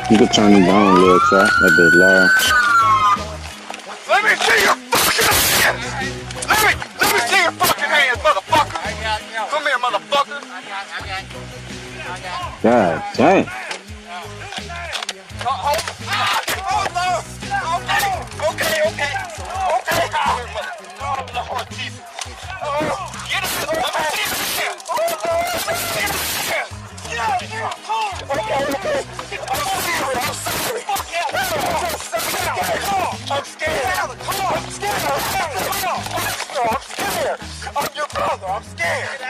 You can turn it down a little, chat. That bit loud. Let me see your fucking hands! Let me see your fucking hands, motherfucker! Come here, motherfucker! God damn. Okay. Oh, Lord Jesus. Get him! I'm scared. I'm your brother. I'm scared.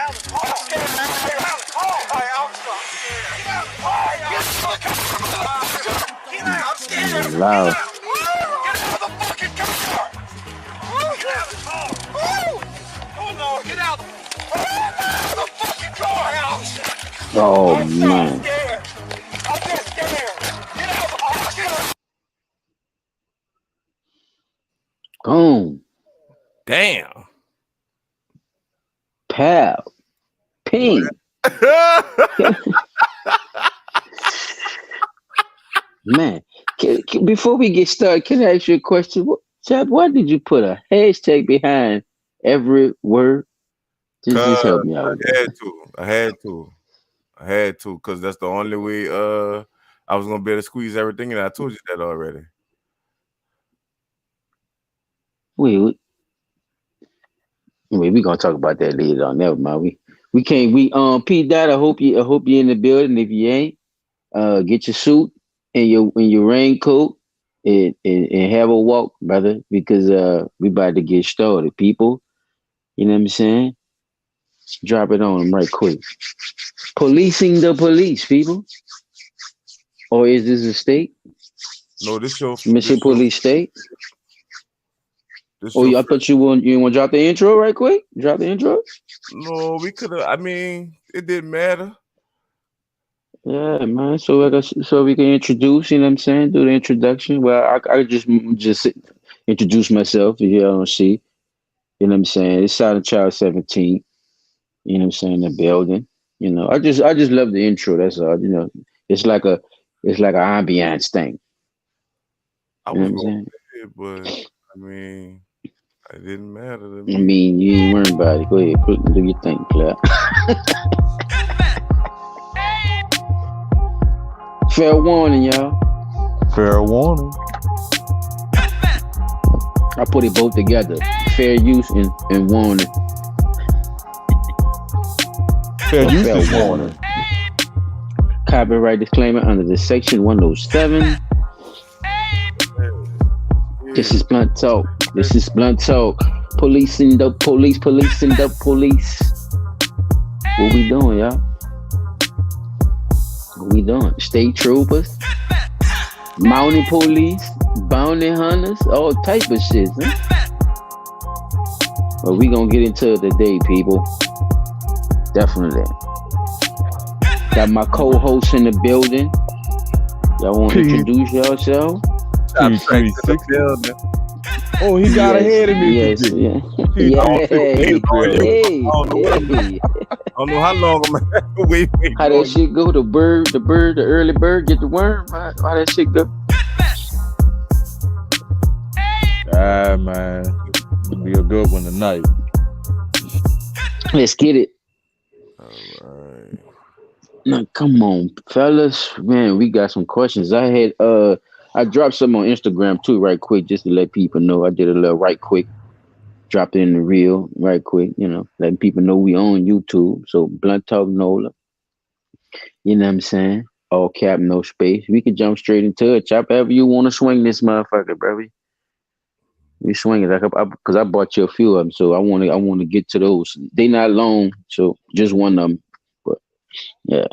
Loud. Get out of the fucking car! Oh no, get out! The fucking car house! Oh, I'm man. scared! I'm just scared! Get out of the Boom. Damn. Pow. Ping. Man, before we get started, can I ask you a question? Chad, why did you put a hashtag behind every word? Just help me out with that. I had to, because that's the only way I was gonna be able to squeeze everything, and I told you that already. Wait, we're gonna talk about that later on. Never mind. We can't Pete Dot, I hope you're in the building. If you ain't, get your suit and your raincoat and have a walk, brother, because we about to get started, people. You know what I'm saying? Drop it on them right quick. Policing the police, people. Or is this a state? No, this show. Mission Police State. I thought you want to drop the intro right quick? Drop the intro? No, we could have. I mean, it didn't matter. Yeah, man. So we can introduce. You know what I'm saying? Do the introduction. Well, I just introduce myself. If you don't see, you know what I'm saying? It's Silent Child 17. You know what I'm saying? The building. You know, I just love the intro. That's all. You know, it's like an ambiance thing. I was going to, but I mean, it didn't matter to me. I mean, you ain't worrying about it. Go ahead, do your thing, Claire. Fair warning, y'all. Fair warning. I put it both together. Fair use and warning. Fair use and warning. Copyright disclaimer under the section 107. This is Blunt Talk. Policing the police. What we doing, y'all? What we doing? State troopers, mounted police, bounty hunters, all type of shit. Huh? But we gonna get into it today, people. Definitely. Got my co-host in the building. Y'all want to introduce yourself? Oh, he got ahead of me. Yes, yeah. I don't know how long I'm wait. How that shit go? The early bird get the worm. How that shit go? Man, it'll be a good one tonight. Let's get it. All right. Now, come on, fellas. Man, we got some questions. I I dropped some on Instagram too, right quick, just to let people know. I did a little right quick, dropped it in the reel right quick, letting people know we on YouTube. So Blunt Talk Nola, you know what I'm saying? All cap, no space. We can jump straight into it. Chop however you want to swing this motherfucker, bro. We swing it because I bought you a few of them, so I want to get to those. They not long, so just one of them. But yeah,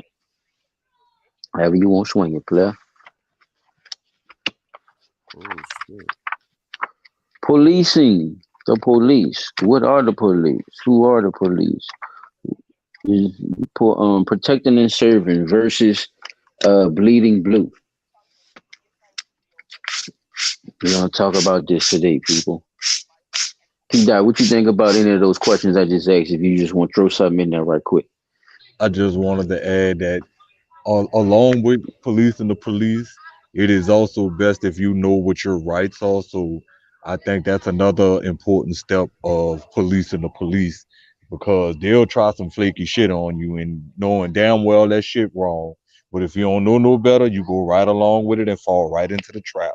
however you want to swing it, player. Oh shit. Policing the police. What are the police? Who are the police? Protecting and serving versus bleeding blue. We're gonna talk about this today, people. P-Dot, what you think about any of those questions I just asked? If you just want to throw something in there right quick. I just wanted to add that along with policing the police, it is also best if you know what your rights are. So I think that's another important step of policing the police, because they'll try some flaky shit on you and knowing damn well that shit wrong. But if you don't know no better, you go right along with it and fall right into the trap.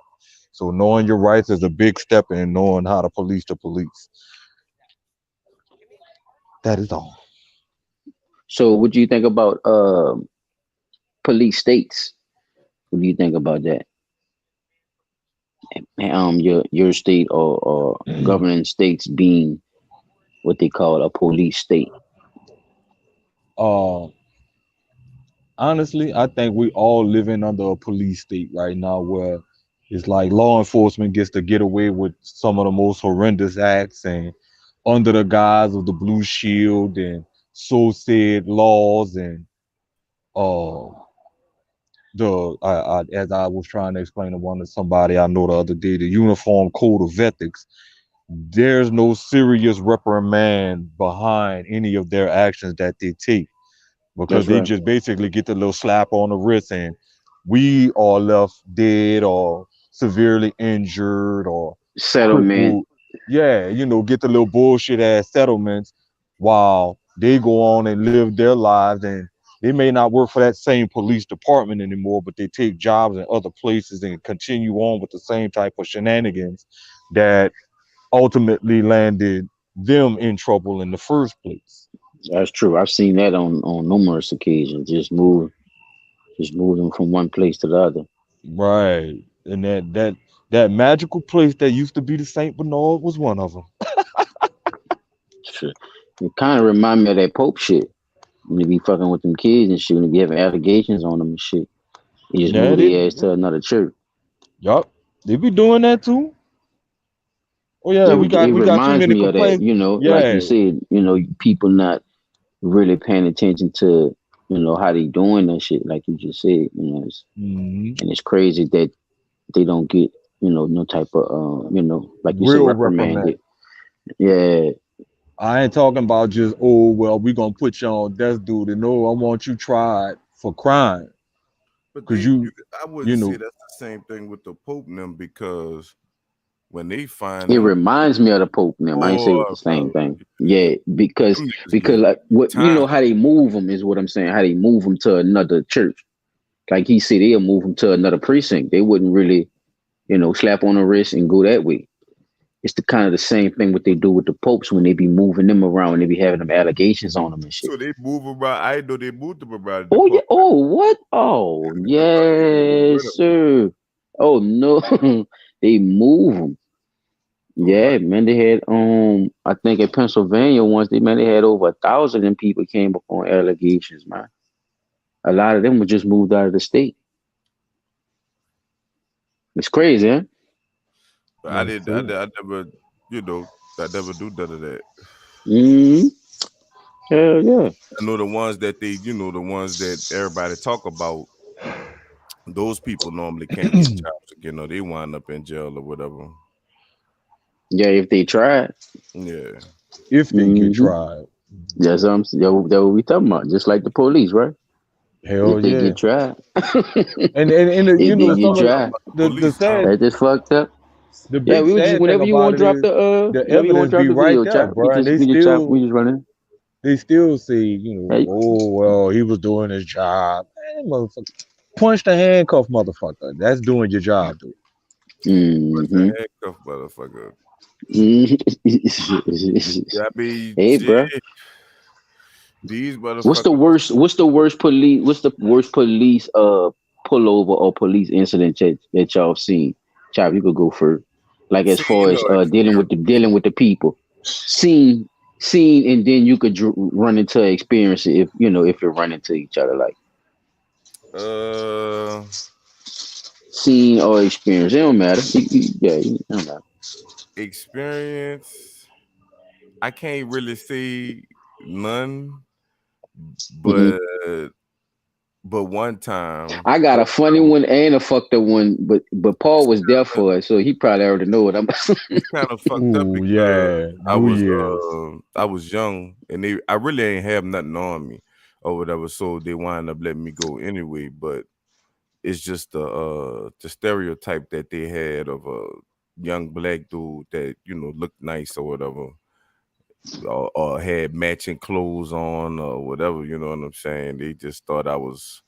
So knowing your rights is a big step in knowing how to police the police. That is all. So what do you think about police states? What do you think about that? Your state or governing states being what they call a police state. Honestly, I think we all living under a police state right now, where it's like law enforcement gets to get away with some of the most horrendous acts, and under the guise of the blue shield and so said laws, and as I was trying to explain to somebody I know the other day, the Uniform Code of Ethics, there's no serious reprimand behind any of their actions that they take, because they just basically get the little slap on the wrist and we are left dead or severely injured or settlement. Yeah, get the little bullshit ass settlements while they go on and live their lives, and they may not work for that same police department anymore, but they take jobs in other places and continue on with the same type of shenanigans that ultimately landed them in trouble in the first place. That's true. I've seen that on numerous occasions. Just move them from one place to the other. Right. And that magical place that used to be the St. Bernard was one of them. Sure. It kind of remind me of that Pope shit. When they be fucking with them kids and shit, when they be having allegations on them and shit. He just move their ass to another church. Yup. They be doing that too. Oh yeah, we got too many complaints. That, like you said, people not really paying attention to, how they doing that shit, like you just said, and it's crazy that they don't get, no type of, like you said, reprimanded. Yeah. I ain't talking about just, we gonna put you on death duty. No, I want you tried for crime. But I wouldn't say that's the same thing with the Pope and them, because when they find it reminds me of the Pope and them. I ain't say it's the same thing. Yeah, because like what how they move them is what I'm saying. How they move them to another church. Like he said, they'll move them to another precinct. They wouldn't really, slap on the wrist and go that way. It's the kind of the same thing what they do with the popes when they be moving them around and they be having them allegations on them and shit. So they move around. I know they moved them around. Oh yeah. Oh what? Oh yes, sir. Oh no, they move them. Yeah, man. They had I think in Pennsylvania once they had over 1,000 people came up on allegations, man. A lot of them were just moved out of the state. It's crazy, huh? I never, I never do none of that. Hell yeah. I know the ones that the ones that everybody talk about, those people normally can't get jobs. They wind up in jail or whatever. Yeah, if they try. Yeah. If they get tried. That's what we talking about. Just like the police, right? Hell if yeah. They get tried. and the sad, that just fucked up. The big we just whenever you want to drop the evidence be right there, bro. We just run in. They still say, he was doing his job. Man, motherfucker, punch the handcuff, motherfucker. That's doing your job, dude. What's Mm-hmm. that handcuff, motherfucker? Mm-hmm. Yeah, I mean, Hey, bro. shit. These What's the motherfuckers. worst? What's the worst police? What's the worst police pullover or police incident that y'all seen? Chop, you could go first. Like as far Seen as or dealing with the people, seen seen, and then you could run into experience it if you know if you run into each other like seen or experience. It don't matter. It don't matter. experience. I can't really say none, Hmm. but one time, I got a funny one and a fucked up one, but Paul was there for it, so he probably already know what I'm. it's kind of fucked up Ooh, because yeah, New Year's. I was young and I really ain't have nothing on me or whatever, so they wind up letting me go anyway. But it's just the stereotype that they had of a young black dude that looked nice or whatever, or had matching clothes on or whatever. You know what I'm saying? They just thought I was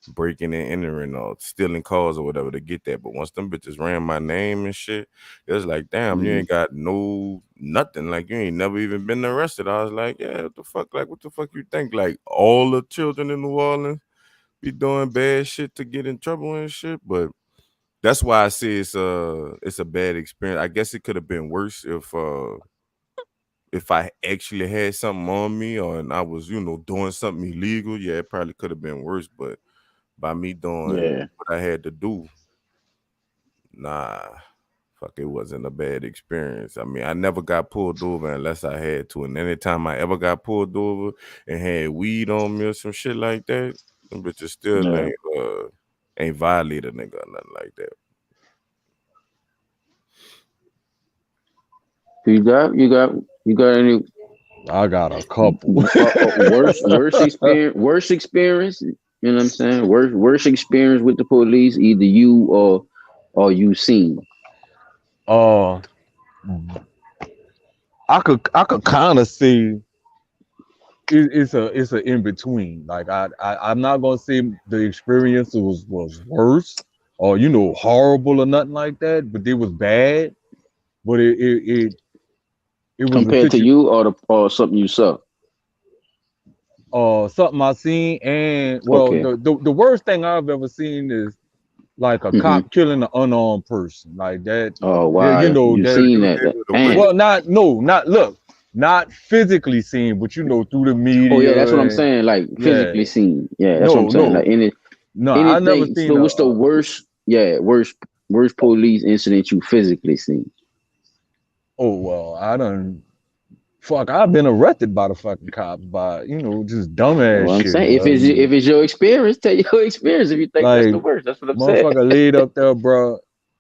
breaking and entering or stealing cars or whatever to get that. But once them bitches ran my name and shit, it was like, damn, you ain't got no nothing. Like you ain't never even been arrested. I was like, yeah, what the fuck? Like, what the fuck you think? Like all the children in New Orleans be doing bad shit to get in trouble and shit. But that's why I say it's a bad experience. I guess it could have been worse if I actually had something on me or and I was, doing something illegal. Yeah, it probably could have been worse. But by me doing Yeah, what I had to do, nah, fuck, it wasn't a bad experience. I mean, I never got pulled over unless I had to. And anytime I ever got pulled over and had weed on me or some shit like that, them bitches still yeah. ain't violated a nigga or nothing like that. You got any I got a couple. worst experience? You know what I'm saying? Worst experience with the police, either you or you seen. uh, I could kind of see it's a in between. Like I'm not gonna say the experience was worse or horrible or nothing like that, but it was bad. But it was a Compared to you or something you saw. something I seen, and well, Okay. the worst thing I've ever seen is like a Hmm. cop killing an unarmed person like that. Oh Yeah, wow, you that. But seen you was that? able to Damn. witness. Well, not physically seen, but through the Oh yeah, that's media what I'm and saying. Like yeah. physically seen. Yeah, that's what I'm No, saying. Like no, no. I never anything. seen So what's the worst? Yeah, worst police incident you physically seen? oh well, I done. Fuck, I've been arrested by the fucking cops by just dumbass Well, I'm shit. saying if it's your experience, tell your experience. If you think that's Like the worst, that's what I'm saying. motherfucker laid up there, bro.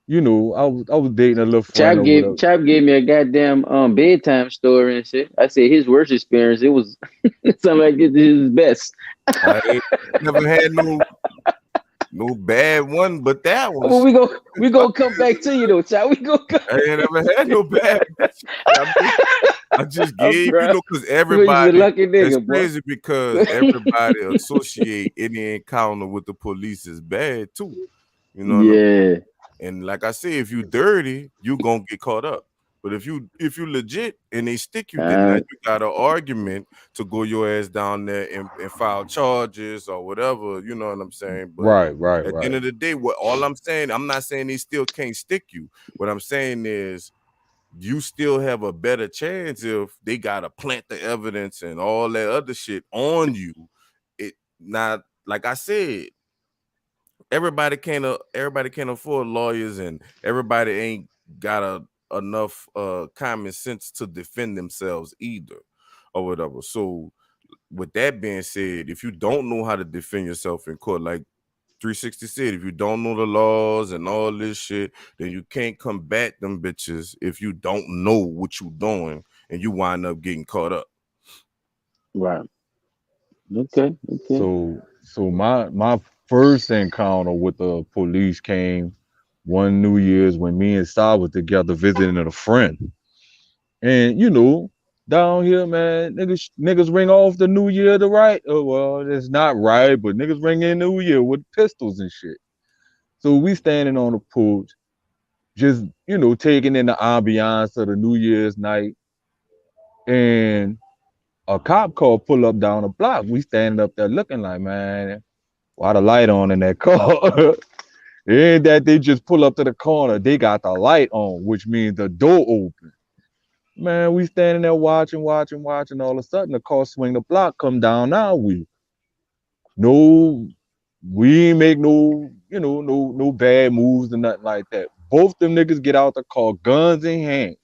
I was dating a little friend or whatever. Chap gave me a goddamn bedtime story and shit. I said his worst experience. It was something like it's his best. I ain't never had no bad one, but that one Well, shit. we go come back to you though, Chap. We go. I ain't never had no bad one. I just gave, Bro, because you just a everybody, lucky it's nigga, boy. crazy because everybody associate any encounter with the police as bad too. You know what I'm Yeah. And like I say, if you dirty, you gonna get caught up. But if you legit and they stick you, then now Uh, you got an argument to go your ass down there and file charges or whatever. You know what I'm saying? But Right, right, at the end right. of the day, what all I'm saying, I'm not saying they still can't stick you. What I'm saying is you still have a better chance if they gotta plant the evidence and all that other shit on you. It not like I said, everybody can't afford lawyers, and everybody ain't got enough common sense to defend themselves either or whatever. So with that being said, if you don't know how to defend yourself in court, like 360 said, if you don't know the laws and all this shit, then you can't combat them bitches if you don't know what you doing and you wind up getting caught up. right. Okay. Okay. So my first encounter with the police came one New Year's when me and Sal was together visiting a friend. And down here, man, niggas ring off the New Year the right. Oh well, it's not right, but niggas ring in New Year with pistols and shit. So we standing on the porch, just, taking in the ambiance of the New Year's night. And a cop car pull up down the block. We standing up there looking like, man, why the light on in that car? It ain't that they just pull up to the corner. They got the light on, which means the door open. Man, we standing there watching. All of a sudden, the car swing the block, come down our way. No, we ain't make no bad moves or nothing like that. Both them niggas get out the car, guns in hand.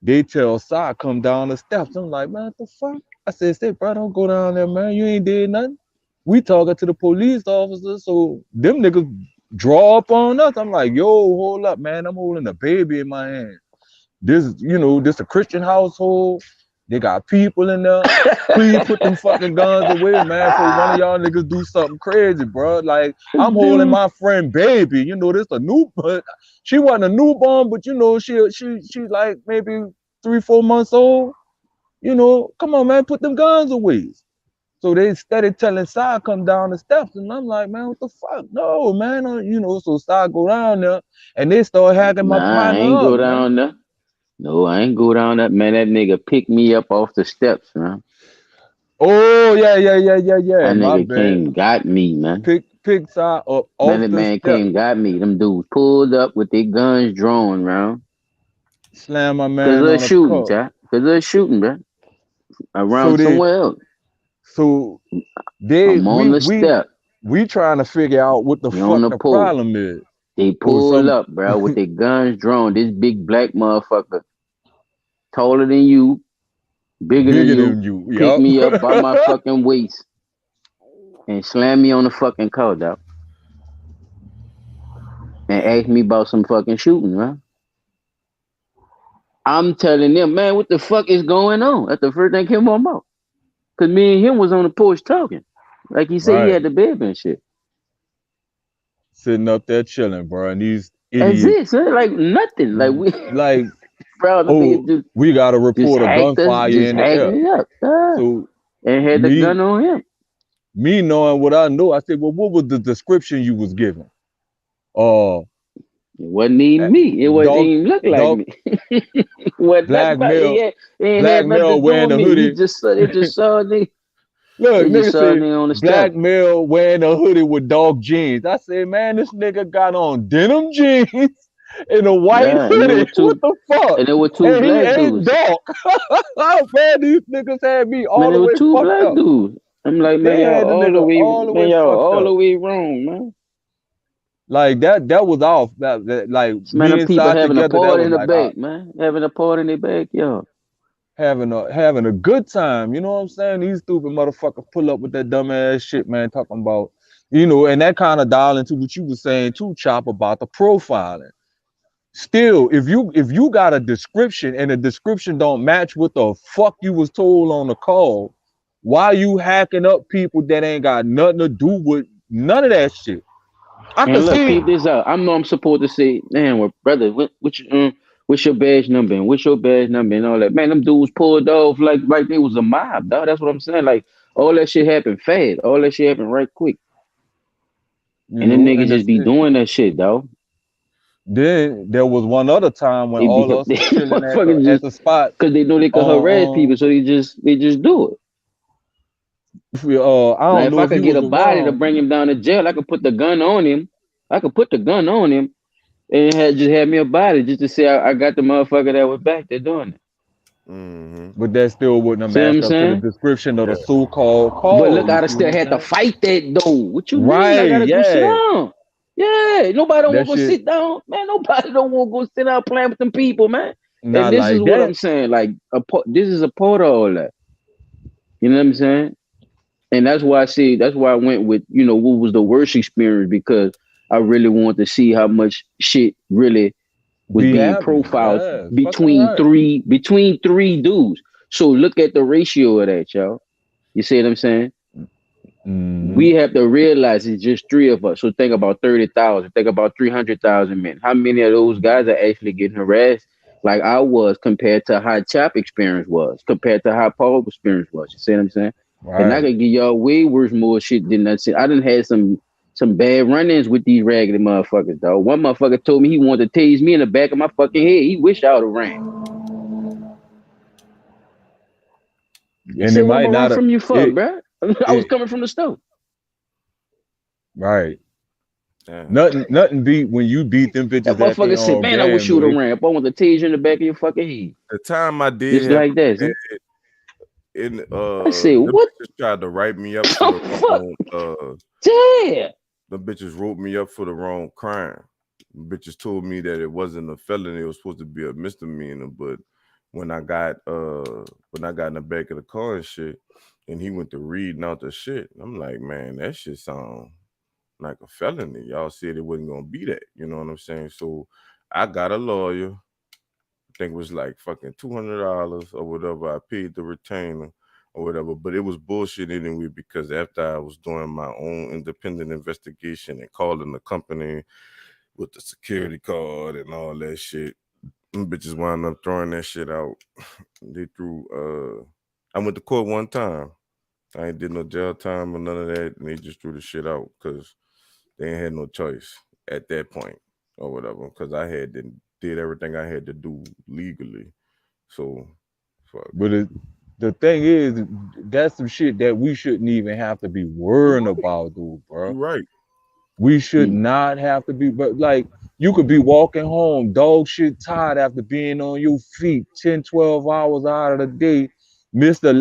They tell Si come down the steps. I'm like, man, what the fuck? I said, bro, don't go down there, man. You ain't did nothing. We talking to the police officer, so them niggas draw up on us. I'm like, yo, hold up, man. I'm holding a baby in my hand. This a Christian household. They got people in there. Please put them fucking guns away, man, before one of y'all niggas do something crazy, bro. Like, I'm holding my friend baby. This a new, but she wasn't a newborn, but she like maybe 3-4 months old. Come on, man, put them guns away. So they started telling Si come down the steps, and I'm like, man, what the fuck? No, man, so Si go down there, and they start hacking my partner I ain't up, go man. down there. No, I ain't go down that, man. That nigga picked me up off the steps, man. Oh, yeah. That My nigga bad. came, got me, man. Pick Si up off Man, the that man steps. came, got me. Them dudes pulled up with their guns drawn, round. Slam my man Cause on of the shooting, car. child. Cause of shooting, bro. Around So somewhere else. So I'm on the step. we trying to figure out what the They on fuck the the pole. problem is. They pull up, bro, with their guns drawn. This big black motherfucker, taller than you, bigger than you, pick me up by my fucking waist and slam me on the fucking car, dog. And ask me about some fucking shooting, man. I'm telling them, man, what the fuck is going on? That's the first thing came on my mouth. Cause me and him was on the porch talking. Like he said, he had the baby and shit. Sitting up there chilling, bro. And these That's idiots. it, so like nothing. Like we bro, we gotta report a gunfire in the air. Up, so and had the gun on him. Me knowing what I know, I said, well, what was the description you was given? It wasn't even me. It wasn't even look like me. Black male wearing a hoodie. They just saw me. Look, nigga said black male wearing a hoodie with dog jeans. I said, man, this nigga got on denim jeans and a white hoodie. What the fuck? And there were two black dudes. Dark. Man, these niggas had me all the way fucked two black up. Dudes. I'm like, man, y'all all the way wrong, man. Like that was off. Like man, the people having a party in the back, man. Having a party in their backyard. Having a good time, you know what I'm saying? These stupid motherfuckers pull up with that dumb ass shit, man, talking about, and that kind of dial into what you were saying too, Chop, about the profiling. Still, if you got a description and the description don't match what the fuck you was told on the call, why you hacking up people that ain't got nothing to do with none of that shit? I can see. Keep this out. I know I'm supposed to say, man, well, brother, what's your badge number and what's your badge number and all that. Man, them dudes pulled off like they was a mob, dog. That's what I'm saying. Like all that shit happened fast. All that shit happened right quick. And them niggas just be doing that shit, dog. Then there was one other time when all of us was chilling at the spot because they know they can harass people, so they just do it. I don't know if I could get a body to bring him down to jail, I could put the gun on him. And just have me a body just to say I got the motherfucker that was back there doing it. Mm-hmm. But that still wouldn't have matched up to the description of the so-called call. But look, I'd still had to fight that though. What you mean? I gotta go sit down. Yeah, nobody don't want to go sit down, man. Nobody don't want to go sit down playing with them people, man. Not and this like is what I'm saying. Like this is a part of all that. You know what I'm saying? And that's why I went with, what was the worst experience, because I really wanted to see how much shit really was being profiled between three dudes. So look at the ratio of that, y'all. You see what I'm saying? Mm-hmm. We have to realize it's just three of us. So think about 30,000. Think about 300,000 men. How many of those guys are actually getting harassed like I was compared to how Chop experience was, compared to how Paul experience was? You see what I'm saying? Right. And I could give y'all way worse more shit than that shit. I done had some some bad run-ins with these raggedy motherfuckers, dog. One motherfucker told me he wanted to tase me in the back of my fucking head. He wished I would have ran. He And said, it "What am might I run not have from you for, it, bruh? I was coming from the store." right. Yeah. Nothing beat when you beat them That bitches at motherfucker their said, own "Man, I wish game, you would have though. ran up. I want to tase you in the back of your fucking head." The time I did Just have like that, son. in I said, the "What bitches tried to write me up for the the fuck? wrong Damn." the bitches wrote me up for the wrong crime. The bitches told me that it wasn't a felony, it was supposed to be a misdemeanor. But when I got in the back of the car and shit, and he went to reading out the shit, I'm like, man, that shit sound like a felony. Y'all said it wasn't gonna be that, you know what I'm saying? So I got a lawyer. I think it was like fucking $200 or whatever. I paid the retainer or whatever, but it was bullshit anyway because after I was doing my own independent investigation and calling the company with the security card and all that shit, them bitches wound up throwing that shit out. They threw. I went to court one time. I ain't did no jail time or none of that, and they just threw the shit out because they ain't had no choice at that point or whatever. Because I did everything I had to do legally. So, fuck. But the thing is, that's some shit that we shouldn't even have to be worrying about, dude, bro. You right. We should not have to be, but like, you could be walking home, dog shit tired after being on your feet 10, 12 hours out of the day. Mr.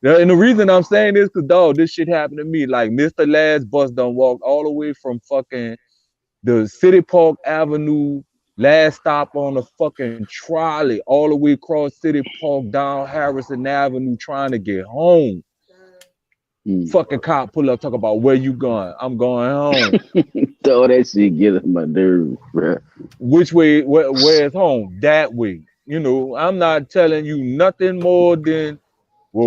And the reason I'm saying this, because, dog, this shit happened to me. Like, Mr. Last bus done walked all the way from fucking the City Park Avenue, last stop on the fucking trolley, all the way across City Park, down Harrison Avenue, trying to get home. Fucking cop pull up, talk about where you going. I'm going home. All that shit get on my nerves, bro. Which way? Where's home? That way. You know, I'm not telling you nothing more than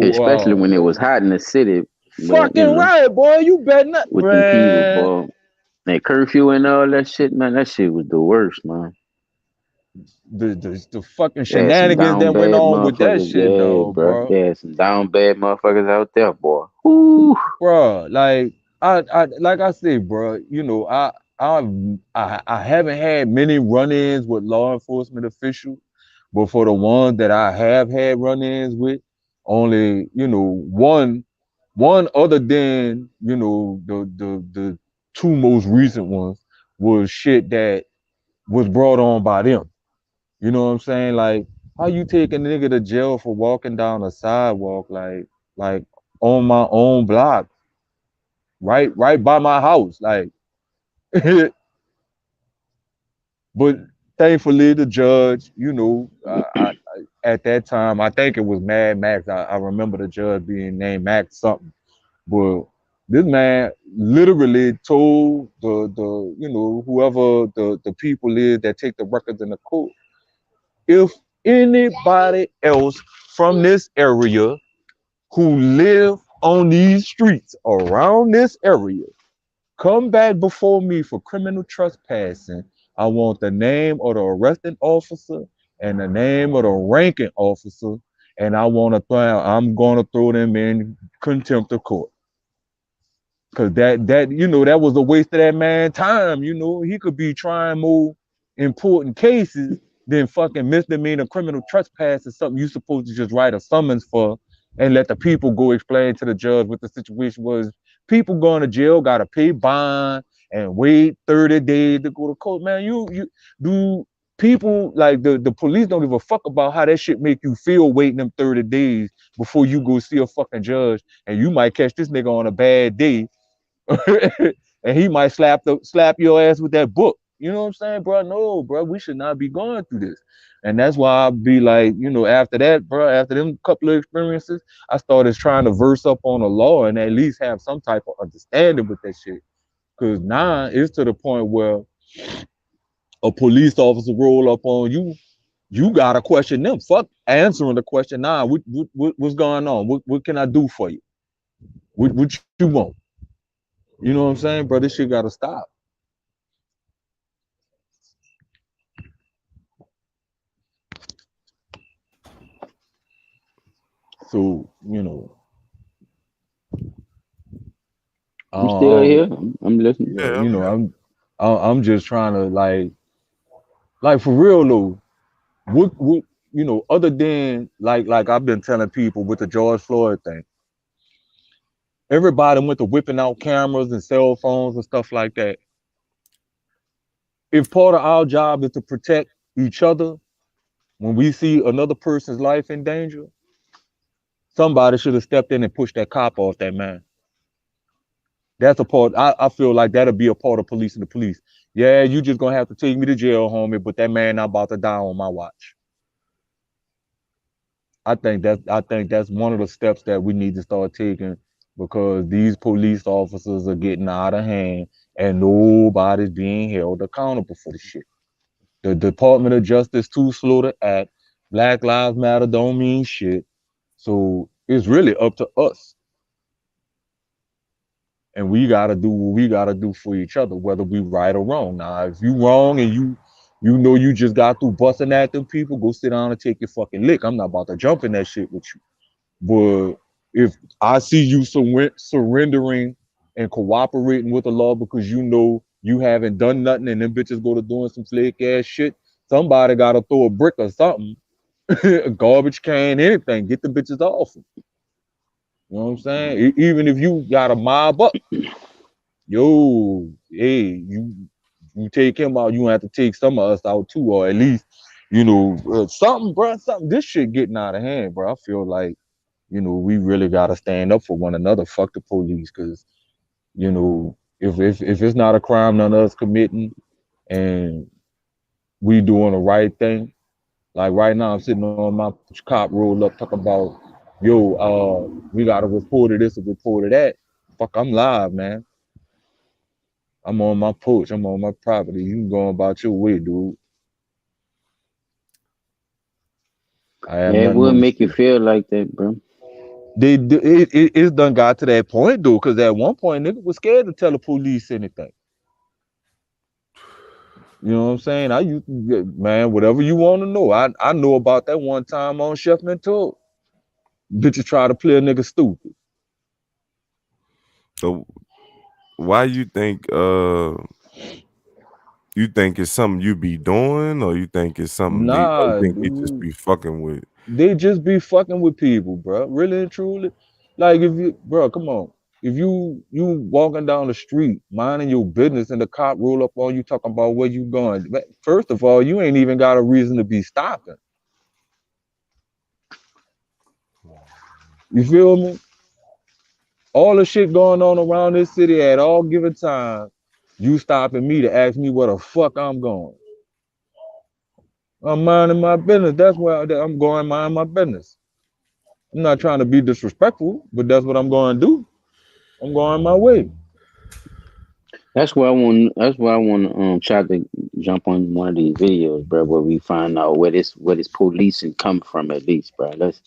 Especially when it was hot in the city. But fucking right, boy. You better not, with them people, man. boy. That curfew and all that shit, man. That shit was the worst, man. The fucking They had some shenanigans down that went bad on with that motherfuckers, shit, yeah, though, bro. bro. They had some down bad motherfuckers out there, boy. Woo. Bro, like I like I said, bro. You know, I haven't had many run-ins with law enforcement officials, but for the ones that I have had run-ins with, only one other than the two most recent ones was shit that was brought on by them. You know what I'm saying? Like, how you take a nigga to jail for walking down a sidewalk like on my own block, right by my house, like. But thankfully, the judge, at that time, I think it was Mad Max. I remember the judge being named Max something. But this man literally told the whoever the people is that take the records in the court, if anybody else from this area who live on these streets around this area come back before me for criminal trespassing, I want the name of the arresting officer and the name of the ranking officer, and I'm gonna throw them in contempt of court. Cause that was a waste of that man's time. He could be trying more important cases than fucking misdemeanor criminal trespass is something you're supposed to just write a summons for and let the people go explain to the judge what the situation was. People going to jail gotta pay bond and wait 30 days to go to court. Man, you do people like the police don't give a fuck about how that shit make you feel waiting them 30 days before you go see a fucking judge, and you might catch this nigga on a bad day. And he might slap your ass with that book. You know what I'm saying, bro? No, bro, we should not be going through this. And that's why I be like, after that, bro, after them couple of experiences, I started trying to verse up on the law and at least have some type of understanding with that shit. Because now it's to the point where a police officer roll up on you, you gotta question them. Fuck answering the question. Nah, what's going on? What can I do for you? What you want? You know what I'm saying, bro? This shit gotta stop. So, You still here? I'm listening. Yeah, Yeah, you know, man. I'm just trying to like for real though. What you know, other than like I've been telling people with the George Floyd thing, everybody went to whipping out cameras and cell phones and stuff like that. If part of our job is to protect each other when we see another person's life in danger, somebody should have stepped in and pushed that cop off that man. That's a part. I feel like that'll be a part of policing the police. Yeah, you just gonna have to take me to jail, homie, but that man not about to die on my watch. I think that's one of the steps that we need to start taking because these police officers are getting out of hand and nobody's being held accountable for the shit. The Department of Justice too slow to act. Black Lives Matter don't mean shit. So it's really up to us. And we gotta do what we gotta do for each other, whether we right or wrong. Now, if you wrong and you know you just got through busting at them people, go sit down and take your fucking lick. I'm not about to jump in that shit with you. But if I see you surrendering and cooperating with the law because you know you haven't done nothing and them bitches go to doing some flake ass shit, somebody gotta throw a brick or something, a garbage can, anything, get the bitches off. You know what I'm saying? Even if you got a mob up, yo, hey, you take him out, you have to take some of us out too, or at least, you know, something, bro, something. This shit getting out of hand, bro. I feel like, you know, we really gotta stand up for one another. Fuck the police, because, you know, if it's not a crime none of us committing, and we doing the right thing, like right now I'm sitting on my cop roll up talking about, yo, we gotta report this or report that. Fuck, I'm live, man. I'm on my porch. I'm on my property. You can go about your way, dude. I have Yeah, it nothing would more to make you say. feel like that, bro. It's done got to that point, though, because at one point, nigga was scared to tell the police anything. You know what I'm saying? I used to get, man, whatever you want to know. I know about that one time on Chef Mentor. Bitches try to play a nigga stupid. So why you think it's something you be doing, or you think it's something you Nah, think they just dude. be fucking with? They just be fucking with people, bro. Really and truly. Like if you, bro, come on. If you walking down the street, minding your business, and the cop roll up on you talking about where you going. First of all, you ain't even got a reason to be stopping. You feel me? All the shit going on around this city at all given time, you stopping me to ask me where the fuck I'm going. I'm minding my business. That's where I'm going, mind my business. I'm not trying to be disrespectful, but that's what I'm going to do. I'm going my way. That's why I want. That's why I want to try to jump on one of these videos, bro, where we find out where this policing come from at least, bro. Let's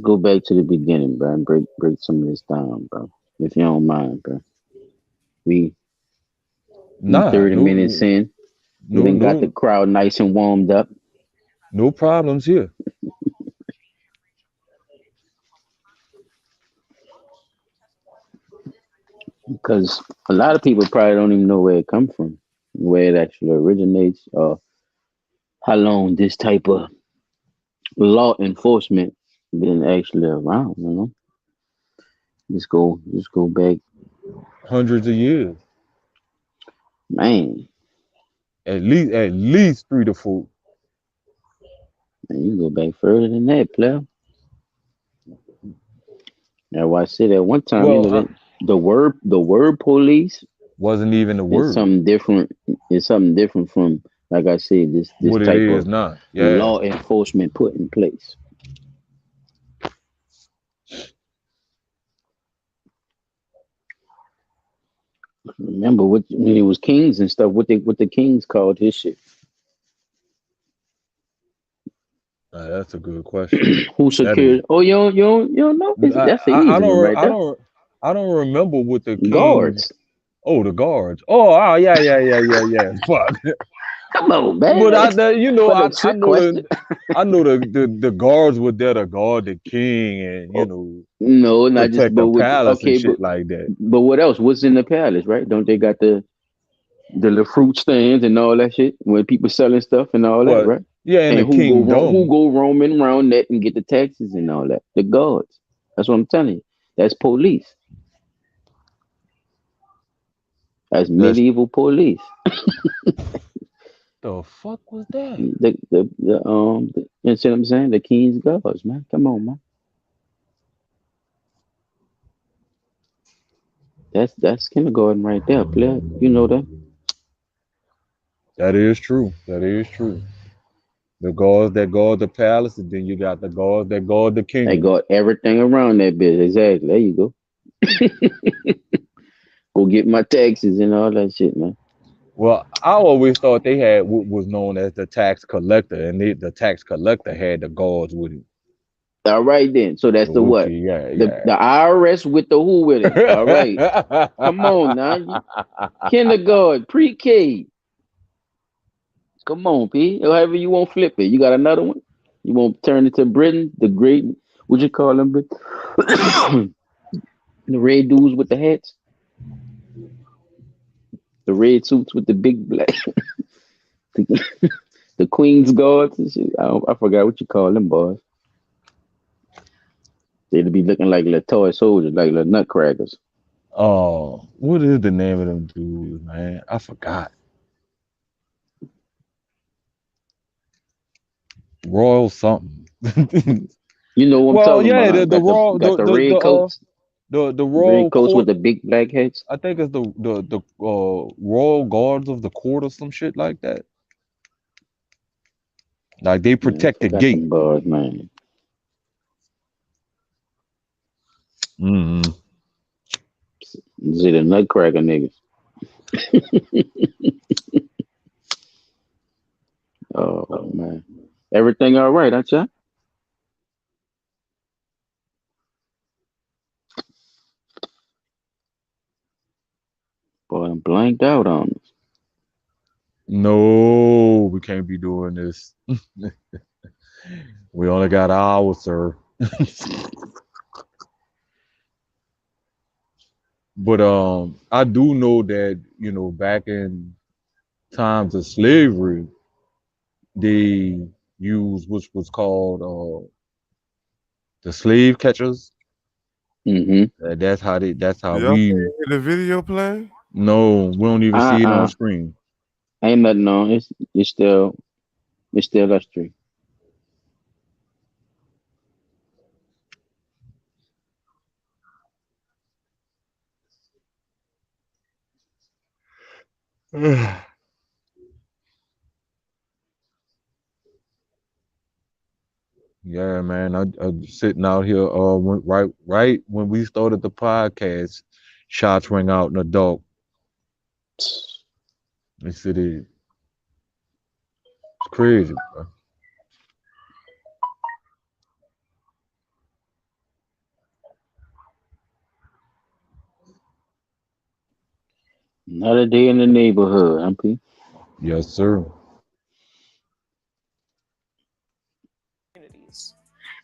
go back to the beginning, bro, and break some of this down, bro. If you don't mind, bro. We Nah, 30 minutes in. We then got the crowd nice and warmed up. no problems here. Because a lot of people probably don't even know where it come from, where it actually originates, or how long this type of law enforcement been actually around. You know, just go back, Hundreds of years. man. At least 3 to 4. Man, you go back further than that, player. That's why I said at one time, you know, Well, the word police wasn't even the is word. something different. It's something different from, like I said, this What it type is of now. Yeah. law enforcement put in place. Remember when it was kings and stuff? What the kings called his shit? That's a good question. Who That is. secured? Oh, you don't know? That's an I easy one don't right there. I don't remember what the kings. Guards. Oh, the guards. Oh, yeah. Fuck. Come on, man. But you know, For the I trick know question. I know the guards were there to guard the king and you know No, not just protect the but with palace and okay, shit like that. but what else? What's in the palace, right? Don't they got the little fruit stands and all that shit when people selling stuff and all that, Well, right? yeah, in And the who kingdom. go roaming around that and get the taxes and all that? The guards. That's what I'm telling you. That's police. That's That's medieval police. the fuck was that? You see what I'm saying? The king's guards, man. Come on, man. That's kindergarten right there, player. You know that. That is true. That is true. The guards that guard the palace, and then you got the guards that guard the They kingdom. got everything around that bitch. Exactly. There you go. Go get my taxes and all that shit, man. Well, I always thought they had what was known as the tax collector, and the tax collector had the guards with him. All right then. So that's the Okay, what? The IRS with the who with it. All right. yeah. Come on now. Kindergarten, pre-K. Come on, P. However you want flip it. You got another one? You want to turn it to Britain, the great, what you call them? The red dudes with the hats? The red suits with the big black, the Queen's Guards and shit. I forgot what you call them, boys. They'd be looking like little toy soldiers, like little nutcrackers. Oh, what is the name of them dudes, man? I forgot. Royal something. You know what I'm Well, talking yeah, about? Huh? the royal, Got the red coats, the red royal coats with court. the big black heads. I think it's the royal guards of the court or some shit like that. Like they Yeah, I protect the forgot gate. them boys, man. Mm-hmm. See the nutcracker niggas. Oh man, everything all right, ain't ya? Boy, I'm blanked out on us. No, we can't be doing this. We only got hours, sir. But I do know that back in times of slavery, they used which was called the slave catchers. Mm-hmm. That's how Y'all we. can't hear the video playing? No, we don't even see it on Uh-uh. screen. Ain't nothing on. It's still us three. Yeah, man. I sitting out here right when we started the podcast, shots rang out in the dark. It's crazy, bro. Another day in the neighborhood, MP. Yes, sir. Communities.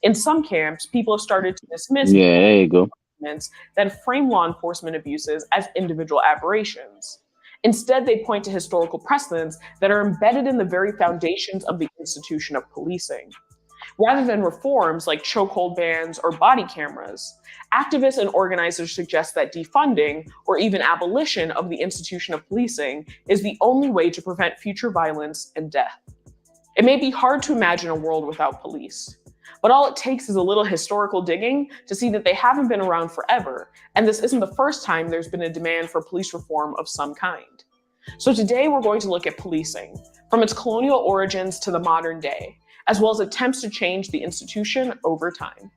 In some camps, people have started to dismiss Yeah, there you go. arguments that frame law enforcement abuses as individual aberrations. Instead, they point to historical precedents that are embedded in the very foundations of the institution of policing. Rather than reforms like chokehold bans or body cameras, activists and organizers suggest that defunding or even abolition of the institution of policing is the only way to prevent future violence and death. It may be hard to imagine a world without police, but all it takes is a little historical digging to see that they haven't been around forever, and this isn't the first time there's been a demand for police reform of some kind. So today we're going to look at policing, from its colonial origins to the modern day, as well as attempts to change the institution over time.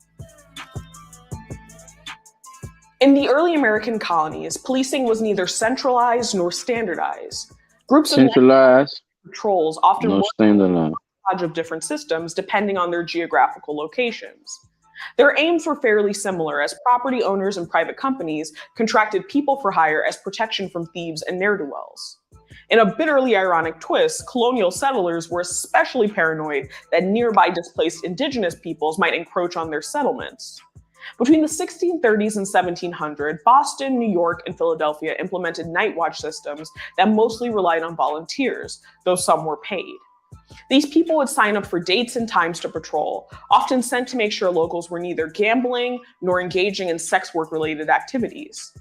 In the early American colonies, policing was neither centralized nor standardized. Groups of Centralized, patrols often no worked standalone. of different systems depending on their geographical locations. Their aims were fairly similar, as property owners and private companies contracted people for hire as protection from thieves and ne'er-do-wells. In a bitterly ironic twist, colonial settlers were especially paranoid that nearby displaced indigenous peoples might encroach on their settlements. Between the 1630s and 1700, Boston, New York, and Philadelphia implemented night watch systems that mostly relied on volunteers, though some were paid. These people would sign up for dates and times to patrol, often sent to make sure locals were neither gambling nor engaging in sex work-related activities.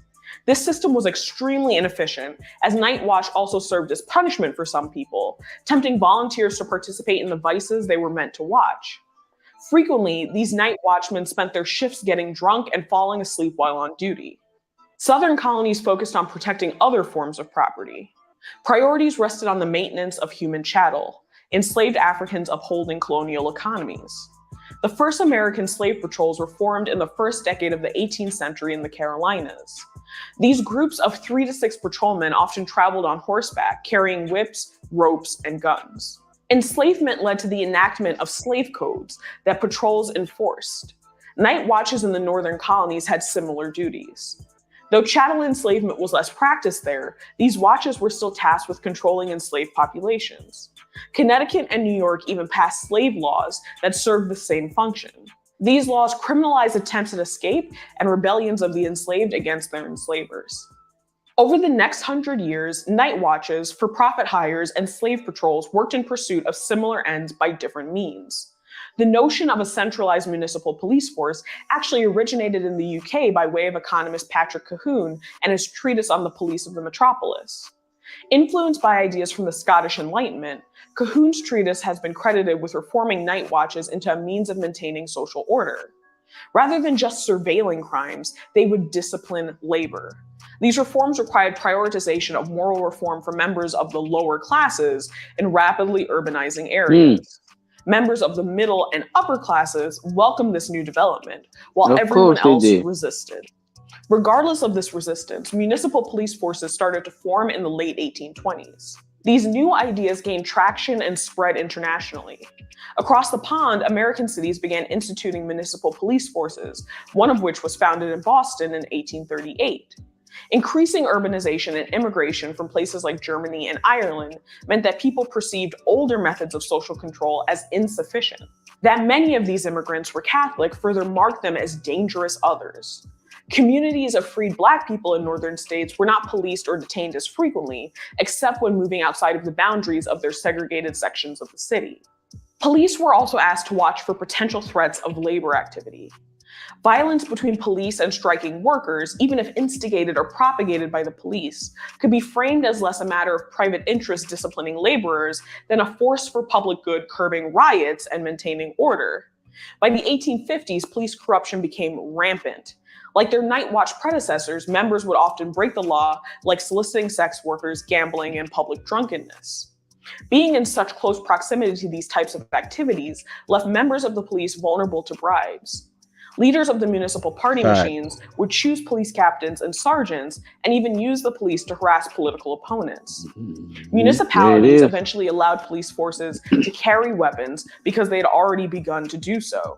This system was extremely inefficient, as night watch also served as punishment for some people, tempting volunteers to participate in the vices they were meant to watch. Frequently, these night watchmen spent their shifts getting drunk and falling asleep while on duty. Southern colonies focused on protecting other forms of property. Priorities rested on the maintenance of human chattel, enslaved Africans upholding colonial economies. The first American slave patrols were formed in the first decade of the 18th century in the Carolinas. These groups of 3 to 6 patrolmen often traveled on horseback, carrying whips, ropes, and guns. Enslavement led to the enactment of slave codes that patrols enforced. Night watches in the northern colonies had similar duties. Though chattel enslavement was less practiced there, these watches were still tasked with controlling enslaved populations. Connecticut and New York even passed slave laws that served the same function. These laws criminalized attempts at escape and rebellions of the enslaved against their enslavers. Over the next 100 years, night watches, for-profit hires, and slave patrols worked in pursuit of similar ends by different means. The notion of a centralized municipal police force actually originated in the UK by way of economist Patrick Colquhoun and his treatise on the police of the metropolis. Influenced by ideas from the Scottish Enlightenment, Colquhoun's treatise has been credited with reforming night watches into a means of maintaining social order. Rather than just surveilling crimes, they would discipline labor. These reforms required prioritization of moral reform for members of the lower classes in rapidly urbanizing areas. Members of the middle and upper classes welcomed this new development, while everyone else resisted. Regardless of this resistance, municipal police forces started to form in the late 1820s. These new ideas gained traction and spread internationally. Across the pond, American cities began instituting municipal police forces, one of which was founded in Boston in 1838. Increasing urbanization and immigration from places like Germany and Ireland meant that people perceived older methods of social control as insufficient. That many of these immigrants were Catholic further marked them as dangerous others. Communities of freed Black people in northern states were not policed or detained as frequently, except when moving outside of the boundaries of their segregated sections of the city. Police were also asked to watch for potential threats of labor activity. Violence between police and striking workers, even if instigated or propagated by the police, could be framed as less a matter of private interest disciplining laborers than a force for public good curbing riots and maintaining order. By the 1850s, police corruption became rampant. Like their night watch predecessors, members would often break the law, like soliciting sex workers, gambling, and public drunkenness. Being in such close proximity to these types of activities left members of the police vulnerable to bribes. Leaders of the municipal party machines would choose police captains and sergeants and even use the police to harass political opponents. Municipalities eventually allowed police forces to carry weapons because they had already begun to do so.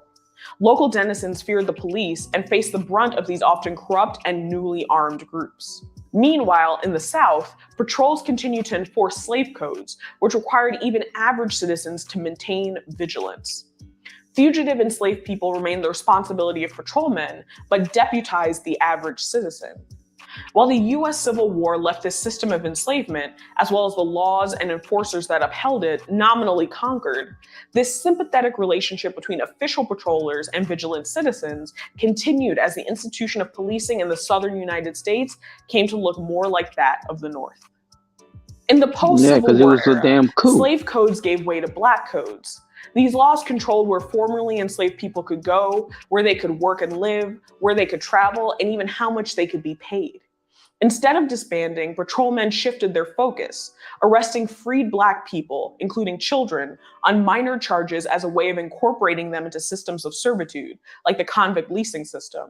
Local denizens feared the police and faced the brunt of these often corrupt and newly armed groups. Meanwhile, in the South, patrols continued to enforce slave codes, which required even average citizens to maintain vigilance. Fugitive enslaved people remained the responsibility of patrolmen, but deputized the average citizen. While the US Civil War left this system of enslavement, as well as the laws and enforcers that upheld it, nominally conquered, this sympathetic relationship between official patrollers and vigilant citizens continued as the institution of policing in the southern United States came to look more like that of the North. In the post-Civil War era, slave codes gave way to black codes. These laws controlled where formerly enslaved people could go, where they could work and live, where they could travel, and even how much they could be paid. Instead of disbanding, patrolmen shifted their focus, arresting freed Black people, including children, on minor charges as a way of incorporating them into systems of servitude, like the convict leasing system.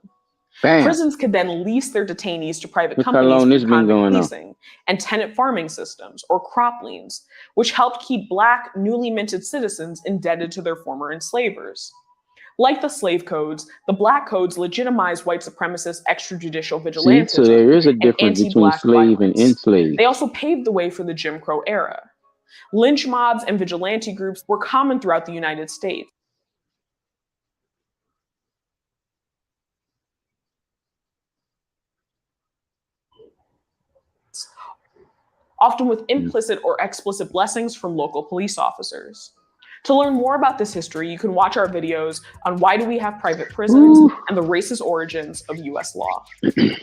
Prisons could then lease their detainees to private companies for convict leasing and tenant farming systems, or crop liens, which helped keep Black, newly minted citizens indebted to their former enslavers. Like the slave codes, the black codes legitimized white supremacist extrajudicial See, vigilantism so there is a and difference between anti-black slave and violence. enslaved. They also paved the way for the Jim Crow era. Lynch mobs and vigilante groups were common throughout the United States. Often with implicit or explicit blessings from local police officers. To learn more about this history, you can watch our videos on why do we have private prisons Ooh. and the racist origins of US law.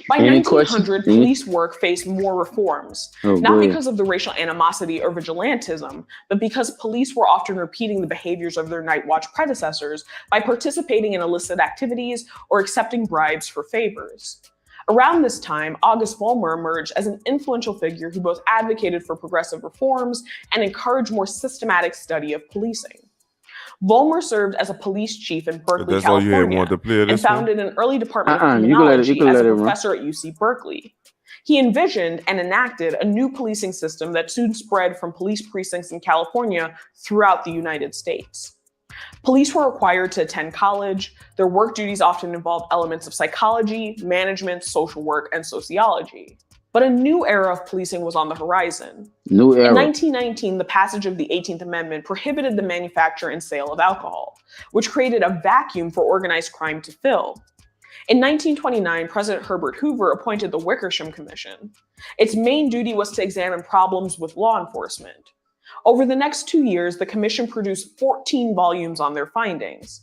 By Any 1900, questions? police work faced more reforms, Oh, not go ahead. because of the racial animosity or vigilantism, but because police were often repeating the behaviors of their Night Watch predecessors by participating in illicit activities or accepting bribes for favors. Around this time, August Vollmer emerged as an influential figure who both advocated for progressive reforms and encouraged more systematic study of policing. Vollmer served as a police chief in Berkeley, That's all you had California, wanted to play and this one? founded an early department of You can criminology let as a it run. professor at UC Berkeley. He envisioned and enacted a new policing system that soon spread from police precincts in California throughout the United States. Police were required to attend college. Their work duties often involved elements of psychology, management, social work, and sociology. But a new era of policing was on the horizon. New In era. 1919, the passage of the 18th Amendment prohibited the manufacture and sale of alcohol, which created a vacuum for organized crime to fill. In 1929, President Herbert Hoover appointed the Wickersham Commission. Its main duty was to examine problems with law enforcement. Over the next 2 years, the commission produced 14 volumes on their findings.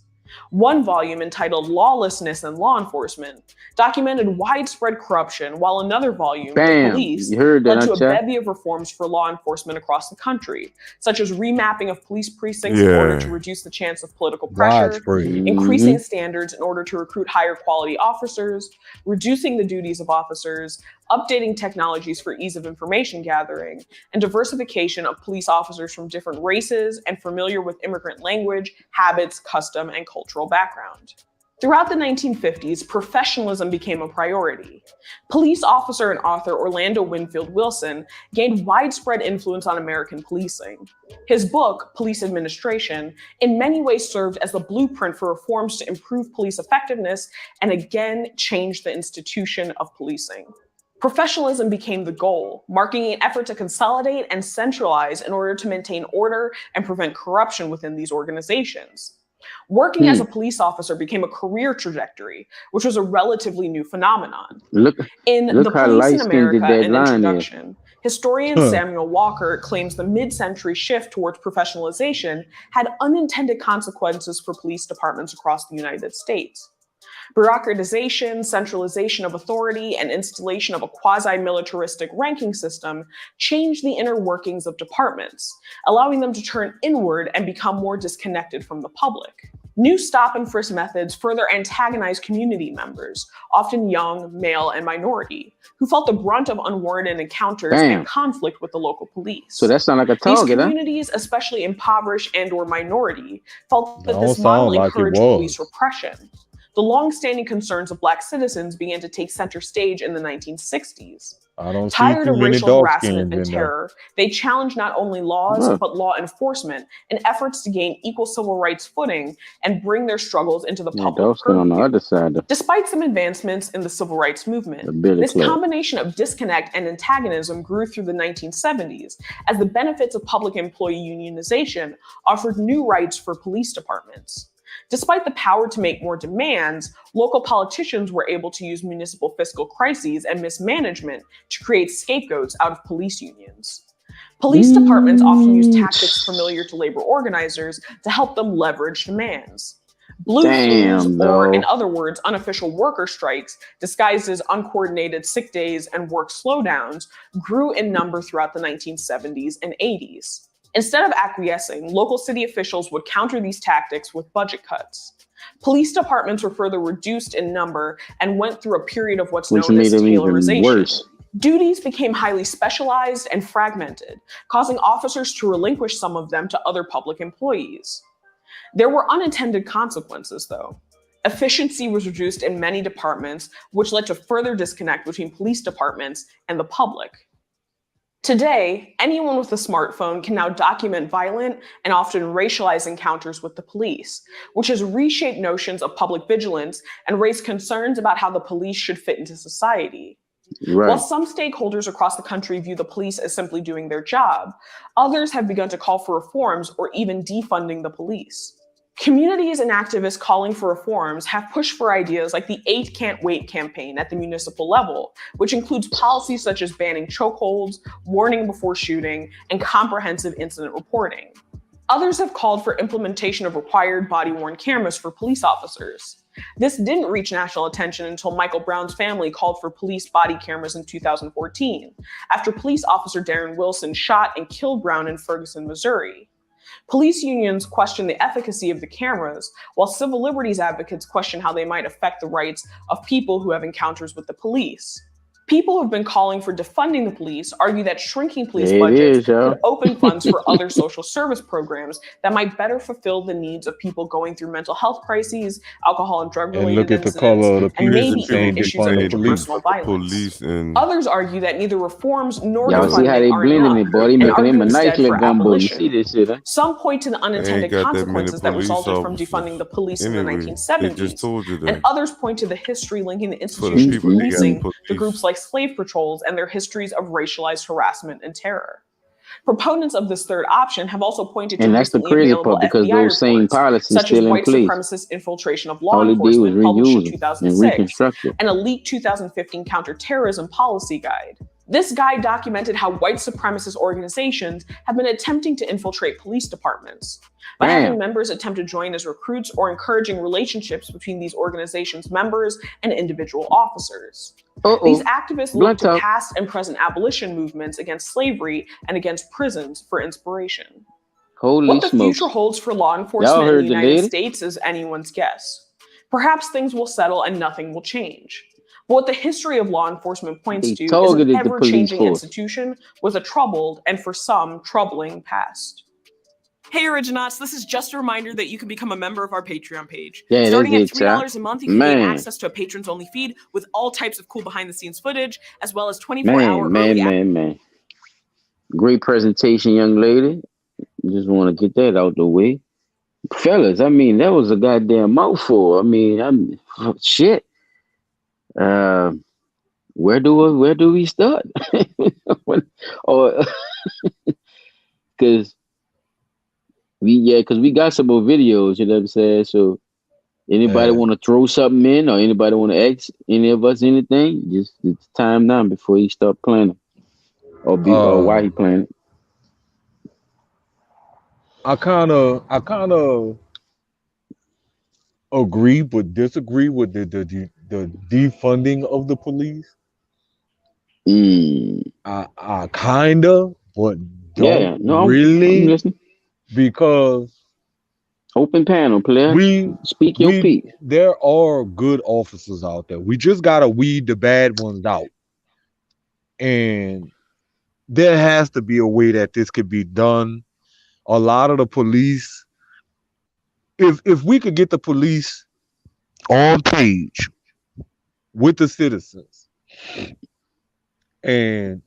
One volume, entitled Lawlessness and Law Enforcement, documented widespread corruption, while another volume, The Bam! Police, You heard that, led to a huh, Chuck? bevy of reforms for law enforcement across the country, such as remapping of police precincts in order to Yeah. reduce the chance of political pressure, Widespread. increasing standards in order to recruit higher quality officers, reducing the duties of officers, updating technologies for ease of information gathering, and diversification of police officers from different races and familiar with immigrant language, habits, custom, and cultural background. Throughout the 1950s, professionalism became a priority. Police officer and author Orlando Winfield Wilson gained widespread influence on American policing. His book, Police Administration, in many ways served as the blueprint for reforms to improve police effectiveness and again change the institution of policing. Professionalism became the goal, marking an effort to consolidate and centralize in order to maintain order and prevent corruption within these organizations. Working as a police officer became a career trajectory, which was a relatively new phenomenon. Look In Look The how Police in light-skinned America, that an line is. introduction, historian Huh. Samuel Walker claims the mid-century shift towards professionalization had unintended consequences for police departments across the United States. Bureaucratization, centralization of authority, and installation of a quasi-militaristic ranking system changed the inner workings of departments, allowing them to turn inward and become more disconnected from the public. New stop and frisk methods further antagonized community members, often young, male, and minority, who felt the brunt of unwarranted encounters Damn. and conflict with the local police. So that sound like a These target, huh? communities, especially impoverished and/or minority, felt that Don't this model sound like it encouraged was. police repression. The long-standing concerns of Black citizens began to take center stage in the 1960s. I don't see Tired too of many racial dark harassment skins and in there. terror, they challenged not only laws, Huh. but law enforcement in efforts to gain equal civil rights footing and bring their struggles into the Yeah, public Dawson on the purview. other side of Despite some advancements in the civil rights movement, the Billy this Club. combination of disconnect and antagonism grew through the 1970s as the benefits of public employee unionization offered new rights for police departments. Despite the power to make more demands, local politicians were able to use municipal fiscal crises and mismanagement to create scapegoats out of police unions. Police departments often use tactics familiar to labor organizers to help them leverage demands. Blue Damn, flus, or in though. other words, unofficial worker strikes, disguised as uncoordinated sick days and work slowdowns, grew in number throughout the 1970s and 80s. Instead of acquiescing, local city officials would counter these tactics with budget cuts. Police departments were further reduced in number and went through a period of what's Which known made as them even tailorization. worse. Duties became highly specialized and fragmented, causing officers to relinquish some of them to other public employees. There were unintended consequences, though. Efficiency was reduced in many departments, which led to further disconnect between police departments and the public. Today, anyone with a smartphone can now document violent and often racialized encounters with the police, which has reshaped notions of public vigilance and raised concerns about how the police should fit into society. Right. While some stakeholders across the country view the police as simply doing their job, others have begun to call for reforms or even defunding the police. Communities and activists calling for reforms have pushed for ideas like the 8 Can't Wait campaign at the municipal level, which includes policies such as banning chokeholds, warning before shooting, and comprehensive incident reporting. Others have called for implementation of required body-worn cameras for police officers. This didn't reach national attention until Michael Brown's family called for police body cameras in 2014, after police officer Darren Wilson shot and killed Brown in Ferguson, Missouri. Police unions question the efficacy of the cameras, while civil liberties advocates question how they might affect the rights of people who have encounters with the police. People who have been calling for defunding the police argue that shrinking police budgets could open funds for other social service programs that might better fulfill the needs of people going through mental health crises, alcohol and drug-related incidents, and maybe even issues of interpersonal violence. Others argue that neither reforms nor defunding are enough, and argue instead for abolition. Some point to the unintended consequences that resulted from defunding the police in the 1970s, and others point to the history linking the institutions of policing to groups like slave patrols and their histories of racialized harassment and terror. Proponents of this third option have also pointed to and that's the crazy part because FBI those same policies such still as in white place. supremacist infiltration of law enforcement published in 2006 and a leaked 2015 counterterrorism policy guide. This guide documented how white supremacist organizations have been attempting to infiltrate police departments. By having members attempt to join as recruits or encouraging relationships between these organizations' members and individual officers. These activists look to past and present abolition movements against slavery and against prisons for inspiration. What the future holds for law enforcement in the United States is anyone's guess. Perhaps things will settle and nothing will change. But what the history of law enforcement points to is an ever-changing institution with a troubled and, for some, troubling past. Hey Originauts, this is just a reminder that you can become a member of our Patreon page. Starting at $3 a month, you can gain access to a patrons-only feed with all types of cool behind-the-scenes footage, as well as 24-hour early Great presentation, young lady. Just want to get that out the way. Fellas, I mean, that was a goddamn mouthful. I mean, shit. Where do we start? Because we got some more videos, you know what I'm saying? So anybody want to throw something in, or anybody want to ask any of us anything, just it's time now before you start planning, or why he planning. I kind of agree but disagree with the defunding of the police. I kind of, but don't really, because open panel, player. Speak your piece. There are good officers out there. We just gotta weed the bad ones out, and there has to be a way that this could be done. A lot of the police, if we could get the police on page with the citizens and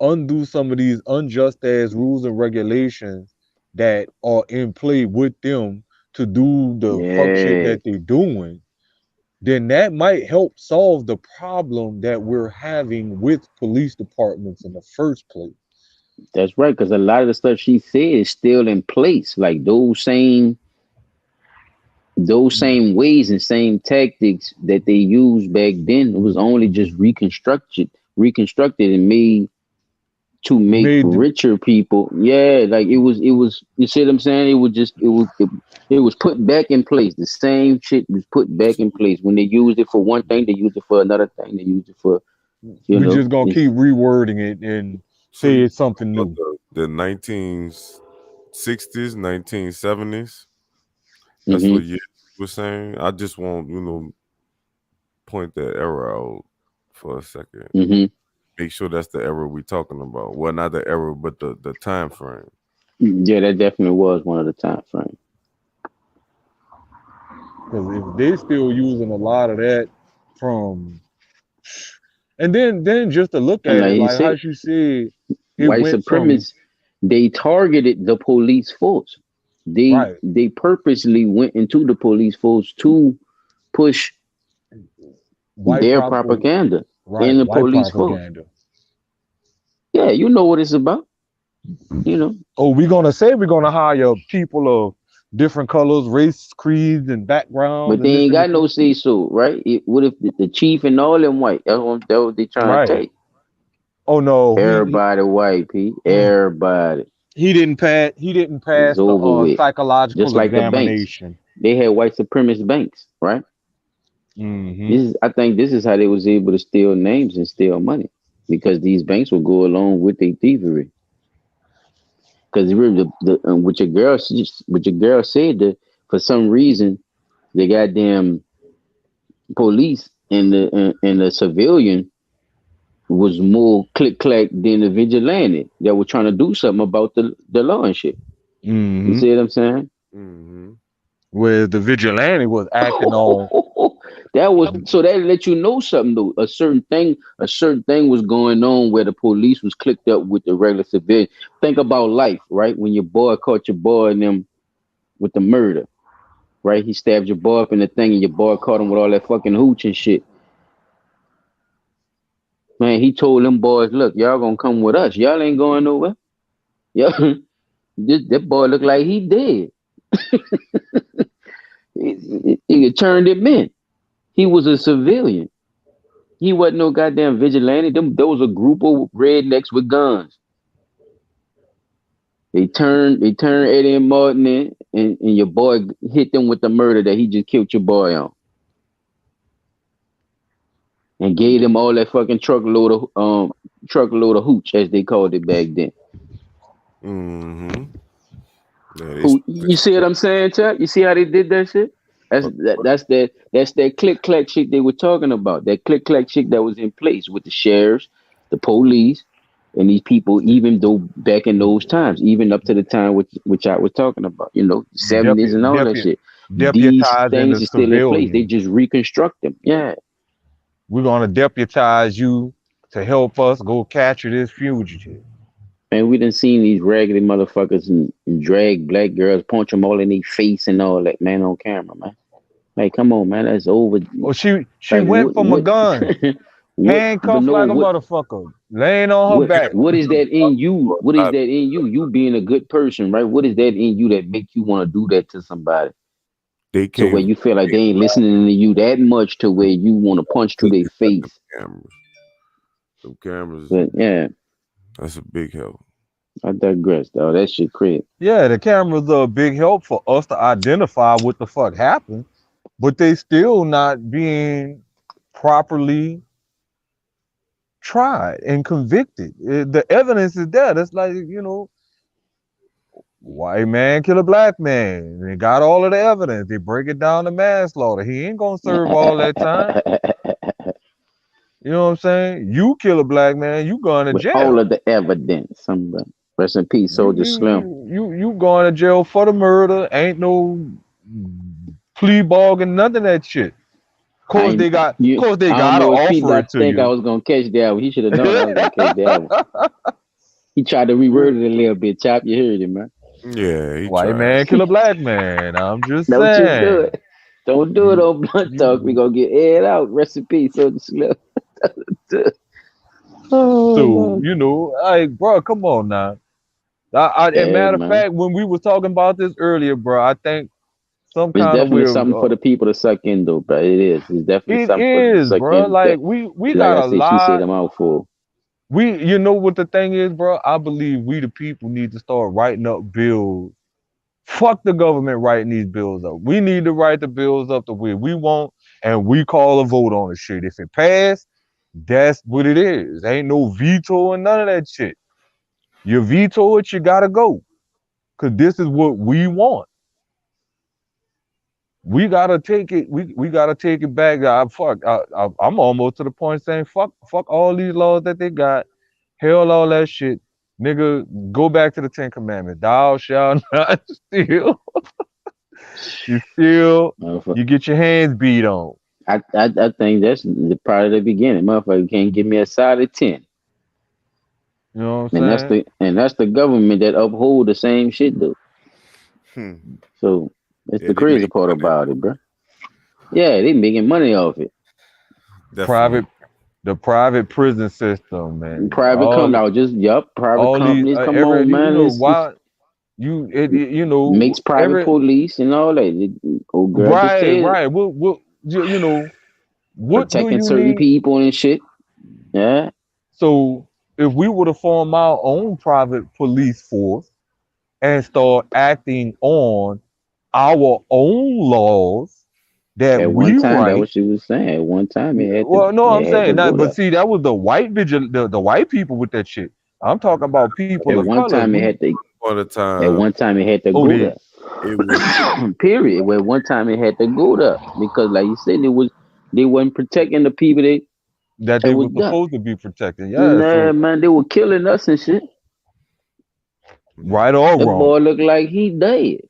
undo some of these unjust ass rules and regulations that are in play with them to do the fuck shit that they're doing, then that might help solve the problem that we're having with police departments in the first place. That's right, because a lot of the stuff she said is still in place. Like those same ways and same tactics that they used back then, it was only just reconstructed and made to make richer people. Yeah, like it was. You see what I'm saying? It was put back in place. The same shit was put back in place. When they used it for one thing, they used it for another thing. They used it for we're just gonna keep rewording it and say it's something new. The 1960s, 1970s. That's what you were saying. I just want point that era out for a second. Make sure that's the era we're talking about. Well, not the era, but the time frame. Yeah, that definitely was one of the time frames. Because if they still using a lot of that from, and then just to look at it, like how she said, It white went from supremacists, they targeted the police force. right, They purposely went into the police force to push white their prop, propaganda in right, the white police force. propaganda. Yeah, you know what it's about. You know, Oh, we're gonna hire people of different colors, race, creeds, and backgrounds, but and they this ain't and got this. no say so, right? What if the chief and all them white? That's what they trying to Right. take. Oh no, Everybody white, Pete. he Everybody. he didn't pass. He didn't It's pass the over with. Just psychological like the banks. examination. They had white supremacist banks, right? Hmm. I think this is how they was able to steal names and steal money. Because these banks will go along with their thievery. Because really, what your girl said that for some reason the goddamn police and the civilian was more click clack than the vigilante that were trying to do something about the law and shit. You Hmm. see what I'm saying? Mm-hmm. Where the vigilante was acting on. That was so that let you know something though. A certain thing was going on where the police was clicked up with the regular civilian. Think about life, right? When your boy caught your boy and them with the murder, right? He stabbed your boy up in the thing and your boy caught him with all that fucking hooch and shit. Man, he told them boys, look, y'all gonna come with us. Y'all ain't going nowhere. Yeah, that boy looked like he dead. He turned him in. He was a civilian. He wasn't no goddamn vigilante. There was a group of rednecks with guns. They turned Eddie and Martin in, and your boy hit them with the murder that he just killed your boy on. And gave them all that fucking truckload of hooch, as they called it back then. Mm-hmm. Yeah, You see what I'm saying, Chuck? You see how they did that shit? That's that click clack shit they were talking about. That click clack shit that was in place with the sheriffs, the police, and these people. Even though back in those times, even up to the time which I was talking about, 70s and all that shit. These Deputizing things the are still in place. They civilian. just reconstruct them. Yeah, We're gonna deputize you to help us go capture this fugitive. man. We done seen these raggedy motherfuckers and drag black girls, punch them all in their face and all that, man, on camera, man. Like, come on, man, that's over. Oh, she Like, went from a gun, but handcuffed no, like a motherfucker, laying on her back. what is that in you? What is I- that in you? You being a good person, right? What is that in you that make you want to do that to somebody? they To where came you feel like they ain't listening to you that much to where you want to punch through their face. cameras. Them cameras, But yeah, that's a big help. I digress, though. That shit crazy. Yeah, the cameras are a big help for us to identify what the fuck happened, but they still not being properly tried and convicted. The evidence is there. That's like, white man kill a black man. They got all of the evidence. They break it down to manslaughter. He ain't gonna serve all that time. You know what I'm saying? You kill a black man, you going to With all jail. of the evidence. Rest in peace, You Soldier you Slim. you going to jail for the murder. Ain't no plea bargain, none of that shit. Of course they got I don't to know if Pete offer it not to think I you. was gonna catch that one. He should have known I was gonna catch that one. He tried to reword it a little bit. Chop, you heard him, man. Yeah, he White tried. man kill a black man. I'm just Don't you do saying. it. Don't do it You, on Blunt Talk. We you, gonna get aired out. Rest in peace, Soldier Slim. Oh so man. like, bro, come on now. And Yeah, matter of man. fact, when we was talking about this earlier, bro, I think some It's kind of definitely way something for the people to suck in, though, bro. It is. It's definitely it something for them to is, suck bro. in. Like we Like got I a said, she said lot. I'm out for. You know what the thing is, bro? I believe we the people need to start writing up bills. Fuck the government writing these bills up. We need to write the bills up the way we want, and we call a vote on the shit. If it passed, that's what it is. Ain't no veto and none of that shit. You veto it, you gotta go. Cause this is what we want. We gotta take it. We gotta take it back. I'm almost to the point saying fuck all these laws that they got. Hell, all that shit, nigga. Go back to the Ten Commandments. Thou shalt not steal. You steal, you get your hands beat on. I think that's the part of the beginning. Motherfucker can't give me a solid 10. You know what And I'm saying? that's the government that uphold the same shit though. Hmm. So that's Yeah, the they crazy make part money. about it, bro. Yeah, they making money off it. Definitely. Private, the private prison system, man. Private company, I was just private All these, companies. Come every, on, you man. know, It's why you know, makes private every, police and all that. Old girl just right, said right. What, you know, what do protecting you certain need? people and shit. Yeah, So if we were to form our own private police force and start acting on our own laws that at one we time that write. what she was saying. At one time Well, no, I'm it had to saying go that, but there. see, that was the the white people with that shit. I'm talking about people At of one color. time it We had to. All the At time, one time it had to oh go they there. it was Period. Where one time it had to go there because, like you said, they wasn't protecting the people that that they was were done. supposed to be protecting. Yeah, Nah, so man, they were killing us and shit. yeah. right or That wrong. boy looked like he dead.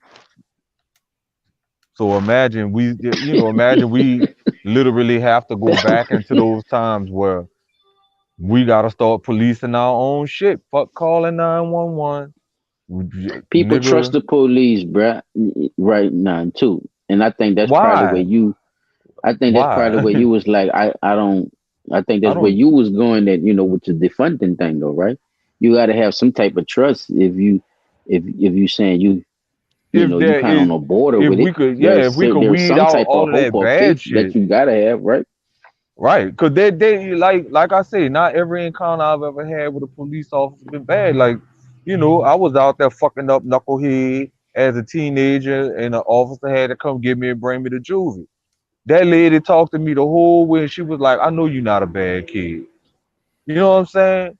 So imagine imagine we literally have to go back into those times where we gotta start policing our own shit. Fuck calling 911. People trust Nigga, the police, bruh, right now too. And I think that's probably where why? you. I think that's probably Why? where you was like, I don't. I think I that's where don't you was going. That with the defunding thing, though, right? You got to have some type of trust if you saying if you there kind of is on a border if with we it. could yeah, if we could There's weed some out type of all of hope that or bad faith that shit. you gotta have, right? Right, because they like I say, not every encounter I've ever had with a police officer been bad. Like, I was out there fucking up knucklehead as a teenager, and the officer had to come get me and bring me to juvie. That lady talked to me the whole way, and she was like, "I know you're not a bad kid." You know what I'm saying?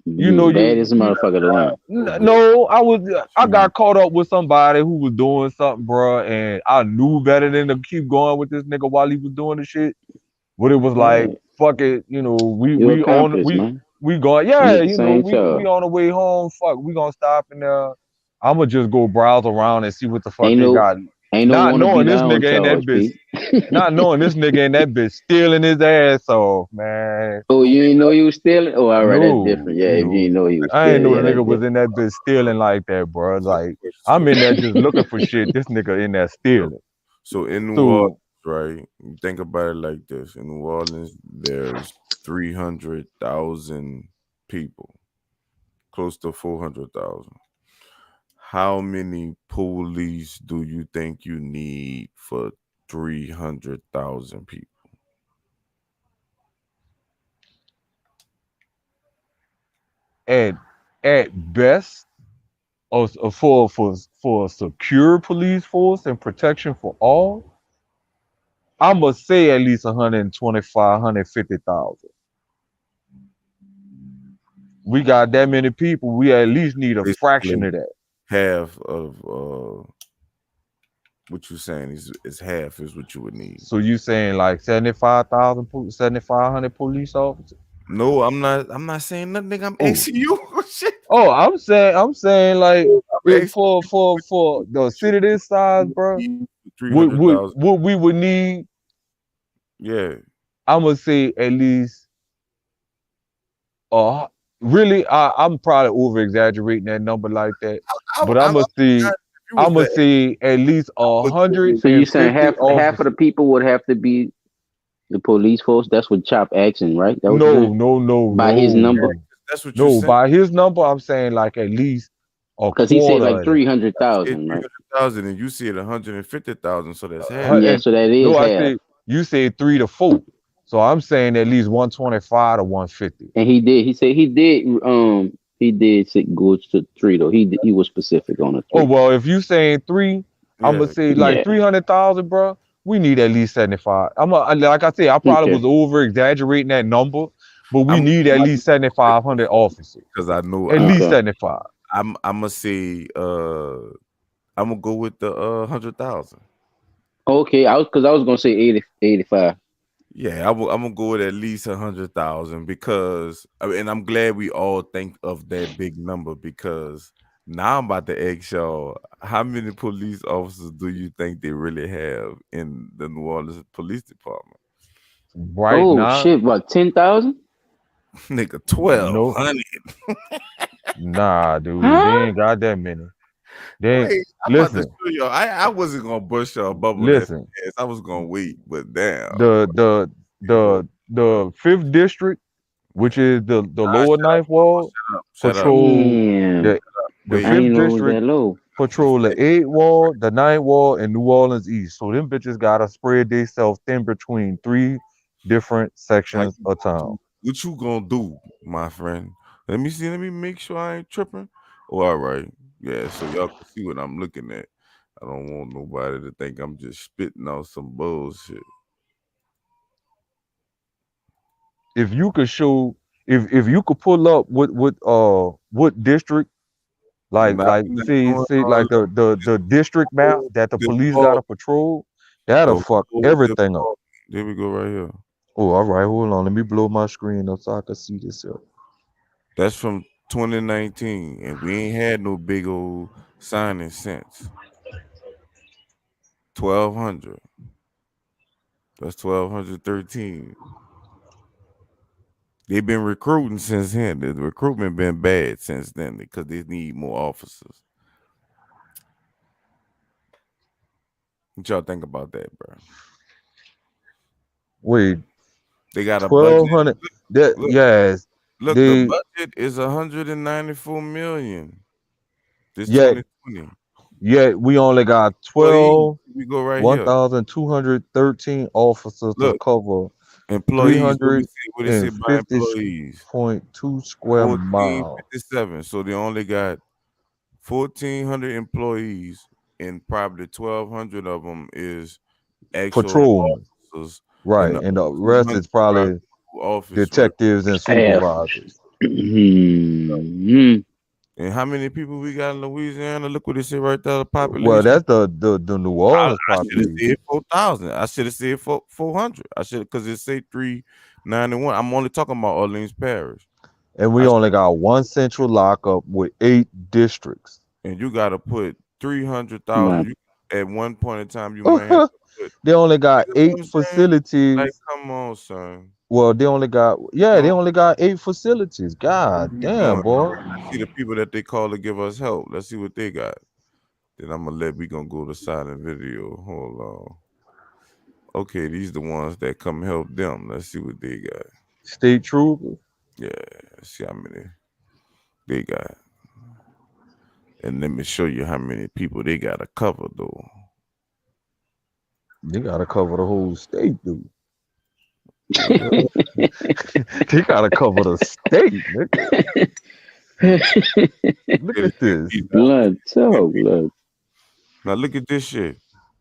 You You know was bad as a you motherfucker to learn. no, I She, got caught up with somebody who was doing something, bro, and I knew better than to keep going with this nigga while he was doing the shit. But it was like, Yeah, fuck it, we you we on accomplished, man. we going, You yeah, did the same we job. on the way home. Fuck, we gonna stop in there. I'ma just go browse around and see what the fuck Ain't they no got. ain't no Not want to be knowing this down nigga ain't that charge, bitch, P. not knowing this nigga ain't that bitch stealing his ass off, man. Oh, you ain't know he was stealing? Oh, all right, that's No, different. Yeah, if you ain't know he was I ain't stealing, know yeah, the that's nigga was different. in that bitch stealing like that, bro. so, Like, I'm so, in there just looking for shit. This nigga in there so, stealing. so in New Orleans, So right? Think about it like this: in New Orleans, there's 300,000 people, close to 400,000. How many police do you think you need for 300,000 people? at at best, for a secure police force and protection for all, I must say at least 125, 150,000. We got that many people. We at least need a fraction Basically, of that. half of what you're saying is half is what you would need. So you saying like 75,000, 7,500 police officers? No, I'm not saying nothing. Nigga. I'm Oh, asking you. Shit. oh, I'm saying like I'm if asking for the city this size, bro, you what what 300,000. what we would need, Yeah. I'm gonna say at least uh really I'm probably over exaggerating that number like that, but I'm say if you was I'm gonna the say at least So you saying 150 half of the officers. people would have to be the police force? That's what Chop asking, right? That what you No, saying? no, no, By his number? that's what you no. said. By his number, I'm saying like at least a Because he said quarter like of that. I said 300,000, right? 300,000 and you said 150,000, so that's half. Yeah, And so that is no, I half. said you said 3 to 4, so I'm saying at least 125 to 150. And he did. He said he did say go to three though. He was specific on a Oh three. well, if you saying 3, I'm gonna Yeah. say like Yeah. 300,000, bro. We need at least 75. Like I said, I probably Okay. was over exaggerating that number, but we I'm need at least 7,500 officers. because I know At least Okay. 75. I'm gonna say I'm gonna go with the 100,000. Okay. I was gonna say 80, 85. Yeah, I'm gonna go with at least 100,000 because and I'm glad we all think of that big number because now I'm about to ask y'all how many police officers do you think they really have in the New Orleans Police Department? Right Oh now, shit! About 10,000? Nigga, You know? 1,200. Nah, dude, they Huh? ain't got that many. They Wait, I'm about to listen, show y'all. I wasn't gonna bust y'all bubble that listen. fast. I was gonna wait, but damn. The fifth district, which is the Nah, lower ninth ward, shut up. patrol Damn. the Wait, I ain't fifth know it was district that low. patrol the eighth ward, the ninth ward, and New Orleans East. So them bitches gotta spread themselves thin between three different how sections you of gonna town. do? What you gonna do, my friend? Let me see. Let me make sure I ain't tripping. Oh, all right. Yeah, so y'all can see what I'm looking at. I don't want nobody to think I'm just spitting out some bullshit. If you could show, if you could pull up what district, Nah, like I'm not doing say all like that. the district map Whole that the police gotta department. patrol, that'll The fuck whole everything up. department. There we go, right here. Oh, all right, hold on. Let me blow my screen up so I can see this up. That's from 2019, and we ain't had no big old signing since 1,200. That's 1,213. They've been recruiting since then. The recruitment been bad since then because they need more officers. What y'all think about that, bro? Wait, They got a budget. 1,200. That Look, yes, look, the they budget is 194 million. This yet 2020. yet we only got Employees, we go right here. 1,213 officers to Look, cover employees. What we say by employees. 350.2 square miles. 1457. So they only got 1,400 employees, and probably 1,200 of them is actual Patrolmen, officers, and right? the And the rest 200 is probably probably office work. detectives and F. supervisors. Hmm. And how many people we got in Louisiana? Look what it said right there, the Well, population. that's the New I, Orleans I should have population. said 4,000. I should have said 400. I should, because it say 391. I'm only talking about Orleans Parish. And we I only got one central lockup with 8 districts. And you got to put My 300,000. At one point in time, you might have to put. They only You got know what 8 I'm saying? Like, facilities. come on, son. Well, they only got they Don't only got 8 facilities. what God we damn, doing? boy. Let's see the people that they call to give us help. Let's see what they got. Then we gonna go to silent video. Hold on. Okay, these the ones that come help them. Let's see what they got. State troopers. Yeah, let's see how many they got. And let me show you how many people they gotta cover though. They gotta cover the whole state, dude. Yeah. They gotta cover the state, nigga. Look at this. Blood, so blood. Now look at this shit.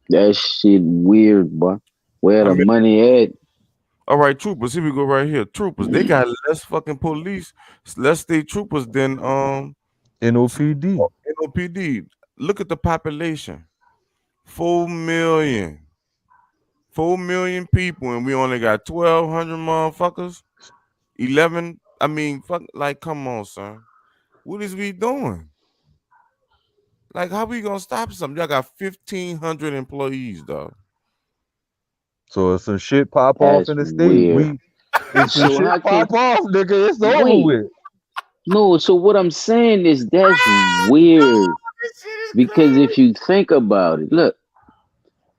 That shit weird, boy. Where How the many? money at? All right, troopers. Here we go. Right here, troopers. They got less fucking police, less state troopers than NOPD. NOPD. Look at the population. 4 million. 4 million people, and we only got 1,200 motherfuckers. 11. I mean, fuck. Like, come on, son. What is we doing? Like, how we gonna stop something? Y'all got 1,500 employees, dog. So if some shit pop off That's in the state, weird. if some So how shit can pop off, nigga, it's over wait? with. No. So what I'm saying is that's weird This shit is because crazy. if you think about it, look.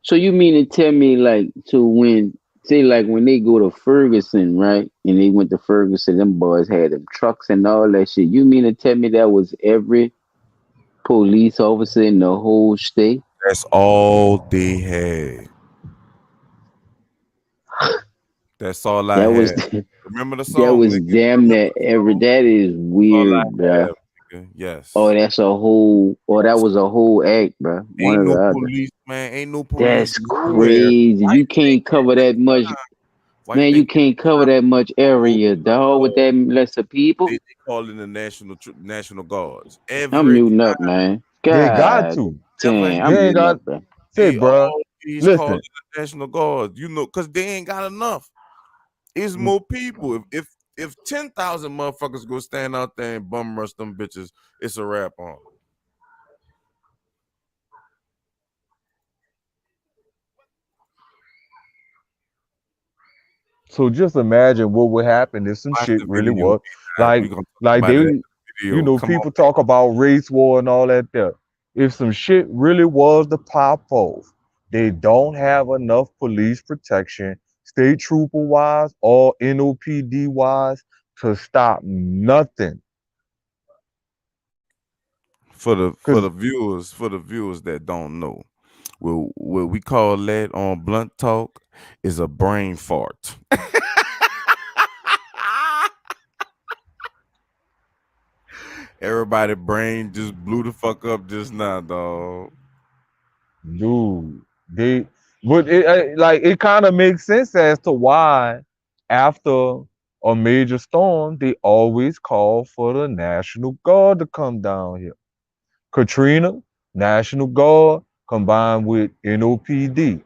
So you mean to tell me like so when say like when they go to Ferguson, right? And they went to Ferguson, them boys had them trucks and all that shit. You mean to tell me that was every police officer in the whole state? That's all they had. That's all I That was had. Remember the that song, was nigga? You damn remember near the every. song? That is That's all I weird, bruh. have, nigga. Oh, Yes. that's a whole. Oh, that Yes. was a whole act, bruh. One Ain't or no the other. police, man. Ain't no police That's nowhere. crazy. Why You you think can't cover at that one much. time? Why you Man, you think can't cover that much area, dog, with that lesser people. they call in the national guards I'm every muting up, man. They got God to. ever damn, I'm They ain't muting got up, bro. say, they bruh. always call in Listen, the national guards. You know, cause they ain't got enough. It's more people. If 10,000 motherfuckers go stand out there and bum rush them bitches, it's a wrap on. So just imagine what would happen if some Watch shit the really video. was We're like gonna talk like about it they, in the video. Come on. people talk about race war and all that there. If some shit really was to pop off, they don't have enough police protection, state trooper wise or NOPD wise, to stop nothing. For the Cause viewers that don't know, what we call that on Blunt Talk is a brain fart. Everybody brain just blew the fuck up just now, dog. dude, but it kind of makes sense as to why after a major storm they always call for the National Guard to come down here. Katrina, National Guard combined with NOPD.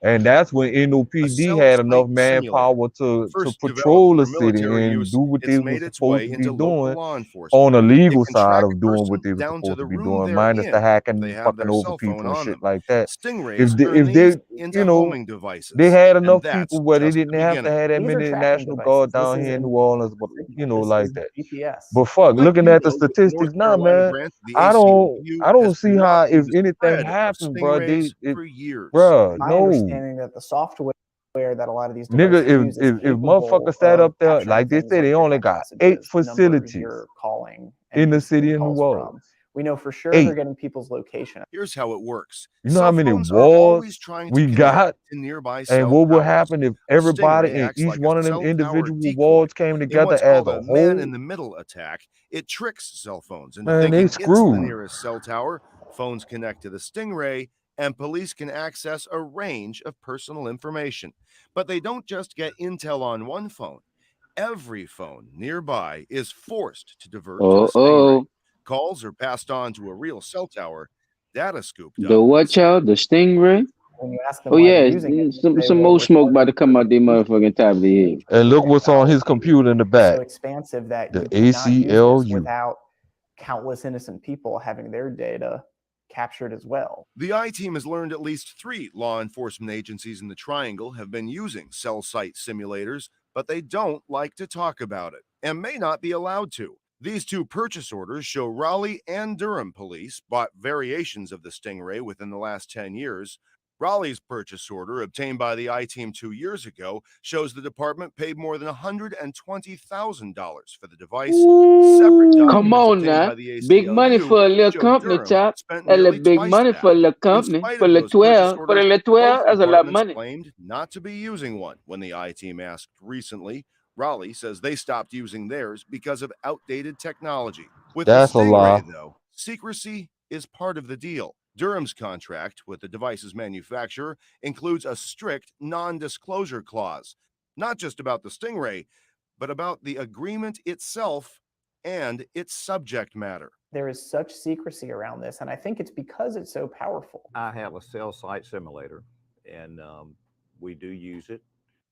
And that's when NOPD had enough manpower to patrol the city and do what they were supposed to be doing on the legal side of doing what they were supposed to be doing, minus the hacking, fucking over people and shit like that. If they they had enough people where they didn't have to have that These are many tracking National devices. Guard This down is here in in- New Orleans, but This like is that. GPS. But fuck, looking at the statistics now, man, I don't see how if anything happened, bro. Bruh, My no. understanding that the software that a lot of these Nigga, devices use is if motherfuckers sat up there, capturing like they things said, they your only text got messages, 8 the numbers facilities you're calling in the and city of calls New Orleans. from. We know for sure 8. they're getting people's location. Here's how it works. You know how many walls we got? And what would happen if everybody in each one of them individual wards came together as a whole? Man-in-the-middle attack, it tricks cell phones into Man, they thinking it's the screwed. nearest cell tower. Phones connect to the Stingray, and police can access a range of personal information. But they don't just get intel on one phone. Every phone nearby is forced to divert to the Stingray. Calls are passed on to a real cell tower. Data scoop The what, y'all? The Stingray? When you ask them Oh why yeah, they're using it, they some will more smoke report about to come out their motherfucking top of their head. And look what's on his computer in the back. so expansive that The you cannot use this ACLU. without countless innocent people having their data captured as well. The I-Team has learned at least 3 law enforcement agencies in the Triangle have been using cell site simulators, but they don't like to talk about it and may not be allowed to. These 2 purchase orders show Raleigh and Durham police bought variations of the Stingray within the last 10 years. Raleigh's purchase order, obtained by the I-Team 2 years ago, shows the department paid more than $120,000 for the device. Come on now. Big money for a little company, chap. That's a big money for a little company. For the 12, for the little 12, that's a lot of money. Claimed not to be using one. When the I-Team asked recently, Raleigh says they stopped using theirs because of outdated technology. With That's the a lie. Stingray, though, secrecy is part of the deal. Durham's contract with the device's manufacturer includes a strict non-disclosure clause, not just about the Stingray, but about the agreement itself and its subject matter. There is such secrecy around this, and I think it's because it's so powerful. I have a cell site simulator, and we do use it.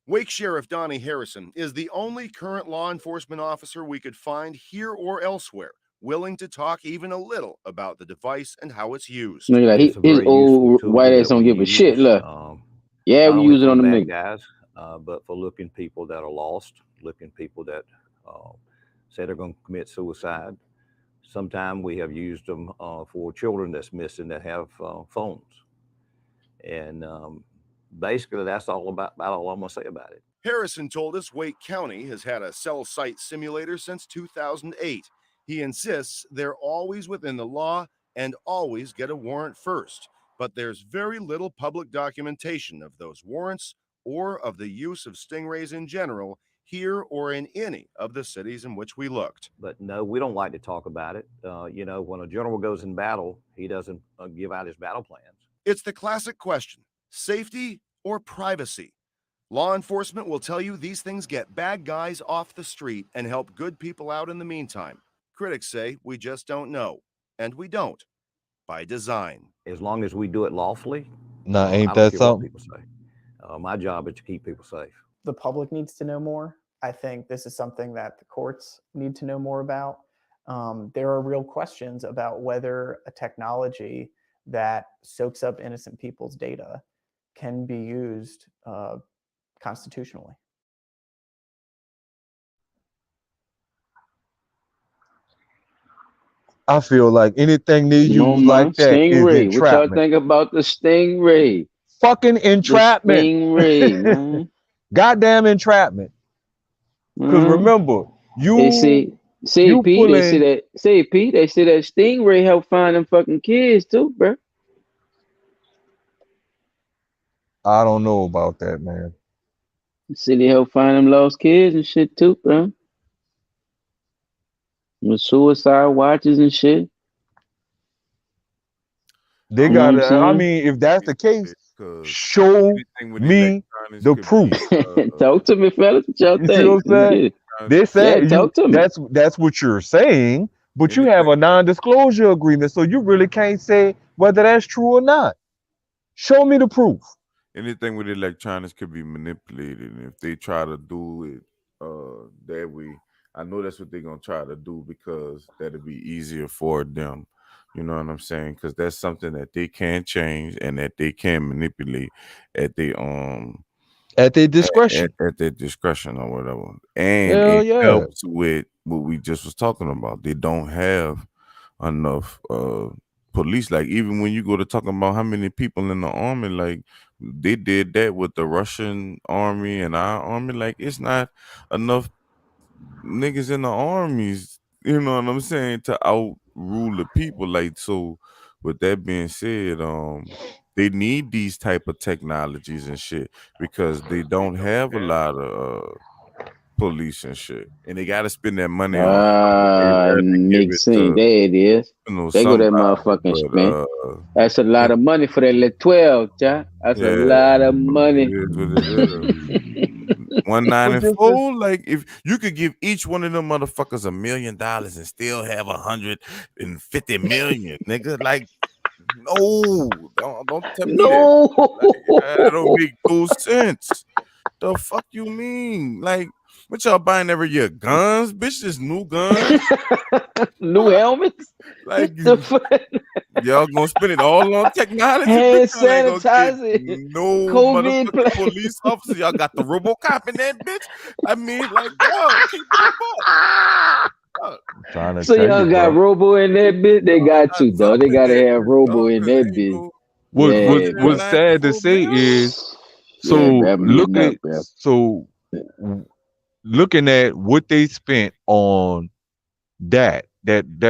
Wake Sheriff Donnie Harrison is the only current law enforcement officer we could find here or elsewhere willing to talk even a little about the device and how it's used. Look at that. His old white ass don't give a shit. Look. Yeah, we use it on the bad niggas. guys, but for looking people that are lost, looking people that say they're going to commit suicide. Sometimes we have used them for children that's missing that have phones. And basically, that's all about all I'm going to say about it. Harrison told us Wake County has had a cell site simulator since 2008. He insists they're always within the law and always get a warrant first. But there's very little public documentation of those warrants or of the use of Stingrays in general here or in any of the cities in which we looked. But no, we don't like to talk about it. When a general goes in battle, he doesn't give out his battle plans. It's the classic question, safety or privacy? Law enforcement will tell you these things get bad guys off the street and help good people out in the meantime. Critics say we just don't know, and we don't, by design. As long as we do it lawfully, Nah, ain't I don't that care what something? people say. My job is to keep people safe. The public needs to know more. I think this is something that the courts need to know more about. There are real questions about whether a technology that soaks up innocent people's data can be used constitutionally. I feel like anything they Come on, use man. like that is Stingray. What y'all entrapment. think about the Stingray? Fucking The entrapment. Stingray, man. Goddamn entrapment. Because Mhm. remember, They say, you P. They say pulling. that. Say P. They say that Stingray help find them fucking kids too, bro. I don't know about that, man. Say they help find them lost kids and shit too, bro. With suicide watches and shit. They You know what I'm gotta. I saying? mean, if that's the case, because show anything with me electronics the could proof. be Talk to me, fellas. What y'all You see what think? I'm saying? Yeah, They say you. talk to me. That's what you're saying, but you have anything a non-disclosure agreement, so you really can't say whether that's true or not. Show me the proof. anything with electronics could be manipulated, and if they try to do it that way, I know that's what they're gonna try to do because that'll be easier for them. You know what I'm saying? Because that's something that they can change and that they can manipulate at At their discretion. at their discretion or whatever. And Hell it yeah. helps with what we just was talking about. They don't have enough police. Like even when you go to talking about how many people in the army, like they did that with the Russian army and our army. Like it's not enough niggas in the armies, you know what I'm saying, to outrule the people. Like so with that being said, they need these type of technologies and shit because they don't have a lot of police and shit. And they gotta spend that money on something. They rather give Makes it sense. to, There it is. They go that somebody. motherfucking But spend. That's a lot of money for that little 12, child. That's a yeah, lot of it money. is what it is. But just 194, like if you could give each one of them motherfuckers $1 million and still have 150 million, nigga. Like, no, don't tell me that. No. Like, that don't make no sense. The fuck you mean? Like, what y'all buying every year? Guns, bitch. This new guns. New helmets. Like, The fuck? y'all gonna spend it all on technology? Hand Bitch, y'all ain't gonna get sanitizer. no COVID motherfucking police officer. Y'all got the RoboCop in that bitch. I mean, like, yo, keep it a buck. Fuck. trying to So tell y'all you, got bro. Robo in that bit? They got to, though. They Something gotta that have bitch, Robo dog, in 'cause that ain't bit. no Yeah, bro. What's sad to 194 say mil. is Yeah, so bro. I'm eating up, bro. looking at what they spent on that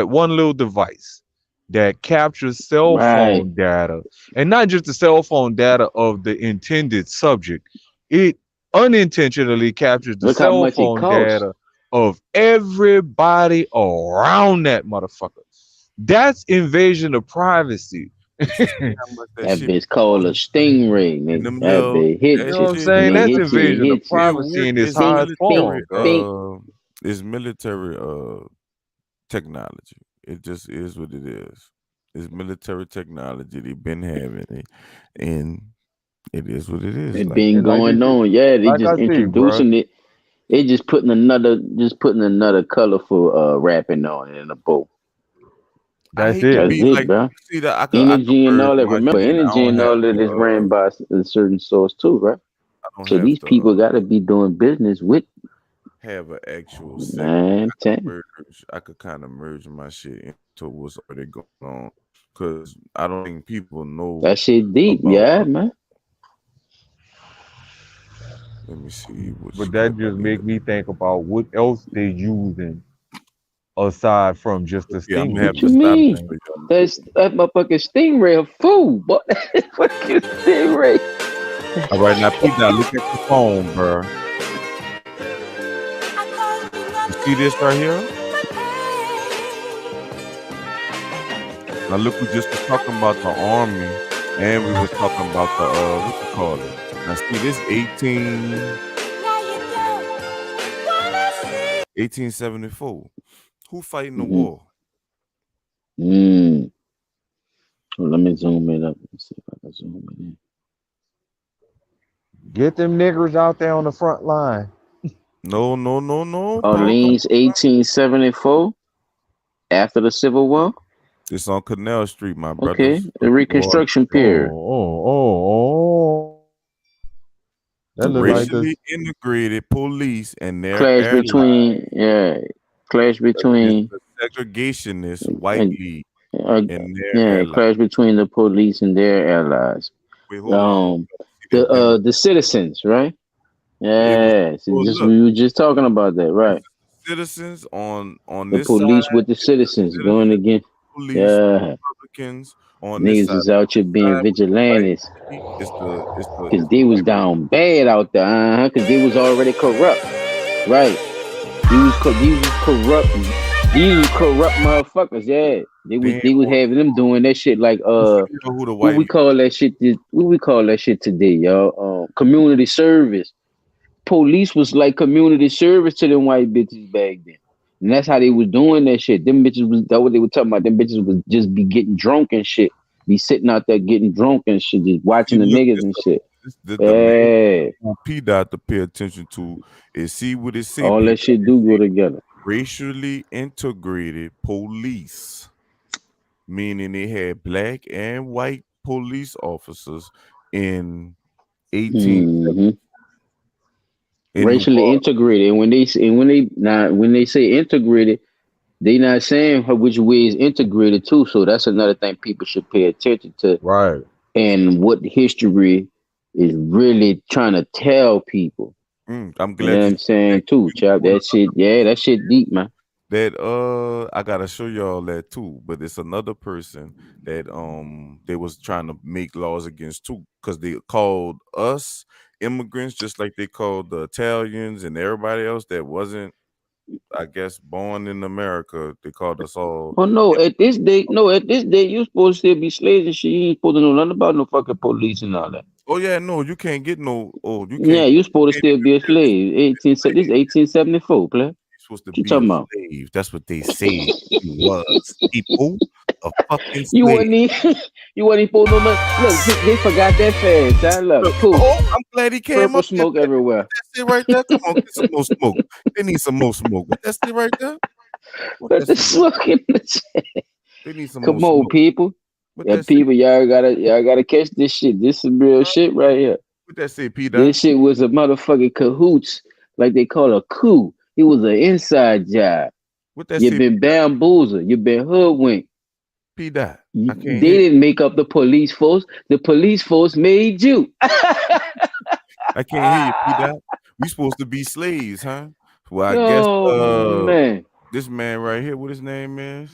one little device that captures cell Right. phone data, and not just the cell phone data of the intended subject, it unintentionally captures the Look how cell much it phone costs. data of everybody around that motherfucker. That's invasion of privacy. But you see how much that That shit bitch called a costs stingray, in nigga. them That little bitch hit that You know what you. I'm shit. And saying? then That's hit you and invasion of hit you. privacy in its It's highest military form. it's military technology. It just is what it is. It's military technology. They've been having it, and it is what it is. It Like, been And going on. Yeah, they like just I said, bro, introducing it. They just putting another colorful wrapping on it in a bowl. I that's hate to it. That's be it, like, bro. you see that I could Energy and merge all that. my Remember, shit. energy and all that is ran by a certain source too, right? I don't So have these to people got to be doing business with, have an actual segment. man. Tell me. I could kind of merge my shit into what's already going on because I don't think people know That shit deep, about. yeah, man. Let me see what But script that I just need make to. me think about what else they using aside from just the Yeah, I'm gonna have What stingray. you to stop and mean? show y'all. That motherfucking stingray a fool, boy. Fucking stingray. All right, now Pete, now look at the phone, bro. You see this right here? Now look, we just was talking about the army, and we was talking about the what you call it. Now see this 1874. Who fighting the war? Mm. Well, let me zoom it up. Let's see if I can zoom it in. Get them niggers out there on the front line. No, bro. Orleans, 1874, after the Civil War. It's on Canal Street, my Okay, brothers. the Reconstruction period. Oh. That look like the Racially integrated police and their Clash airline. between, yeah, clash between. segregationist white And, league uh, and their yeah, allies. clash between the police and their allies. Wait, hold on. See this The citizens, right? It was Yes, well, just look, we were just talking about that, right? citizens on The this side, police with the it's the citizens going citizens, against. police, Yeah, Republicans on this niggas side. is out here being Side with the white vigilantes league, it's the because they was white down bad out there, because they was already corrupt, right? These was corrupt. These was corrupt motherfuckers. Yeah, they was damn having them doing that shit like you know who the what white we call that shit. What we call that shit today, y'all? Community service. Police was like community service to them white bitches back then, and that's how they was doing that shit. Them bitches was that what they were talking about. Them bitches was just be getting drunk and shit, be sitting out there getting drunk and shit, just watching the look, niggas this and shit. the main Yeah, thing on P dot to pay attention to is see what it say. all P that dot. shit do go together. Racially integrated police, meaning they had black and white police officers in 1870 hmm in New Racially Orleans. integrated, and when they say integrated, they not saying which way is integrated too. So that's another thing people should pay attention to, Right. and what history is really trying to tell people. I'm You know glad what you I'm saying too, chap. That shit, yeah, that shit deep, man. that I gotta show y'all that too, but it's another person that they was trying to make laws against too, because they called us immigrants just like they called the Italians and everybody else that wasn't, I guess, born in America. They called us all. Oh no, at this date, you supposed to still be slaves and shit. You ain't supposed to know nothing about no fucking police and all that. Oh yeah, no, you can't get no. Oh, you Yeah, can't. you supposed to Can't still be a slave. This slave. is 1874, play. You're supposed to What you be a talking about? slave. That's what they said. You was people a fucking You slave. wasn't even, you wasn't even supposed to know nothing. Look, they forgot that fast. Huh? Look, cool. Oh, I'm glad he came Purple up there. smoke everywhere. That's it right there. Come on, get some more smoke. They need some more smoke. That's it right there. Put the smoke in the chat. They need some Come more on, smoke. people. What Yeah, that say? people, y'all gotta catch this shit. This is real shit right here. What that say, P. This shit was a motherfucking cahoots, like they call a coup. It was an inside job. What that You've say, been bamboozled. You've been hoodwinked. P. Dot? I can't They hear. didn't make up the police force. The police force made you. I can't hear you, P. Dot. We supposed to be slaves, huh? Well, I guess Oh man. this man right here, what his name is?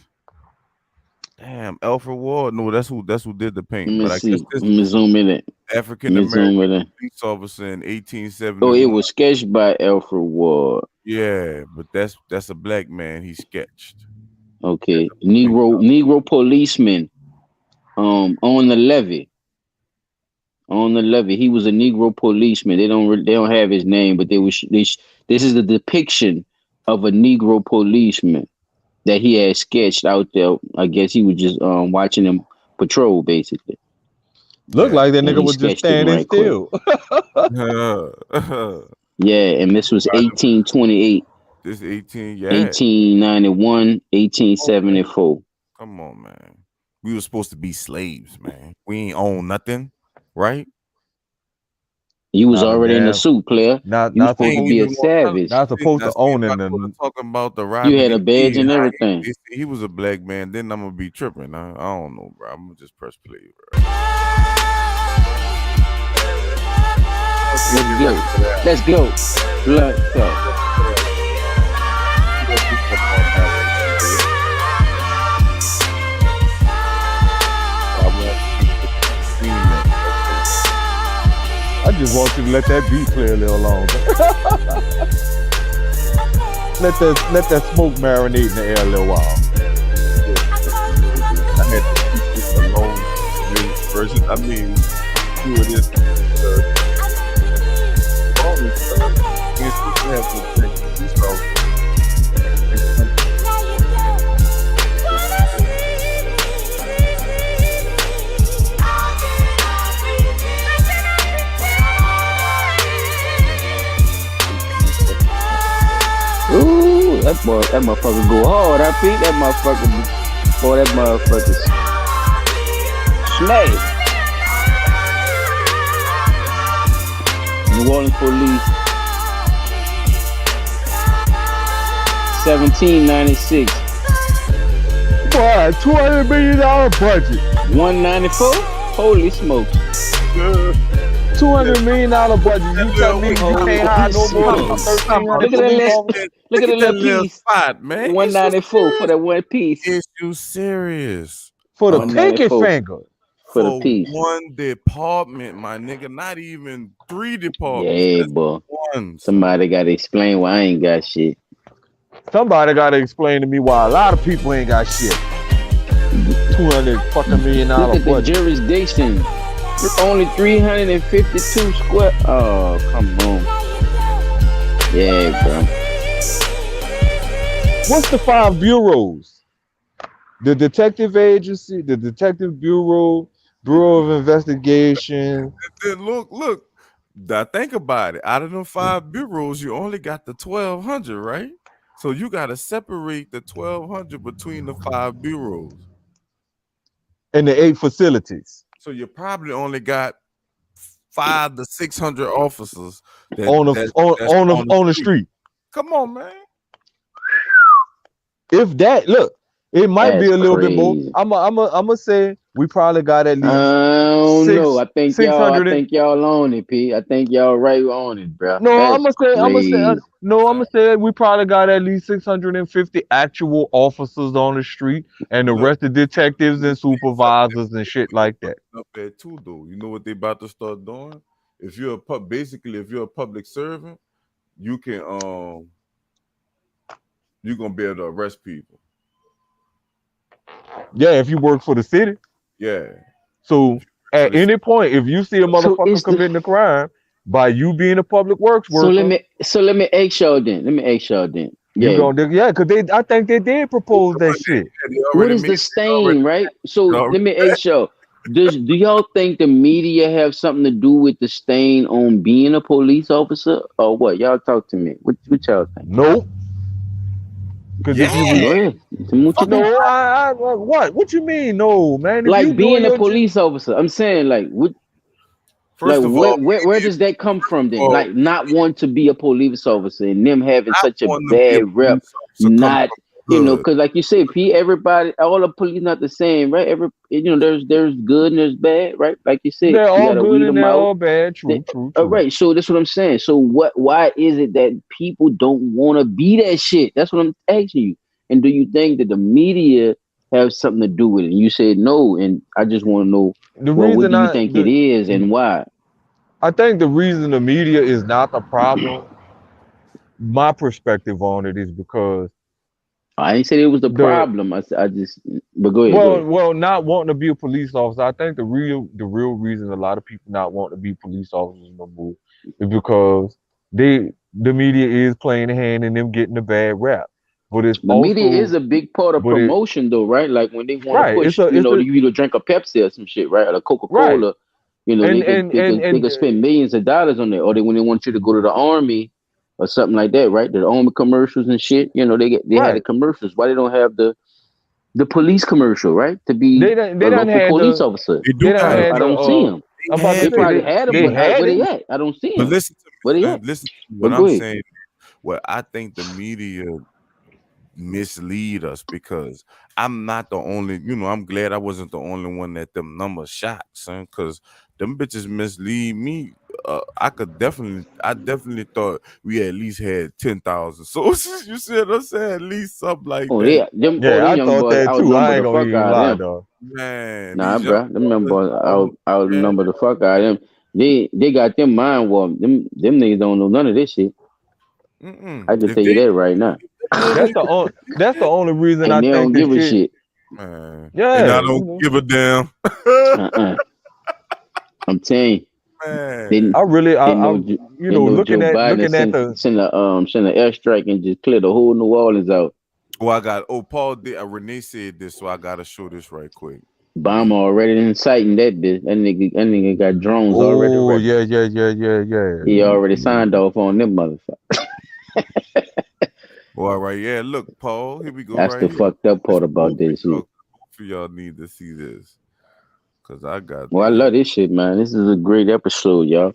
Damn, Alfred Ward. No, that's who did the paint. Let me But I see. guess this Let me zoom in it. African Let me zoom American in it. police officer in Oh, 1871. it was sketched by Alfred Ward. Yeah, but that's a black man he sketched. Okay. Negro policeman. On the levee. On the levee. He was a Negro policeman. They don't have his name, but this is the depiction of a Negro policeman that he had sketched out there. I guess he was just watching him patrol, basically. Look like that And nigga he was just sketched him standing right quick. still. Yeah, and this was 1828, This 18, yeah. 1891, 1874. Come on, man. We were supposed to be slaves, man. We ain't own nothing, right? You was Not a already in the damn- suit, player. Not You not supposed to supposed be a even gonna tell savage. not supposed to That's own not in the talking about the You Robin had a and badge and Lee, how everything. they say he was a black man. Then I'm gonna be tripping. I don't know, bro. I'm gonna just press play, bro. Let's go. Let's go. I just want you to let that beat play a little longer. let that smoke marinate in the air a little while. I had to keep this alone version. I mean, do this. Ooh, that motherfucker go hard. I think that motherfucker, boy, that motherfucker smash. New Orleans police, 1796. right, $200 million budget. 194. Holy smokes! $200 million budget. You tell me you can't hire no more than 1,300 Look at that police little, officers? look at the that little little piece. spot, man. Is you 194 for that one piece. Is you serious? For the pinky 194 finger. for the For piece. one department, my nigga. Not even 3 departments. Yeah, That's boy. one. Somebody got to explain why I ain't got shit. Somebody got to explain to me why a lot of people ain't got shit. $200 million Look at the budget. jurisdiction. It's only 352 square. Oh, come on. Yeah, bro. What's the 5 bureaus? The detective agency, the detective bureau, Bureau of Investigation. Then look. Now think about it. Out of them 5 bureaus, you only got the 1,200, right? So you got to separate the 1,200 between the 5 bureaus. And the 8 facilities So you probably only got 500 to 600 officers that, on the that's on the street. Come on, man. If that, look, it might be That's a little bit more. crazy. I'm gonna say we probably got at least I don't six- know. I think 600 and- y'all on it, P. I think y'all right on it, bro. no. I'm That's gonna say crazy. I'm gonna say we probably got at least 650 actual officers on the street, and the rest of detectives and supervisors and shit like that. Up there too, though. You know what they about to start doing? If you're if you're a public servant, you can you're gonna be able to arrest people. Yeah, if you work for the city. Yeah. So at any point, if you see a motherfucker is the- committing a crime by you being a public works worker, So let me ask y'all then. you Yeah. gonna because I think they did propose that shit. They What already is made- the stain, right? So No. let me ask y'all. Do y'all think the media have something to do with the stain on being a police officer, or what? Y'all talk to me. What y'all think? Nope. Because if you Go ahead. What you think? no, I what? What you mean? No, man. If you Like doing being your a police officer, I'm saying like what? First Like of all, where does that come from then? Well- Like not wanting to be a police officer and them having such a want to be a bad rep. police officer come Not from you know, hood. because like you said, P, everybody, all the police not the same, right? There's good and there's bad, right? Like you said, they're you all gotta good weed and them they're out. all bad. True. All right, so that's what I'm saying. So why is it that people don't want to be that shit? That's what I'm asking you. And do you think that the media have something to do with it? And you said no, and I just want to know, The well, what reason do you think it is and why? I think the reason the media is not the problem, my perspective on it is because I ain't said it was the The- problem. I just, but go ahead. Go ahead. well, not wanting to be a police officer. I think the real reason a lot of people not wanting to be police officers no more is because the media is playing a hand in them getting a bad rap. But it's The also media is a big part of but it- promotion, though, right? Like when they want Right, to push, it's a- you either drink a Pepsi or some shit, right? Or a Coca-Cola. You know, And- they could spend millions of dollars on that. Or when they want you to go to the army or something like that, right? The army commercials and shit. You know, they had the Right. commercials. Why they don't have the police commercial, right? To be They a done local had police the- officer. They do They done got had I the, don't see them. I'm about to They say probably they- had them, they but had where they it. at? I don't see But them. listen to Where they me. at? Listen to But what go I'm ahead. saying. What I think the media mislead us because I'm not the only, I'm glad I wasn't the only one that them numbers shot, son, because them bitches mislead me. I definitely thought we at least had 10,000 sources. You see what I'm saying? At least something like Oh, that. Yeah, I young thought boys that too. I outnumber ain't the gonna fuck even out lie, of them. dog. Man, Nah, these bro, young them young boys boys outnumber the fuck out of them. They got them mind warped. Them niggas don't know none of this shit. Mm-mm. I can If tell you they- that right now. That's the only reason And I they think don't the give a shit. shit. Man. Yeah, And I you don't know. give a damn. Uh-uh. I'm telling you. Man. They, I really, they I know, you they know, know looking Joe at Biden the send a airstrike and just clear the whole New Orleans out. Paul did. Renee said this, so I gotta show this right quick. Obama already inciting that bitch. That nigga got drones already oh ready. yeah. He already signed off on them motherfuckers. All right, yeah. Look, Paul, here we go. That's right the here. fucked up part about Both this shit. of y'all need to see this, cause I got. Well, I love this shit, man. This is a great episode, y'all.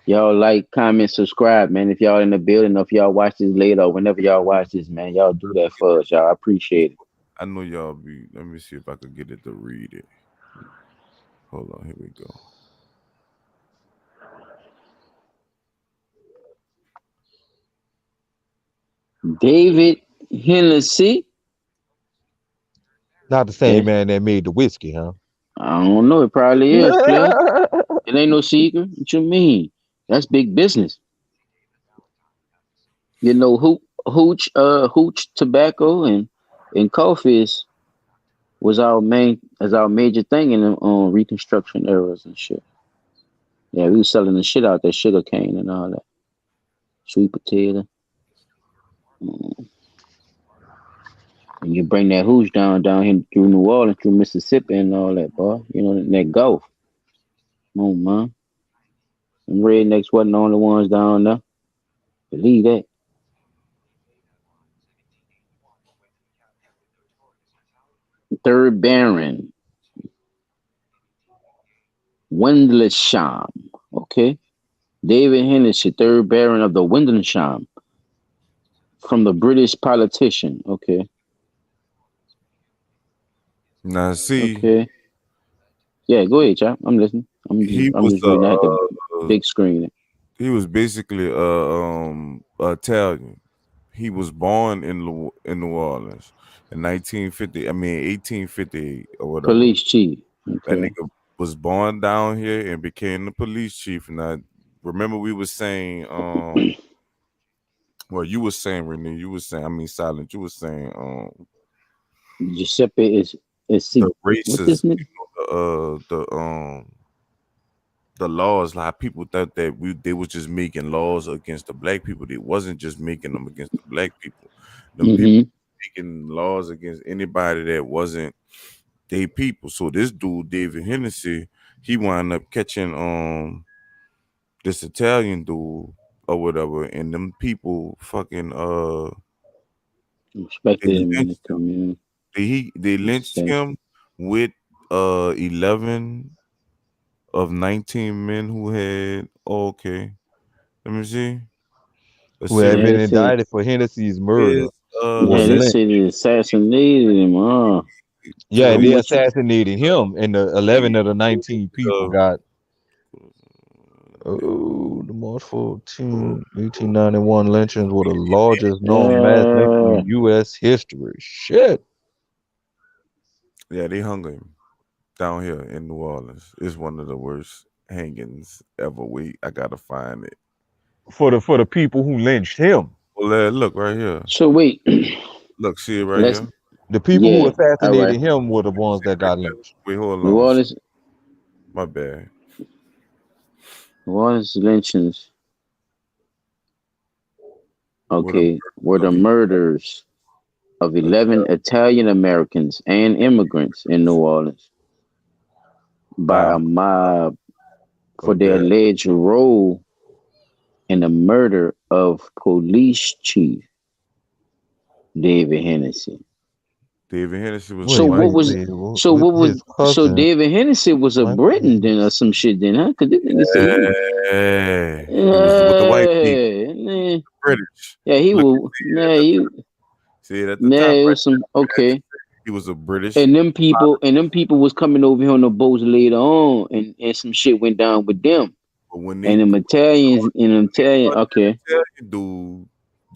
Y'all like, comment, subscribe, man. If y'all in the building, or if y'all watch this later, or whenever y'all watch this, man, y'all do that for us, y'all. I appreciate it. I know y'all be. Let me see if I could get it to read it. Hold on, here we go. David Hennessy. Not the same man that made the whiskey, huh? I don't know. It probably is, player. It ain't no secret. What you mean? That's big business. You know, hooch tobacco and coffee was our major thing in the Reconstruction eras and shit. Yeah, we was selling the shit out there, sugar cane and all that, sweet potato. And you bring that hooch down here through New Orleans, through Mississippi and all that, boy. You know, that Gulf. Come on, man. Them rednecks wasn't the only ones down there. Believe that. Third Baron, Windlesham. Okay. David Hennessy, third Baron of the Windlesham. From the British politician. Okay. Now see. Okay. Yeah, go ahead, chap. I'm listening. I'm just reading at the big screen. He was basically Italian. He was born in New Orleans in 1858 or whatever. Police chief. Okay. That nigga was born down here and became the police chief. And I remember we was saying, well, you were saying, Renee, Silent, you were saying, Giuseppe is the racist, the laws, like people thought that they was just making laws against the black people. They wasn't just making them against the black people. Them people making laws against anybody that wasn't they people. So this dude, David Hennessy, he wound up catching this Italian dude or whatever, and them people fucking they lynched him with 11 of 19 men who had let me see. Who had been indicted for Hennessy's murder. They said they assassinated him. Yeah, they assassinated him, and the 11 of the 19 people got the March 14, 1891 lynchings were the largest known mass lynching in U.S. history. Shit. Yeah, they hung him down here in New Orleans. It's one of the worst hangings ever. I gotta find it. For the people who lynched him. Well, look right here. So wait. Look, see it right here. The people who assassinated him were the ones that got lynched. Wait, hold on. New Orleans. My bad. New Orleans lynchings. Okay, were the murders of 11 Italian Americans and immigrants in New Orleans by a mob for their alleged role in the murder of police chief David Hennessy. David Hennessy was so David Hennessy was a Briton then or some shit then, huh? Because with the white people. British. Yeah, he was. See it at the top. It was some He was a British. And them people was coming over here on the boats later on, and some shit went down with them. But when them Italians,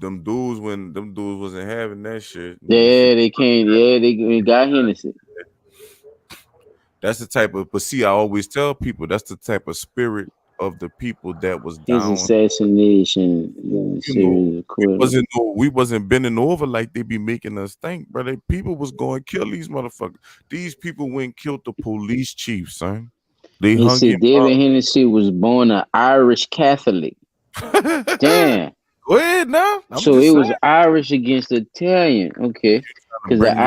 them dudes wasn't having that shit. Yeah, they came. Yeah, they got Hennessy. That's the type of. But see, I always tell people that's the type of spirit of the people that was down. His assassination. We wasn't bending over like they be making us think, brother. People was going to kill these motherfuckers. These people went and killed the police chief, son. They hung him David up. Hennessy was born an Irish Catholic. Damn. Go ahead now. So it was Irish against Italian, okay? Because the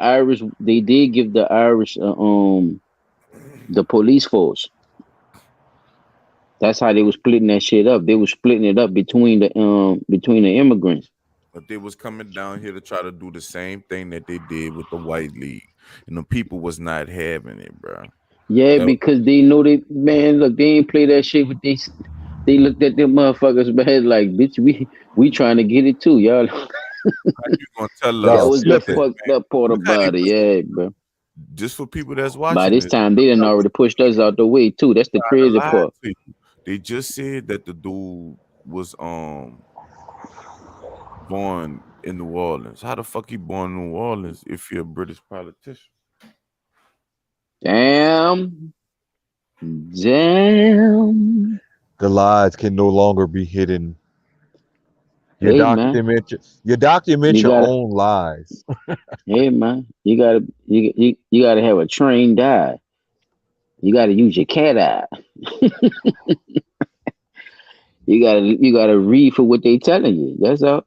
Irish, they did give the Irish the police force. That's how they was splitting that shit up. They was splitting it up between the immigrants. But they was coming down here to try to do the same thing that they did with the White League, and the people was not having it, bro. Yeah, because they know they ain't play that shit with these. They looked at them motherfuckers, man, like, bitch, we trying to get it too, y'all. you gonna tell Y'all That us was the slipping. fucked up part We're not about it, yeah, bro. just for people that's By watching this this. time, they done already pushed us out the way too. That's the Trying to crazy lie part. to you. They just said that the dude was born in New Orleans. How the fuck he born in New Orleans if you're a British politician? Damn. Damn. The lies can no longer be hidden. You Hey man, document you your gotta. own lies. Hey man, you gotta have a trained eye. You gotta use your cat eye. You gotta read for what they telling you. That's all.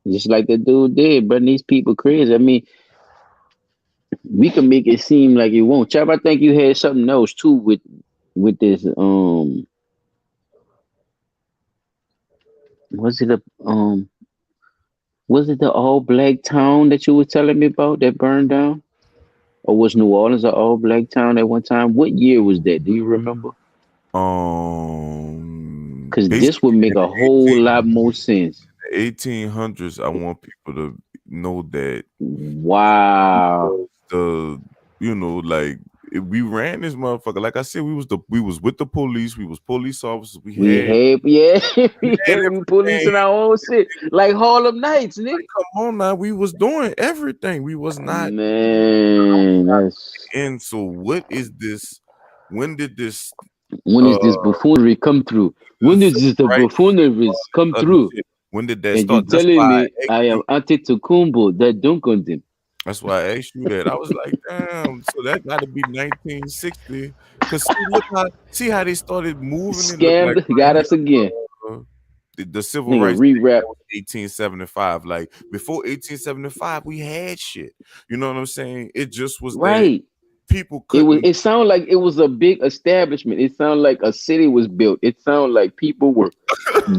Just like the dude did, but these people crazy. I mean, we can make it seem like it won't. Chap, I think you had something else too with this. Was it a was it the all black town that you were telling me about that burned down? Or was New Orleans an all black town at one time? What year was that? Do you remember? Because this would Basically make a whole lot more sense. 1800s, I want people to know that Wow. the like we ran this motherfucker. Like I said, we was with the police. We was police officers. We We had had we policing our own shit like Harlem Nights, nigga. come on now. We was doing everything. We was not Man, that's in. So what is this? When did this when is this buffoonery come through? When is this the right buffoonery come other through? shit? When did that And you start? That's telling why me asked I am you. Antetokounmpo that dunk on them. That's why I asked you that. I was like, damn. So that got to be 1960. Cause see how they started moving and look like Scammed, got us again. the civil Nigga, rights rewrap. 1875. Like before 1875, we had shit. You know what I'm saying? It just was that Right. people couldn't. It sounded like it was a big establishment. It sounded like a city was built. It sounded like people were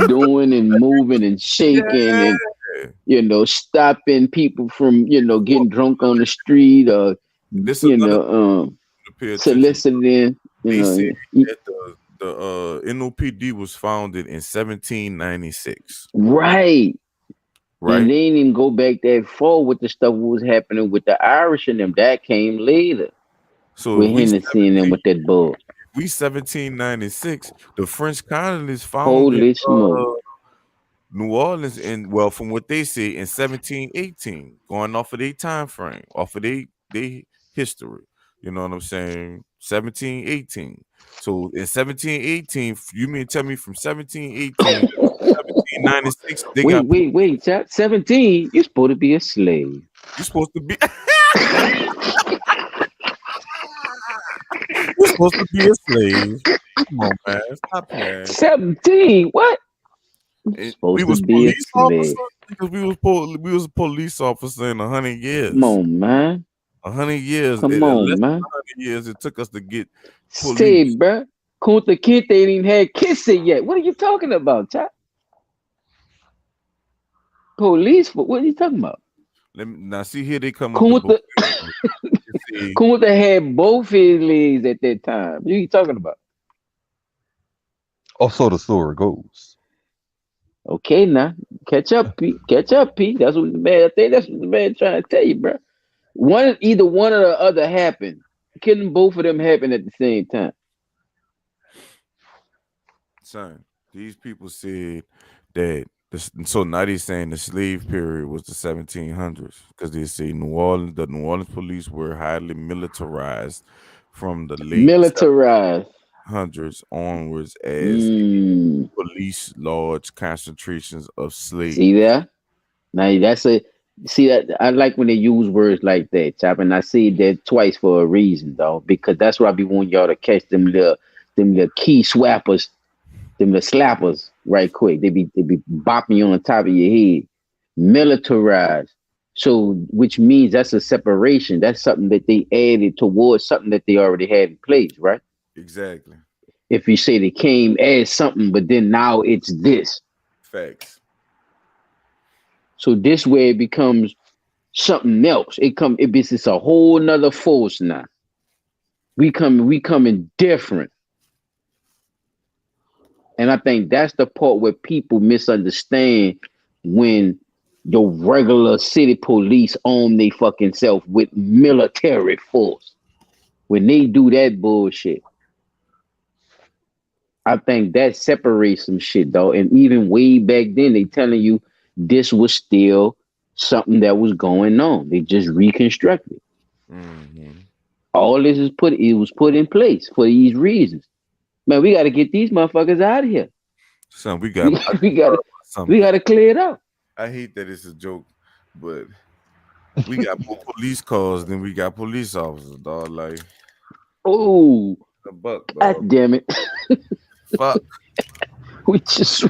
doing and moving and shaking and stopping people from getting drunk on the street or This is another to pay attention. soliciting. They said that the NOPD was founded in 1796. Right. Right. And they didn't even go back that far with the stuff that was happening with the Irish and them. That came later. So with Hennessy and them with that bull. We 1796. The French colonists Holy founded smoke. New Orleans from what they say in 1718, going off of their time frame, off of their history. You know what I'm saying? 1718. So in 1718, you mean tell me from 1718 to 1796, they got wait, chap. 17, you're supposed to be a slave. You're supposed to be You're supposed to be a slave. Come on, man. Stop playing. 17, what? We was police officers because we was a police officer in 100 years. Come on, man. 100 years. Come on, man. 100 years it took us to get police. Say, bro, Kunta Kinte ain't even had kissing yet. What are you talking about, chap? Police? What are you talking about? Now see here they come Kunta had both his legs at that time. What are you talking about? Oh, so the story goes. Okay, now catch up, P. Catch up, P. That's what the man. I think that's what the man trying to tell you, bro. Either one or the other happened. Couldn't both of them happen at the same time? Son, these people said that. So now they're saying the slave period was the 1700s because they say the New Orleans police were highly militarized from the late 1700s onwards as police large concentrations of slaves. See that? Now that I like when they use words like that, chap, and I see that twice for a reason, though, because that's why I be wanting y'all to catch them little key swappers. Them the slappers right quick. They be bopping you on the top of your head. Militarized. So which means that's a separation. That's something that they added towards something that they already had in place, right? Exactly. If you say they came as something, but then now it's this. Facts. So this way it becomes something else. It's a whole nother force now. We coming different. And I think that's the part where people misunderstand when your regular city police arm they fucking self with military force. When they do that bullshit, I think that separates some shit, though. And even way back then, they telling you this was still something that was going on. They just reconstructed. Mhm. All this is was put in place for these reasons. Man, we got to get these motherfuckers out of here. Son, we We, got we got to something. we got to clear it out. I hate that it's a joke, but we got more police cars than we got police officers, dog. Like Oh, a buck, God dog. damn it! Fuck, we just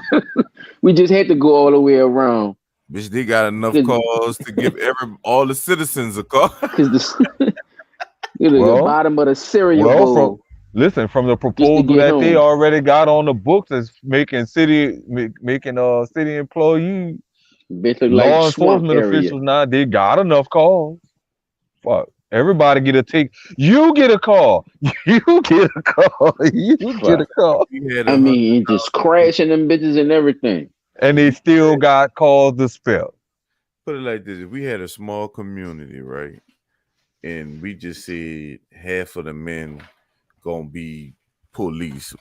we just had to go all the way around bitch. They got enough because cars to give all the citizens a car. the the Well, bottom of the cereal well, bowl from the just to proposal get that they home. already got on the books as making city employees, Bitch look like law swamp enforcement area. officials now, they got enough calls. Fuck. Everybody get a ticket. You get a call. You get a call. You get Fuck. a call. We had I 100. mean, and just crashing them bitches and everything. And they still got calls to spell. Put it like this: if we had a small community, right, and we just said half of the men gonna be police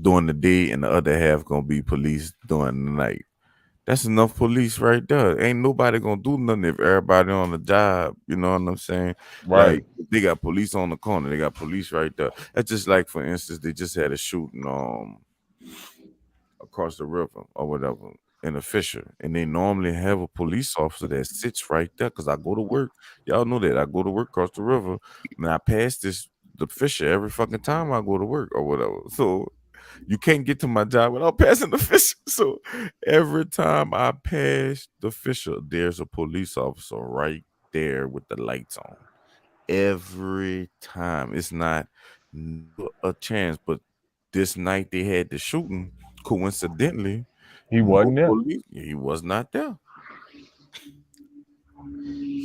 during the day and the other half gonna be police during the night. That's enough police right there. Ain't nobody gonna do nothing if everybody on the job. You know what I'm saying? Right. Like they got police on the corner, they got police right there. That's just like, for instance, they just had a shooting across the river or whatever in a Fisher, and they normally have a police officer that sits right there. Cause I go to work. Y'all know that I go to work across the river, and I pass the Fisher every fucking time I go to work or whatever. So you can't get to my job without passing the Fisher. So every time I pass the Fisher, there's a police officer right there with the lights on. Every time. It's not a chance. But this night they had the shooting. Coincidentally, He wasn't there. police. He was not there.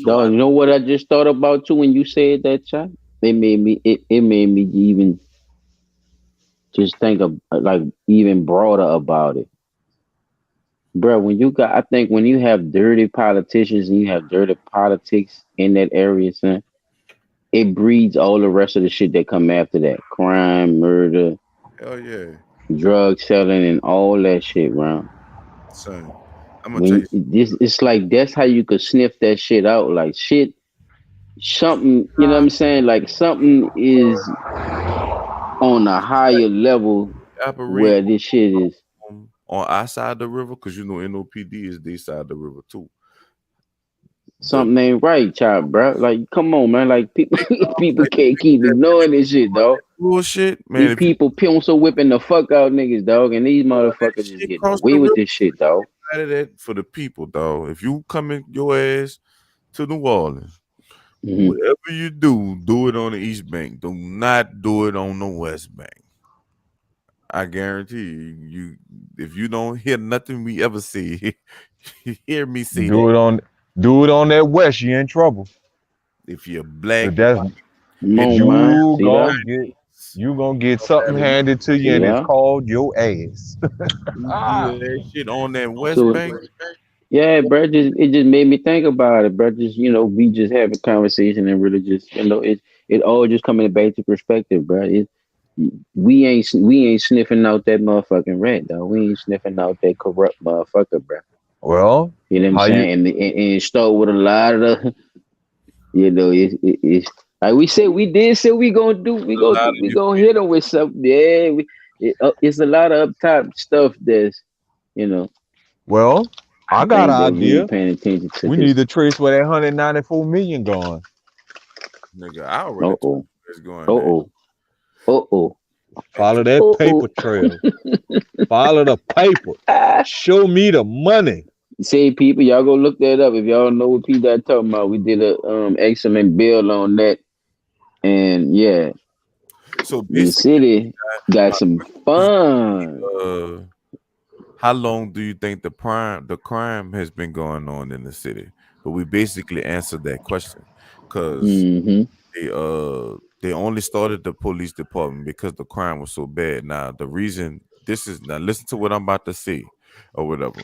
Dog, you know what I just thought about too when you said that, chat? It made me even just think of like even broader about it. Bro, I think when you have dirty politicians and you have dirty politics in that area, son, it breeds all the rest of the shit that come after that. Crime, murder, Hell yeah, drug selling, and all that shit, bro. son. I'm gonna tell you. It's like that's how you could sniff that shit out. Like shit, something, you know what I'm saying? Like something is on a higher level Operate where this shit is. on our side of the river, because you know NOPD is their side of the river too. Something ain't right, child, bro. Like, come on, man. Like people can't keep ignoring this shit, dog. Bullshit, man. These If you people pencil whipping the fuck out niggas, dog, and these motherfuckers just shit getting cross away the with river, this shit, dog. out of that for the people, dog. If you coming your ass to New Orleans, Mhm. whatever you do it on the East Bank. Do not do it on the West Bank. I guarantee you, if you don't hear nothing we ever say, hear me say Do that. it on that west, you in trouble. If you're black, That's Come on, man. you gonna get something handed to you, and Yeah. it's called your ass. you do that shit on that West So, Bank. yeah, bro. It just made me think about it, bro. Just we just have a conversation and really just it all just coming back to perspective, bro. We ain't sniffing out that motherfucking rat, dog. We ain't sniffing out that corrupt motherfucker, bro. Well, You know what how I'm you saying? And start with a lot of the, it's like we said we did say we gonna do. We gonna hit them with something. Yeah, it's a lot of up top stuff that's well, I got an that we idea. ain't paying attention to. We need to trace where that 194 million gone. Nigga, I already Uh-oh. told you where it's going. Follow that paper trail. Follow the paper. Show me the money. Say, people, y'all go look that up if y'all know what P Dot talking about. We did a excellent bill on that, and yeah, So the city got some fun. How long do you think the crime has been going on in the city? But we basically answered that question because they only started the police department because the crime was so bad. Now the reason listen to what I'm about to say or whatever.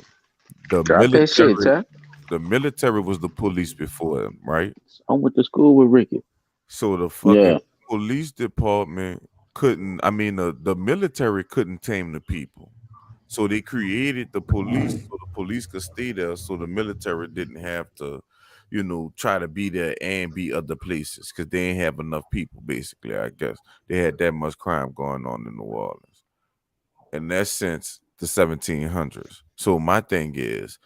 The Drop that shit, huh? the military was the police before them, right? I went to school with Ricky. So the Yeah. fucking police department couldn't. I mean, the military couldn't tame the people. So they created the police so the police could stay there, so the military didn't have to, try to be there and be other places because they ain't have enough people. Basically, I guess they had that much crime going on in New Orleans, and that's since the 1700s. So my thing is,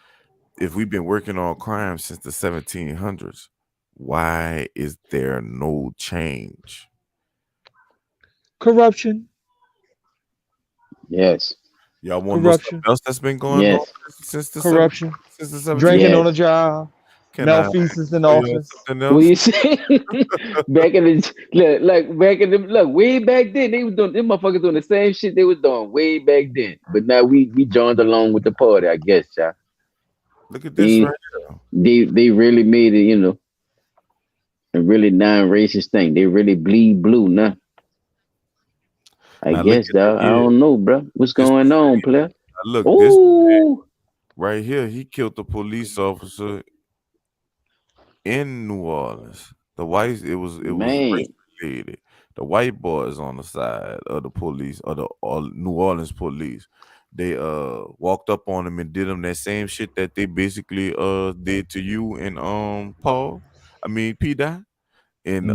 if we've been working on crime since the 1700s, why is there no change? Corruption. Yes. Y'all want to know Corruption. something else that's been going on Yes. since the Corruption. since the 1700s? Drinking on Yes. a job. Can I Malfeasance in tell you office. something What else? you say? Back in the back in the way back then, they was doing them motherfuckers doing the same shit they was doing way back then. But now we joined along with the party, I guess, y'all. Look at this They right here. they really made it, a really non-racist thing. They really bleed blue now. I Now look guess, at dog. I here. don't know, bro. What's This going on, player? Now look, this Ooh, right here, he killed the police officer in New Orleans. The whites, it was man. race related. The white boys on the side of the police or the New Orleans police, they walked up on him and did him that same shit that they basically did to you and P. Dot. And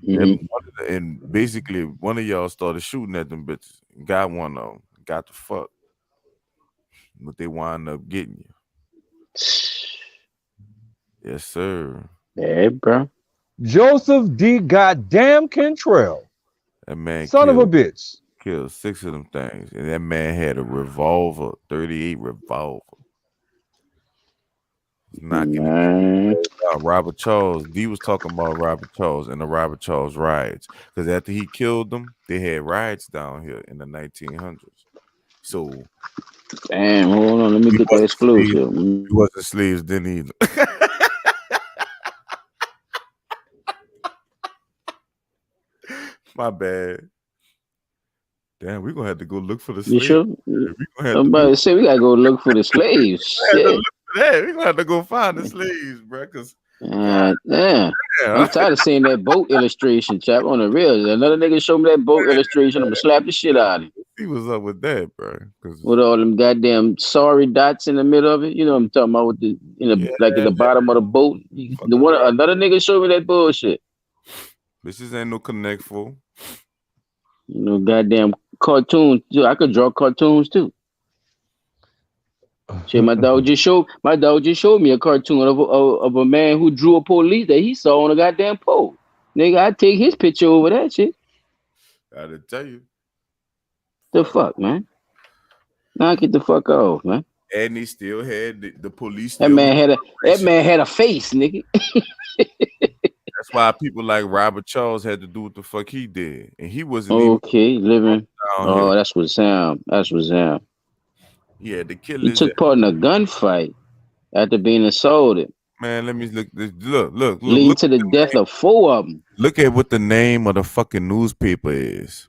Mhm. and basically one of y'all started shooting at them bitches. Got one of them. Got the fuck. But they wind up getting you. Yes, sir. Yeah, bro. Joseph D. Goddamn Cantrell. That man Son of a bitch. killed 6 of them things. And that man had a revolver, 38 revolver. Not getting Man. Robert Charles. D was talking about Robert Charles and the Robert Charles riots. Because after he killed them, they had riots down here in the 1900s. So Damn, hold on. Let me we get that wasn't slaves. exclusive. We wasn't slaves then either. My bad. Damn, we're gonna have to go look for the You slaves. sure? We're gonna have I'm to about do to say we gotta go look for the slaves. Shit. that. We're gonna have to go find the slaves, bro. Cause Damn. yeah, I'm tired of seeing that boat illustration, chap. On the real. Another nigga show me that boat illustration, I'm gonna slap the shit out of him. he was up with that, bro. Cause With all them goddamn sorry dots in the middle of it. You know what I'm talking about with the like at the bottom of the boat. The one another nigga showed me that bullshit. bitches ain't no connect for. Goddamn cartoons. Dude, I could draw cartoons too. Shit, my dog just showed me a cartoon of a man who drew a police that he saw on a goddamn pole. Nigga, I take his picture over that shit. I didn't tell you. The fuck, man. Knock it the fuck off, man. And he still had the police. That Still man had a face, nigga. That's why people like Robert Charles had to do what the fuck he did, and he wasn't even Okay, living. down Oh, here. that's what's sound. That's what's sound. He had to kill He his took part in a gunfight after being assaulted, man. Let me look. Look. leading to the death of 4 of them. Look at what the name of the fucking newspaper is.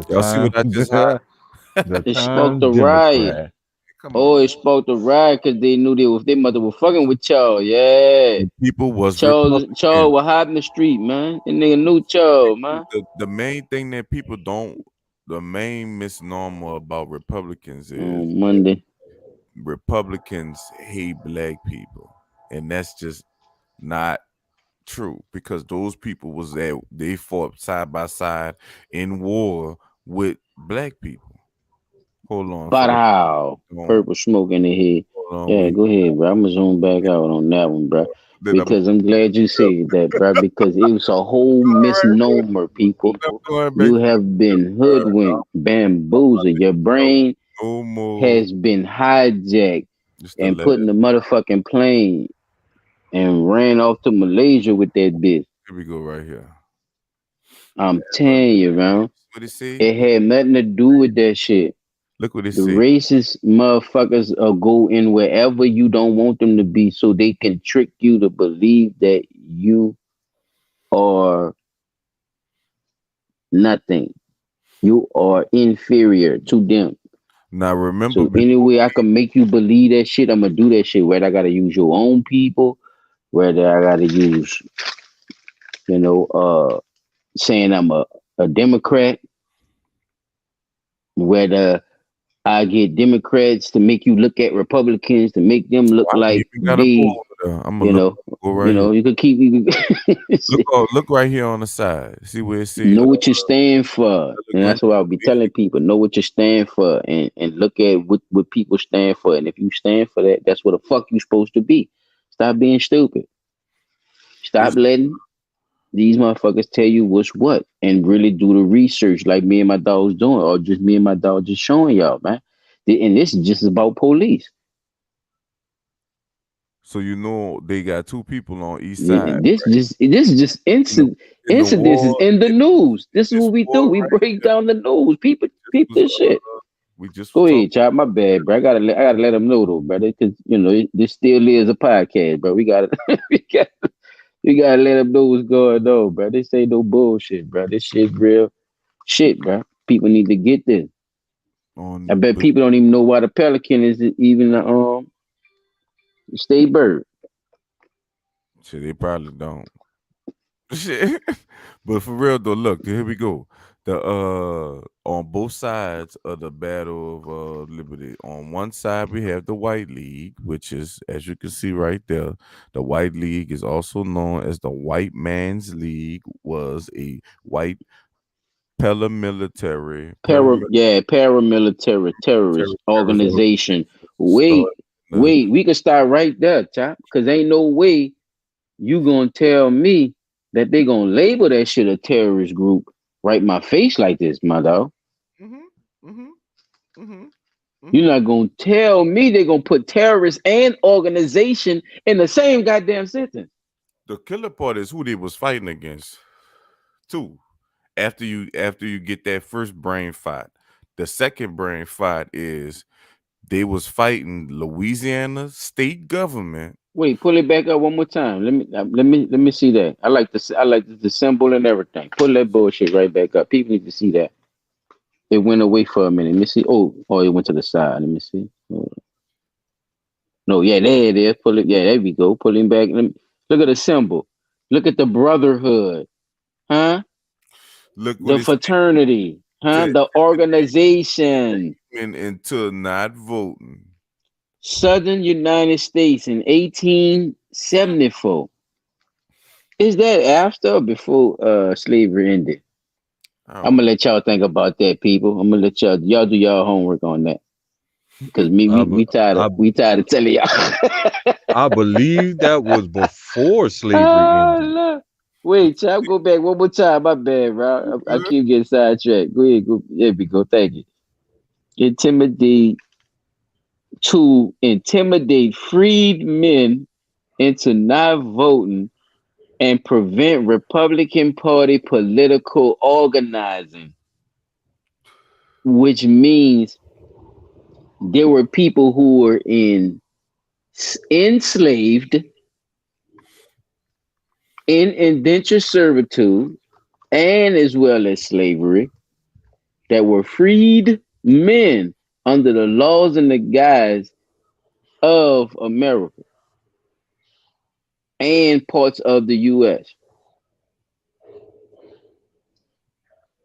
Y'all see what I just had? It spoke the riot. Come on. Oh, it spoke the riot because they knew they mother were fucking with Charles. Yeah, People was Charles Republican. was hot in the street, man. That nigga knew Charles, man. The main thing that people don't, the main misnomer about Republicans is On Monday. Republicans hate black people, and that's just not true because those people they fought side by side in war with black people. Hold on. But folks. how? Purple smoke in the head. Hold on, Yeah, wait. go ahead, bro. I'm gonna zoom back out on that one, bro. Then I'm Because I'm glad you said that, bro. Because it was a whole misnomer, people. going back You have been hoodwinked, bamboozled. Your brain no more. has been hijacked Just the and put in last. the motherfucking plane and ran off to Malaysia with that bitch. Here we go right here. I'm telling you, man. What it say? It had nothing to do with that shit. Look what it The say. racist motherfuckers go in wherever you don't want them to be so they can trick you to believe that you are nothing. You are inferior to them. Now remember, So anyway, I can make you believe that shit, I'm gonna do that shit. Whether I gotta use your own people, whether I gotta use, saying I'm a Democrat, whether I get Democrats to make you look at Republicans to make them look I like even got a they, poll over there. I'm gonna go right here. you could keep Look right here on the side. See where it says. know what you stand for, and right that's what I'll be telling people. Know what you stand for, and look at what people stand for, and if you stand for that, that's what the fuck you supposed to be. Stop being stupid. Stop letting these motherfuckers tell you what's what, and really do the research like me and my dog's doing, or just me and my dog just showing y'all, man. And this is just about police. So they got two people on each side. This is just incidents is in the news. This is what we do. We break down the news. People this shit. We just go ahead, Chop. My bad, bro. I gotta let them know though, brother, because this still is a podcast, bro. We gotta let them know what's going on, bro. This ain't no bullshit, bro. This shit real shit, bro. People need to get this. I bet people don't even know why the pelican is even a state bird. Shit, they probably don't. Shit. But for real though, look, here we go. The on both sides of the battle of liberty. On one side we have the White League, which is, as you can see right there, the White League is also known as the White Man's League, was a white paramilitary terrorist organization. Wait, we can start right there, Chop, because ain't no way you gonna tell me that they gonna label that shit a terrorist group right in my face like this, my dog. You're not gonna tell me they're gonna put terrorist and organization in the same goddamn sentence. The killer part is who they was fighting against, too. After you get that first brain fight, the second brain fight is they was fighting Louisiana state government. Wait, pull it back up one more time. Let me see that. I like the symbol and everything. Pull that bullshit right back up. People need to see that. It went away for a minute. Let me see. Oh, it went to the side. Let me see. No, yeah, there it is. Pull it. Yeah, there we go. Pull him back. Look at the symbol. Look at the brotherhood. Huh? Look, the fraternity. Huh? The organization. Into not voting. Southern United States in 1874. Is that after or before slavery ended? I'm gonna let y'all think about that, people. I'm gonna let y'all do y'all homework on that. Because we tired of telling y'all. I believe that was before slavery ended. Look. Wait, Chop, go back one more time. My bad, bro. I keep getting sidetracked. Go ahead, go. There we go. Thank you. To intimidate freedmen into not voting and prevent Republican Party political organizing, which means there were people who were enslaved, in indentured servitude, and as well as slavery, that were freed men under the laws and the guise of America and parts of the U.S.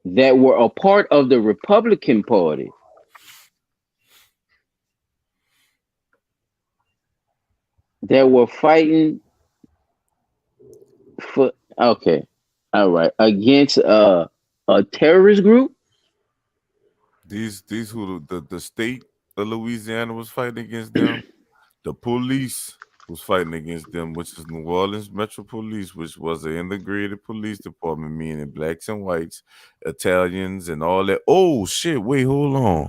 that were a part of the Republican Party. That were fighting for, okay, all right, against a terrorist group. These who the state of Louisiana was fighting against them. The police was fighting against them, which is New Orleans Metro Police, which was an integrated police department, meaning blacks and whites, Italians, and all that. Oh shit! Wait, hold on.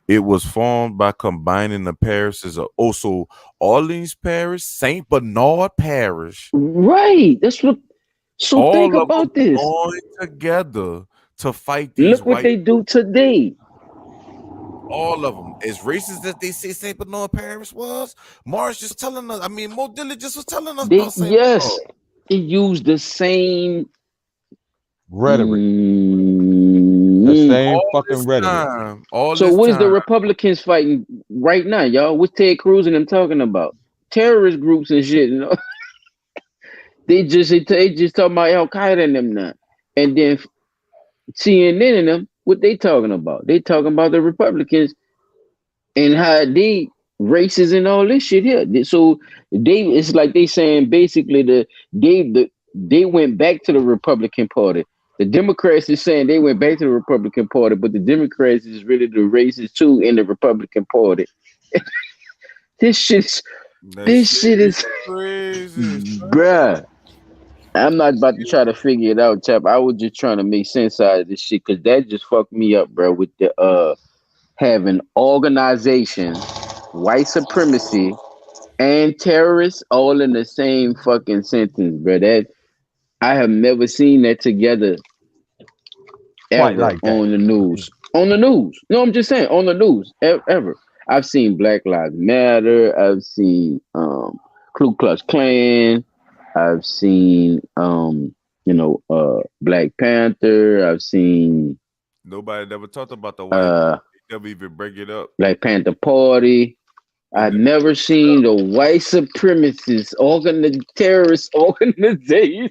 It was formed by combining the parishes of also Orleans Parish, Saint Bernard Parish. Right. That's what. So all think about this. Going together to fight these. Look what they do today. All of them, as racist as they say St. Bernard Parish was, Morris just telling us. I mean, Mo Dillard just was telling us. Yes, they used the same rhetoric. same All fucking this rhetoric. time, all So this what is the time, Republicans fighting right now, y'all? What's Ted Cruz and them talking about? Terrorist groups and shit. You know? they just talking about Al Qaeda and them now. And then CNN and them, what they talking about? They talking about the Republicans and how they racist and all this shit here. So it's like they saying basically they went back to the Republican Party. The Democrats is saying they went back to the Republican Party, but the Democrats is really the racist too in the Republican Party. This shit is crazy. bruh. I'm not about to try to figure it out, chap. I was just trying to make sense out of this shit because that just fucked me up, bro, with the having organization, white supremacy, and terrorists all in the same fucking sentence, bro. That I have never seen that together Quite ever like that. on the news. On the news. No, I'm just saying on the news ever. I've seen Black Lives Matter. I've seen Ku Klux Klan. I've seen Black Panther. I've seen Nobody never talked about the white. They never even bring it up. Black Panther Party. I've never seen the white supremacist terrorist organization.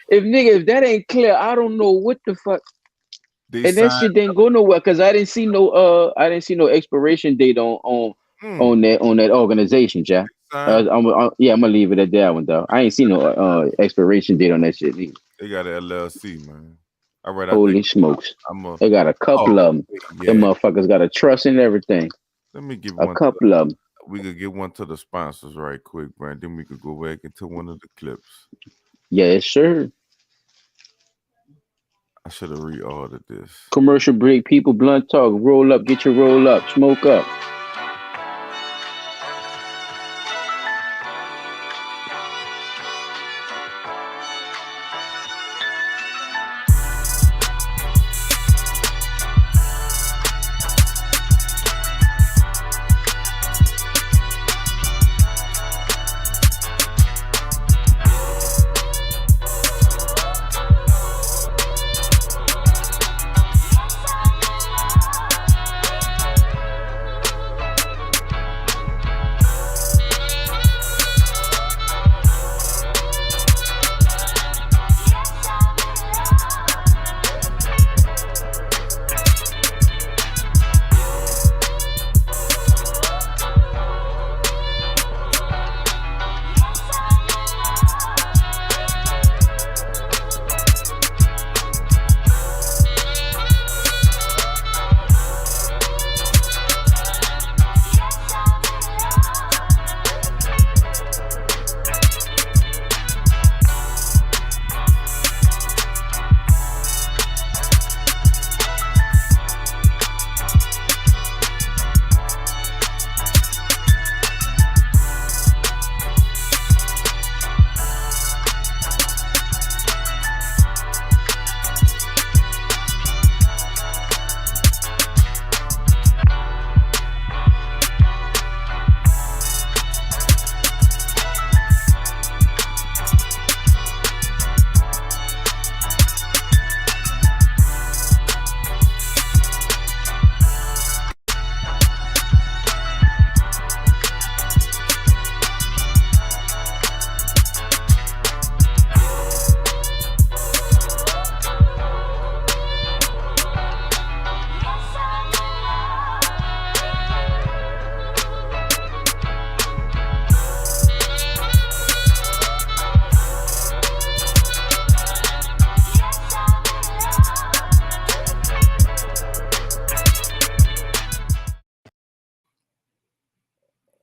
If that ain't clear, I don't know what the fuck. And that shit didn't go nowhere because I didn't see no expiration date on that organization, Jack. I'm gonna leave it at that one though. I ain't seen no expiration date on that shit either. They got an LLC, man. All right, Holy smokes! They got a couple of them. Yeah. Them motherfuckers got a trust in everything. Let me give a couple of them. We could get one to the sponsors right quick, Brand. Then we could go back into one of the clips. Yes, sir. I should have reordered this. Commercial break, people, blunt talk, roll up, get your roll up, smoke up.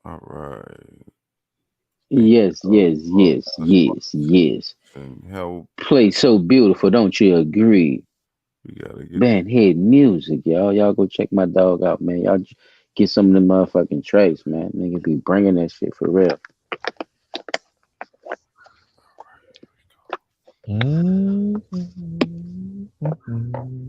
All right. Yes. And how Play so beautiful, don't you agree? we gotta get Bandhead music, y'all. Y'all go check my dog out, man. Y'all get some of them motherfucking tracks, man. Nigga be bringing that shit for real. Mm-hmm.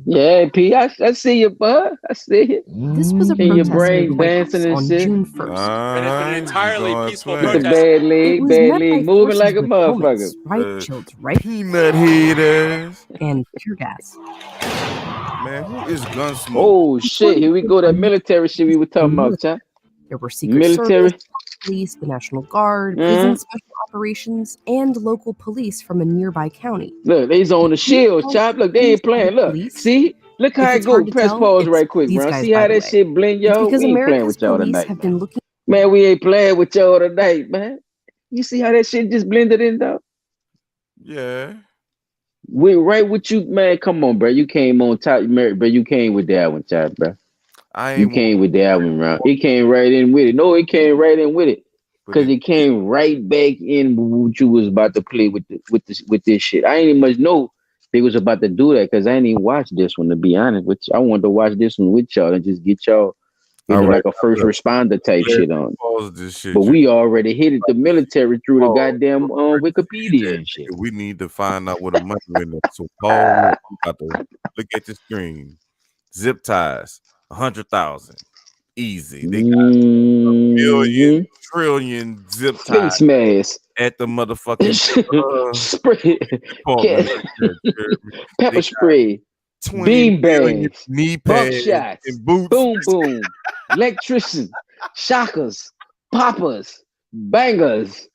Yeah, P, I see you, bud. I see you. This was a And your protest near brain the White House dancing and on shit. June 1st. It had been an entirely peaceful Look at protest. bad It leg, was met by moving forces like a with motherfucker. helmets, riot shields, right, Peanut headers. and tear gas. Man, who is Gunsmoke? Oh shit, here we go. That military shit we were talking about, Chad. There were Secret Military. Service, police, the National Guard, prison special operations, and local police from a nearby county. Look, they's on the shield, Chop. Look, they ain't playing. Look, see? Look how If it it's go. hard to Press tell, pause it's right quick, these bro. guys, See by how the that way. shit blend, It's y'all? because We ain't playing America's with y'all police tonight, have man. been looking. Man, we ain't playing with y'all tonight, man. You see how that shit just blended in, though? Yeah. We right with you, man. Come on, bro. You came on top, bro. You came with that one, Chop, bro. I You ain't came with that one, bro. It came right in with it. No, it came right in with it. but Because it, it came right back in what you was about to play with this shit. I ain't even much know they was about to do that because I ain't even watch this one, to be honest with you. I wanted to watch this one with y'all and just get y'all, all right. like a first responder type shit on. Pause this shit. But You we already hit it the military through the goddamn Wikipedia and shit. we need to find out where the money went. So Paul, I'm about to look at the screen. Zip ties, 100,000, easy. They got a million, trillion zip ties Face mask. at the motherfucking spray. department. Pepper spray. 20 Bean million bags. knee pads Buckshots. and boots. Boom boom. Electrician. Shockers. Poppers. Bangers.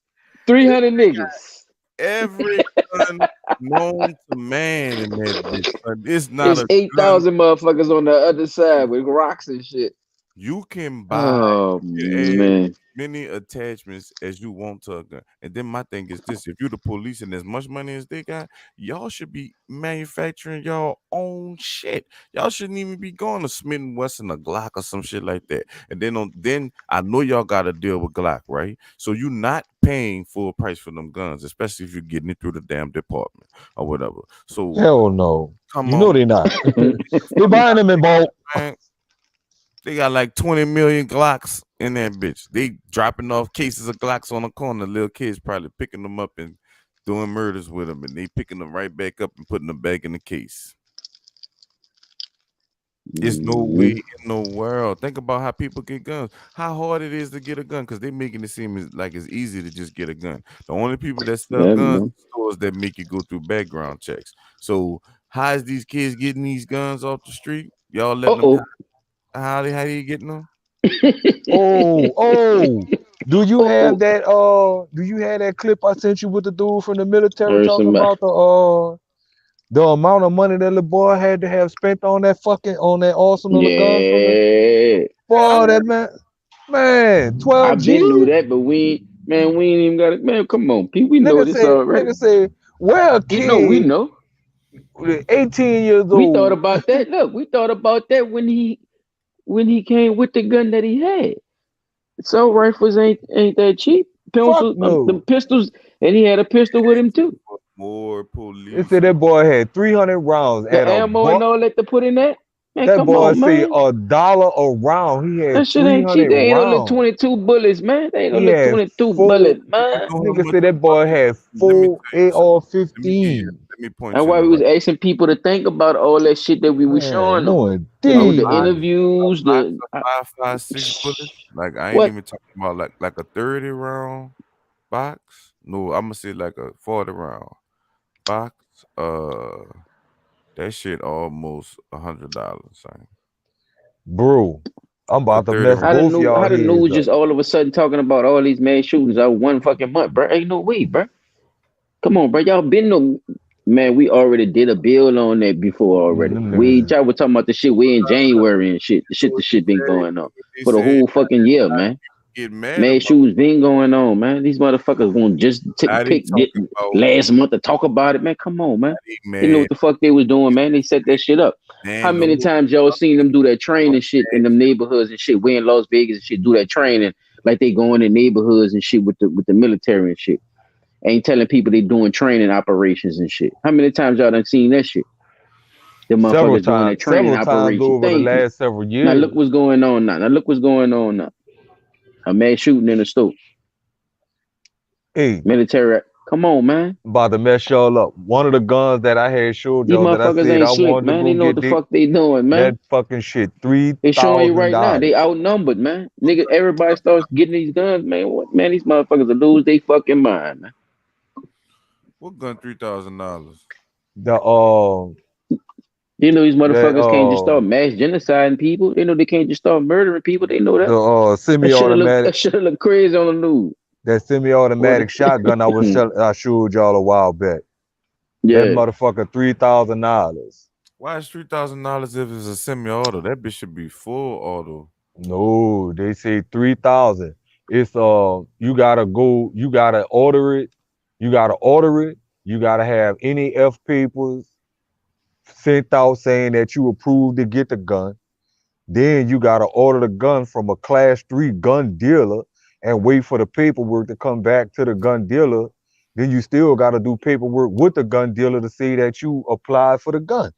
300 niggas. Every gun known to man in that bitch. It's not It's a 8,000 motherfuckers on the other side with rocks and shit. You can buy Oh, man. many attachments as you want to a gun. And then my thing is this: if you're the police and as much money as they got, y'all should be manufacturing y'all own shit. Y'all shouldn't even be going to Smith & Wesson, a Glock or some shit like that. And then I know y'all got to deal with Glock, right? So you're not paying full price for them guns, especially if you're getting it through the damn department or whatever. So Hell no. come You on. know they not. They buying them in bulk. Man, they got like 20 million Glocks in that bitch. They dropping off cases of Glocks on the corner. Little kids probably picking them up and doing murders with them, and they picking them right back up and putting them back in the case. There's no way in the world. Think about how people get guns. How hard it is to get a gun, because they making it seem like it's easy to just get a gun. The only people that sell guns in stores that make you go through background checks. So how is these kids getting these guns off the street? Y'all letting them. How they getting them? Do you have that do you have that clip I sent you with the dude from the military talking about the amount of money that the boy had to have spent on that arsenal of guns from the boy, that man 12 I been knew that, but we ain't even got it. Man, come on, Pete. We know this already. Nigga say, well, kid, we know. 18 years old. We thought about that. Look, we thought about that when he came with the gun that he had. So rifles ain't that cheap. Pencils, the pistols, and he had a pistol with him too. More police. They said that boy had 300 rounds. The ammo and all that to put in that. Man, that boy on, say man. $1 a round. He had that shit ain't cheap. They ain't only rounds. 22 bullets, man. They ain't only 22 bullets, man. Nigga said that boy had 4 AR-15. That's why we was asking people to think about all that shit that we was showing them. The interviews, the 5.56 bullets. Like I ain't even talking about like a 30 round box. No, I'm gonna say like a 40 round box. That shit almost $100. Bro, I'm about to mess both y'all. How the news just all of a sudden talking about all these mass shootings out one fucking month, bro? Ain't no way, bro. Come on, bro. Y'all been no. Man, we already did a bill on that before already. Y'all were talking about the shit way in January and shit. The shit been going on for the whole fucking year, man. Mass shootings been going on, man. These motherfuckers won't just pick last month to talk about it, man. Come on, man. They know what the fuck they was doing, man. They set that shit up. How many times y'all seen them do that training shit in them neighborhoods and shit? We in Las Vegas and shit, do that training like they go in the neighborhoods and shit with the military and shit. Ain't telling people they doing training operations and shit. How many times y'all done seen that shit? The motherfuckers doing that training operation. Over the last several years. Now look what's going on now. A mass shooting in the store. Hey, military Come on, man. About to mess y'all up. One of the guns that I had showed These y'all that I motherfuckers said ain't I slick, wanted to man. They go know what get the fuck they doing, man. that fucking shit, They showing you right now. $3,000. They outnumbered, man. Nigga, everybody starts getting these guns, man. What, man? These motherfuckers will lose their fucking mind, man. What gun $3,000? The You know these that motherfuckers can't just start mass genociding people. They know they can't just start murdering people. They know that. That should semi-automatic look crazy on the news. that semi-automatic shotgun I showed y'all a while back. That Yeah. motherfucker $3,000. Why is $3,000 if it's a semi-auto? That bitch should be full auto. No, they say 3,000. It's you gotta order it. You gotta have NEF papers sent out saying that you approved to get the gun. Then you gotta order the gun from a class 3 gun dealer and wait for the paperwork to come back to the gun dealer. Then you still gotta do paperwork with the gun dealer to say that you applied for the gun.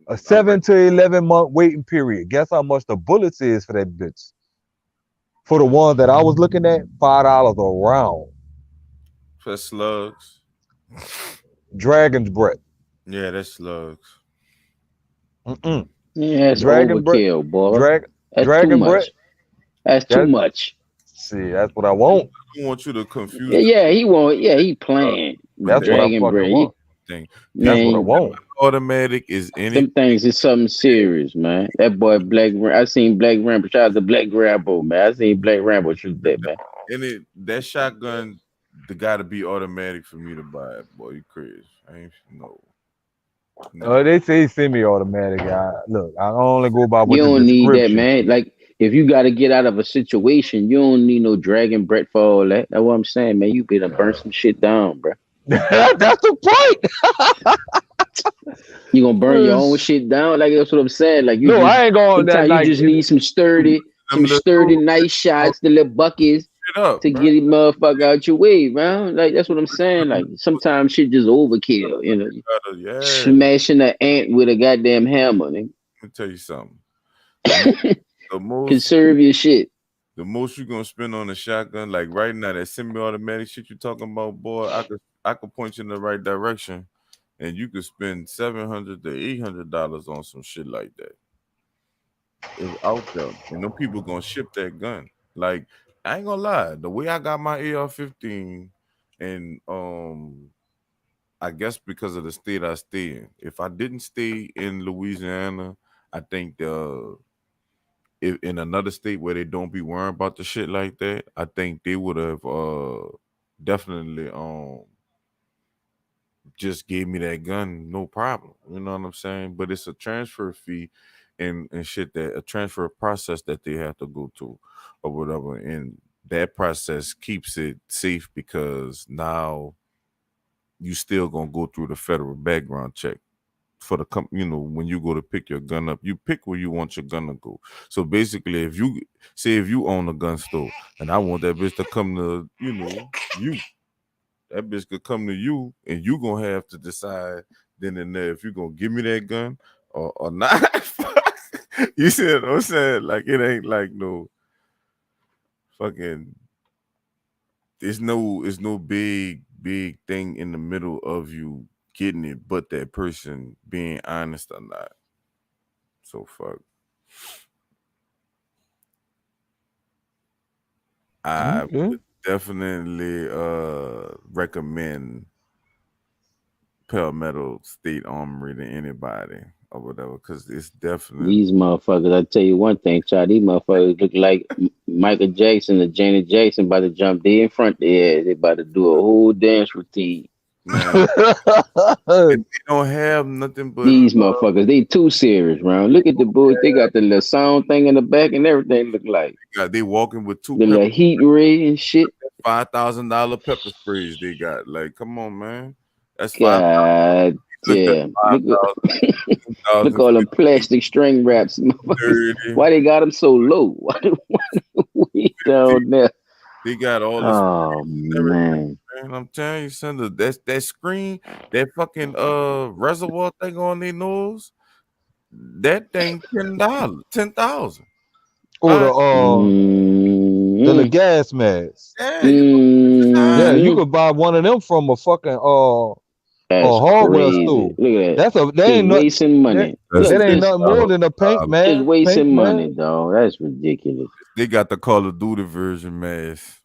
A 7 to 11 month waiting period. Guess how much the bullets is for that bitch? For the one that I was looking at, $5 a round. For slugs. Dragon's breath. Yeah, that's slugs. Mm-mm. Yeah, that's Dragon overkill, boy. That's Dragon too breath. much. That's too much. See, that's what I want. I want you to confuse. Yeah, he playing. That's what I Dragon fucking bread. want. Thing. That's what I Man, want. Automatic is any. them things is something serious, man. That boy I seen Black Rambo. Shout out to Black Rambo, man. I seen Black Rambo shoot that, man. And that shotgun, the gotta be automatic for me to buy it, boy. You crazy? I ain't no. They say semi-automatic. Look, I only go by what You the don't need that, description. man. Like if you got to get out of a situation, you don't need no Dragon bread for all that. That's what I'm saying, man. You better burn some shit down, bro. That's the point. You gonna burn your own shit down? Like that's what I'm saying. Like you No, I ain't going that sometimes night. you just need some sturdy, nice shots, the little buckets to get it motherfucker out your way, man. Like that's what I'm saying. Like sometimes shit just overkill, you know. Smashing an ant with a goddamn hammer. Nigga. Let me tell you something. The most conserve your shit. The most you're gonna spend on a shotgun, like right now, that semi-automatic shit you talking about, boy, I could point you in the right direction, and you could spend $700 to $800 on some shit like that. It's out there, and them people gonna ship that gun. Like I ain't gonna lie, the way I got my AR-15, and I guess because of the state I stay in. If I didn't stay in Louisiana, I think if in another state where they don't be worrying about the shit like that, I think they would have definitely just gave me that gun, no problem. You know what I'm saying? But it's a transfer fee and shit, that a transfer process that they have to go to or whatever. And that process keeps it safe because now you still gonna go through the federal background check for the when you go to pick your gun up, you pick where you want your gun to go. So basically, if you own a gun store and I want that bitch to come to you, that bitch could come to you, and you gonna have to decide then and there if you gonna give me that gun or not. You see what I'm saying? Like it ain't like no fucking. It's no big thing in the middle of you getting it, but that person being honest or not. So fuck. I would definitely recommend Palmetto State Armory to anybody or whatever, because it's definitely these motherfuckers. I tell you one thing, child. These motherfuckers look like Michael Jackson or Janet Jackson about to jump dead in front of their ass. They about to do a whole dance routine. Man, they don't have nothing but these motherfuckers. They too serious, man. Look at the boots. They got the little sound thing in the back and everything. Look like they walking with the little heat ray and shit. $5,000 pepper sprays they got. Like, come on, man. That's God damn. Look all them plastic string wraps. Why they got them so low? Why we down there? They got all this. Oh man. I'm telling you, son, that screen, that fucking reservoir thing on their nose, that thing $10,000. Oh, the the gas masks. Yeah, Yeah, you Mhm. could buy one of them from a fucking a That's hardware crazy. store. Look at that. That's a Just wasting money. That's Look, that ain't just nothing more than a paint mask. just wasting Paint money, mask. dog. That's ridiculous. They got the Call of Duty version mask.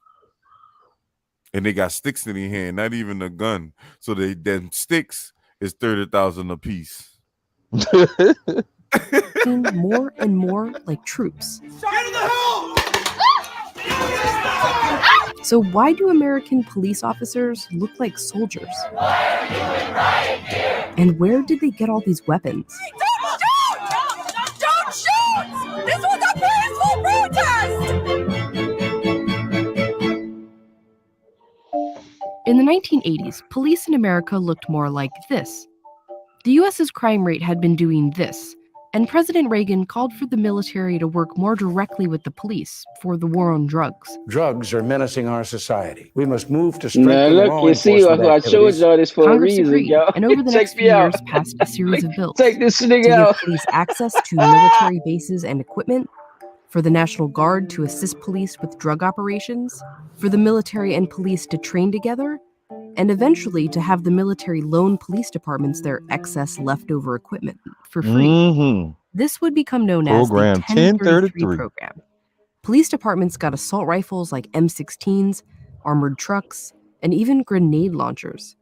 And they got sticks in their hand, not even a gun. So they them sticks is 30,000 a piece. Seem more and more like troops. So why do American police officers look like soldiers? And where did they get all these weapons? Don't shoot! This was a peaceful protest! In the 1980s, police in America looked more like this. The US's crime rate had been doing this, and President Reagan called for the military to work more directly with the police for the war on drugs. Drugs are menacing our society. We must move to Now strengthen look, law you see, enforcement I showed activities. y'all this for Congress a reason, agreed, y'all. and over the Check next few me out. years passed a series of bills Take this to nigga give out. police access to military bases and equipment, for the National Guard to assist police with drug operations, for the military and police to train together, and eventually to have the military loan police departments their excess leftover equipment for free. Mm-hmm. This would become known Program as the 1033 1033. program. Police departments got assault rifles like M16s, armored trucks, and even grenade launchers.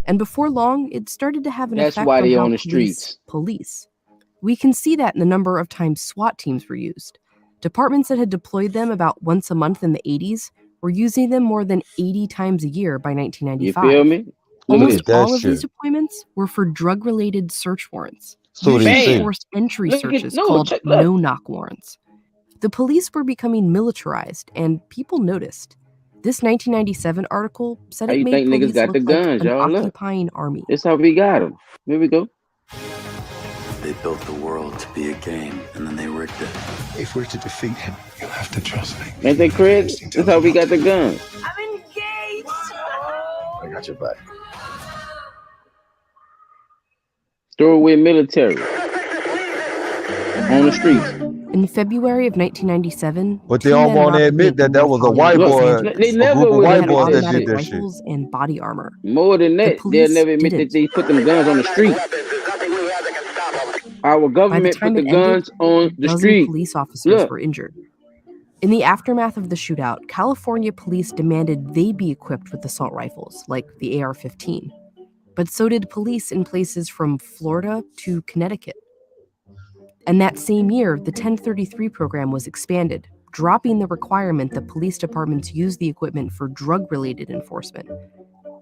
And before long, it started to have an That's effect why on they how on the police streets. police. We can see that in the number of times SWAT teams were used. Departments that had deployed them about once a month in the 80s were using them more than 80 times a year by You 1995. feel me? Look at Almost this. That all of these shit. deployments were for drug-related search warrants, So they usually say. forced entry Look at searches no, called check look. no-knock warrants. The police were becoming militarized, and people noticed. This 1997 article said How it you made think niggas police got the look like guns, an y'all? Look. occupying army. This how we got them. Here we go. They built the world to be a game, and then they rigged it. If we're to defeat him, you'll have to trust me. Ain't they Chris? This how we got the guns. I'm engaged! I got your back. Throw away military on the streets. In February of 1997, But they two all men want to robbed admit that that was a Hollywood white Look, boy, Los they Angeles. a never group of would They have white had did boys that that automatic did that shit. rifles and body armor. More than The that, they'll police never admit that didn't. they put them guns on the street. Our By the government time put it the ended, guns on a the dozen street. police officers Look. were injured. In the aftermath of the shootout, California police demanded they be equipped with assault rifles, like the AR-15. But so did police in places from Florida to Connecticut. And that same year, the 1033 program was expanded, dropping the requirement that police departments use the equipment for drug-related enforcement.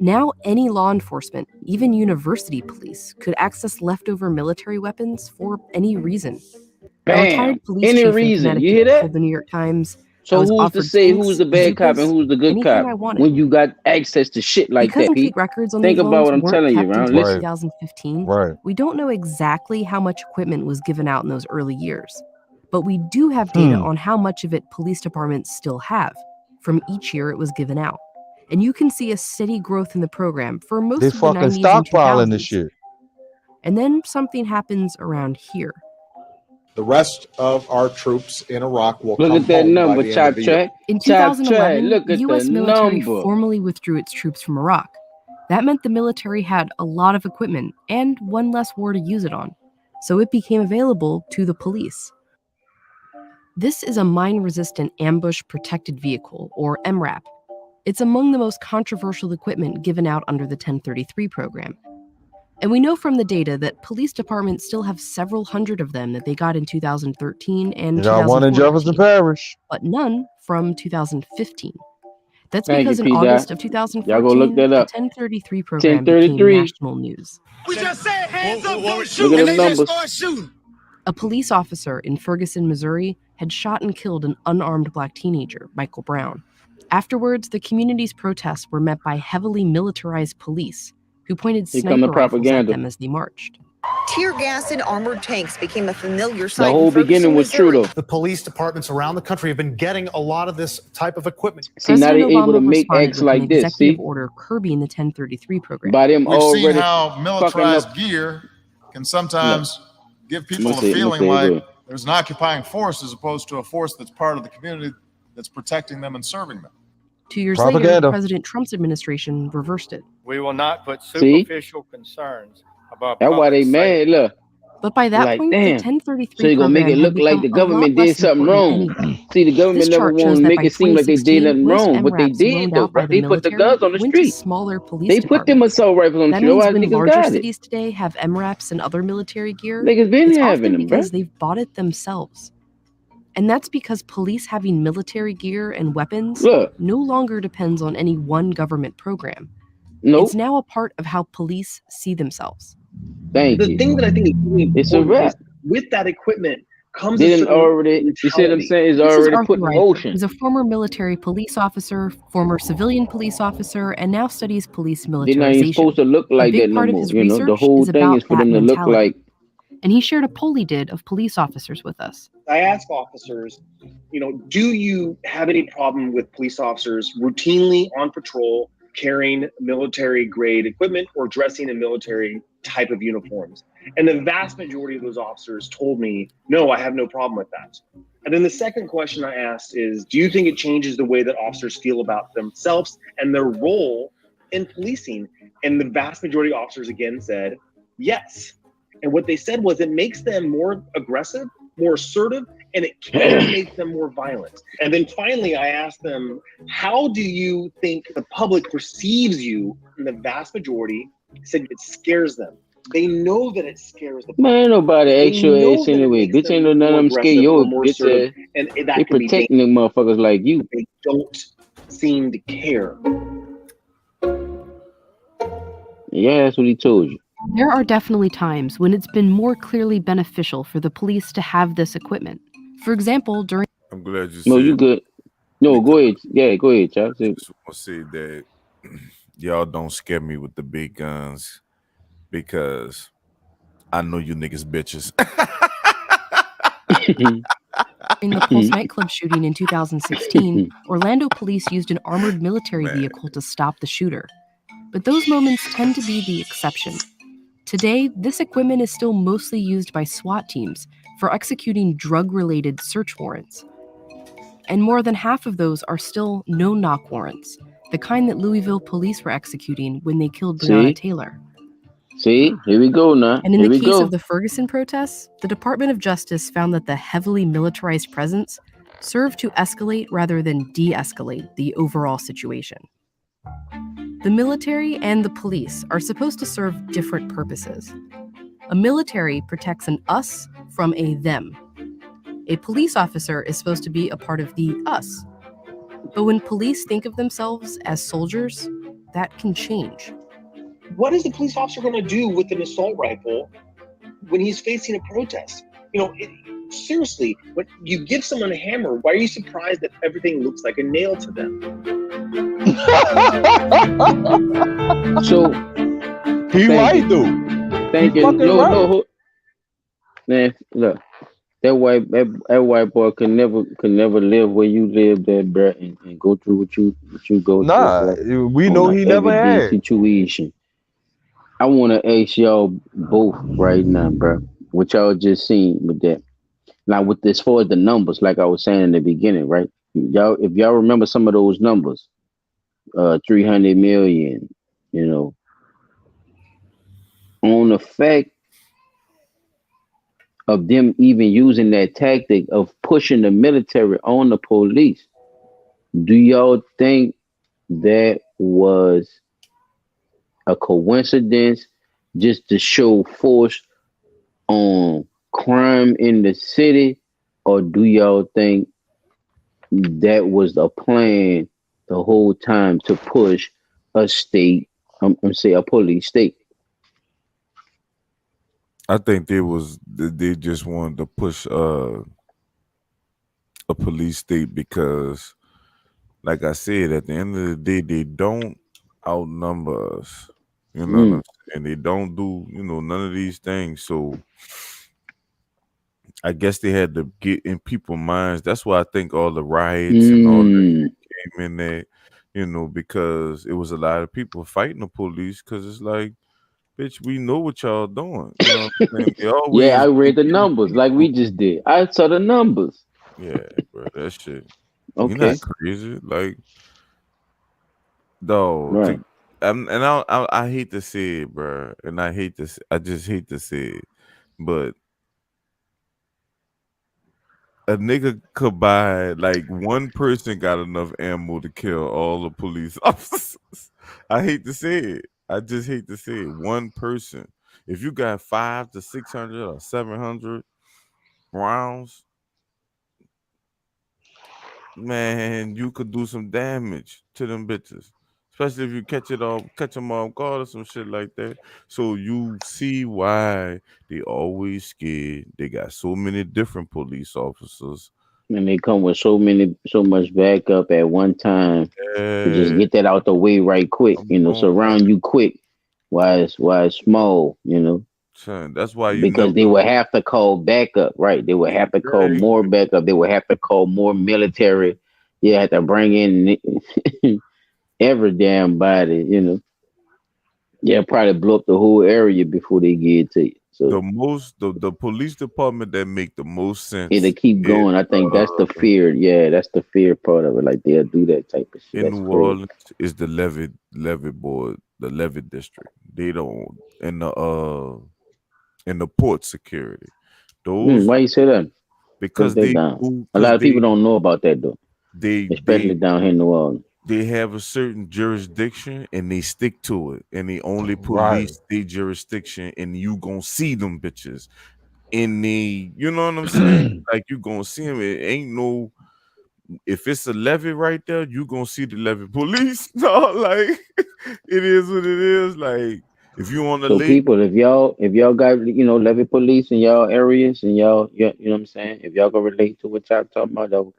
Now, any law enforcement, even university police, could access leftover military weapons for any reason. A Bam. retired police Any chief in reason. You hear Connecticut that? told the New York Times, So I was who's to offered say tanks, who's the bad cop and bazookas, who's the good anything cop I wanted. when you got access to shit like Because that, complete Pete? records on Think these about loans what I'm weren't telling you, kept man. until Listen. Right, 2015, right. we don't know exactly how much equipment was given out in those early years. But we do have data on how much of it police departments still have from each year it was given out. And you can see a steady growth in the program for most They of the fucking 90s and stockpiling this 2000s. shit. And then something happens around here. The rest of our troops in Iraq will Look come at that home by number, the end Chop of the year. Track. In Chop Track, 2011, look the at U.S. the military number. formally withdrew its troops from Iraq. That meant the military had a lot of equipment and one less war to use it on, so it became available to the police. This is a mine-resistant ambush protected vehicle, or MRAP. It's among the most controversial equipment given out under the 1033 program. And we know from the data that police departments still have several hundred of them that they got in 2013 and You got one in 2014, Jefferson Parish. but none from 2015. That's Thank you, because in P. August Dot. of Y'all go look 2014, that the up. 1033 program became 1033. national news. We just said hands up, don't Look shoot, at and them they just numbers. start shooting. A police officer in Ferguson, Missouri, had shot and killed an unarmed black teenager, Michael Brown. Afterwards, the community's protests were met by heavily militarized police who pointed Here come the sniper rifles at propaganda. them as they marched. Tear gas and armored tanks became a familiar The sight whole in Ferguson, beginning was true, Missouri. though. The police departments around the country have been getting a lot of this type of equipment. See, now President they able to Obama make responded acts with like an this, executive see? order curbing the 1033 program. By them We've seen already how fucking militarized up. gear can sometimes give people a I'ma say feeling it like good. there's an occupying force as opposed to a force that's part of the community that's protecting them and serving them. 2 years later, Propaganda. President Trump's administration reversed it. We will not put See? superficial concerns above That's why they public mad. safety. Look, But by that like point, the damn. 1033 So you're gonna make program it had look like the become a lot government less did something important wrong. than anything. See, the government This never chart want shows to that make by it seem like they did 2016, nothing most wrong. What they MRAPs did loaned though, out by right? the They put the military guns on the went to street. smaller police They put them departments. assault rifles on the That street. means Why when niggas larger got it? cities today have MRAPs and other military gear, Niggas been it's having often them, bro. because they've bought it themselves. And that's because police having military gear and weapons Look, no longer depends on any one government program. nope. It's now a part of how police see themselves. Thank The you. thing that I think is really It's a important wrap. is with that equipment comes a Didn't certain already. You see what I'm brutality. saying? It's This is already Arthur put in Ryder. motion. He's a former military police officer, former civilian police officer, and now studies police They're not even militarization. supposed to look A like big that no part of more. his You know, the research whole is thing about is for that them to look mentality. like. And he shared a poll he did of police officers with us. I ask officers, do you have any problem with police officers routinely on patrol carrying military grade equipment or dressing in military type of uniforms? And the vast majority of those officers told me, no, I have no problem with that. And then the second question I asked is, do you think it changes the way that officers feel about themselves and their role in policing? And the vast majority of officers again said, yes. And what they said was it makes them more aggressive, more assertive, and it can make them more violent. And then finally, I asked them, how do you think the public perceives you? And the vast majority said it scares them. They know that it scares the public. Man, ain't nobody They ask your know ass that it anyway. makes Bitch, ain't no them none more of them scare aggressive your or more bitch assertive, ass. and that They can be protecting them motherfuckers like you. They don't seem to care. Yeah, that's what he told you. There are definitely times when it's been more clearly beneficial for the police to have this equipment. For example, during I'm glad you No, said. you good. No, go ahead. Yeah, go ahead, Chuck. I just want to say that y'all don't scare me with the big guns because I know you niggas bitches. in the Pulse nightclub shooting in 2016, Orlando police used an armored military vehicle to stop the shooter. But those moments tend to be the exception. Today, this equipment is still mostly used by SWAT teams for executing drug-related search warrants. And more than half of those are still no-knock warrants, the kind that Louisville police were executing when they killed Breonna See? Taylor. See, here we go now. And in Here the we case go. of the Ferguson protests, the Department of Justice found that the heavily militarized presence served to escalate rather than de-escalate the overall situation. The military and the police are supposed to serve different purposes. A military protects an us from a them. A police officer is supposed to be a part of the us. But when police think of themselves as soldiers, that can change. What is the police officer going to do with an assault rifle when he's facing a protest? Seriously, when you give someone a hammer, why are you surprised that everything looks like a nail to them? So he right though. Thank He you. fucking No, right. no. Man, look, that white boy could never live where you live, that bro, and go through what you go Nah, through. we on know a he never everyday had. situation. I want to ask y'all both right now, bro. What y'all just seen with that? Now, with this, far as the numbers, like I was saying in the beginning, right? If y'all remember some of those numbers, 300 million, on the fact of them even using that tactic of pushing the military on the police, do y'all think that was a coincidence just to show force on crime in the city, or do y'all think that was a plan the whole time to push a state, say a police state? I think they just wanted to push a police state because, like I said, at the end of the day, they don't outnumber us. You know what I'm saying? They don't do, none of these things. So I guess they had to get in people's minds. That's why I think all the riots and all that came in there, because it was a lot of people fighting the police because it's like, bitch, we know what y'all doing. You know what I'm saying? They always Yeah, I read the numbers like we just did. I saw the numbers. Yeah, bro, that shit. You're not Okay. crazy. Like, though, Right. I hate to say it, bro, and I just hate to say it, but a nigga could buy like one person got enough ammo to kill all the police officers. I hate to say it. I just hate to say it. One person. If you got 500 to 600 or 700 rounds, man, you could do some damage to them bitches. Especially if you catch them off guard or some shit like that. So you see why they always scared. They got so many different police officers. And they come with so much backup at one time to just Yeah. get that out the way right quick, surround you quick. Why it's small, Son, that's why you because never they would have to call backup, right? They would have to call more backup. They would have to call more military. You have to bring in every damn body, Yeah, probably blow up the whole area before they get to you. So the police department that make the most sense. it'll keep going. I think that's the fear. Yeah, that's the fear part of it. Like they'll do that type of shit. in That's New crazy. Orleans is the levy board, the levy district. They don't in the port security. Those Why you say that? because Break that they down. do- A lot 'cause of people they- don't know about that though, they especially down here in New Orleans. they have a certain jurisdiction and they stick to it, and they only Right. police their jurisdiction, and you gonna see them bitches in the, you know what I'm saying? Like you gonna see them. It ain't no. If it's a levy right there, you gonna see the levy police. No, like it is what it is. Like if you on the So lake, people, if y'all got levy police in y'all areas and y'all, you know what I'm saying, if y'all can relate to what y'all talking about, though,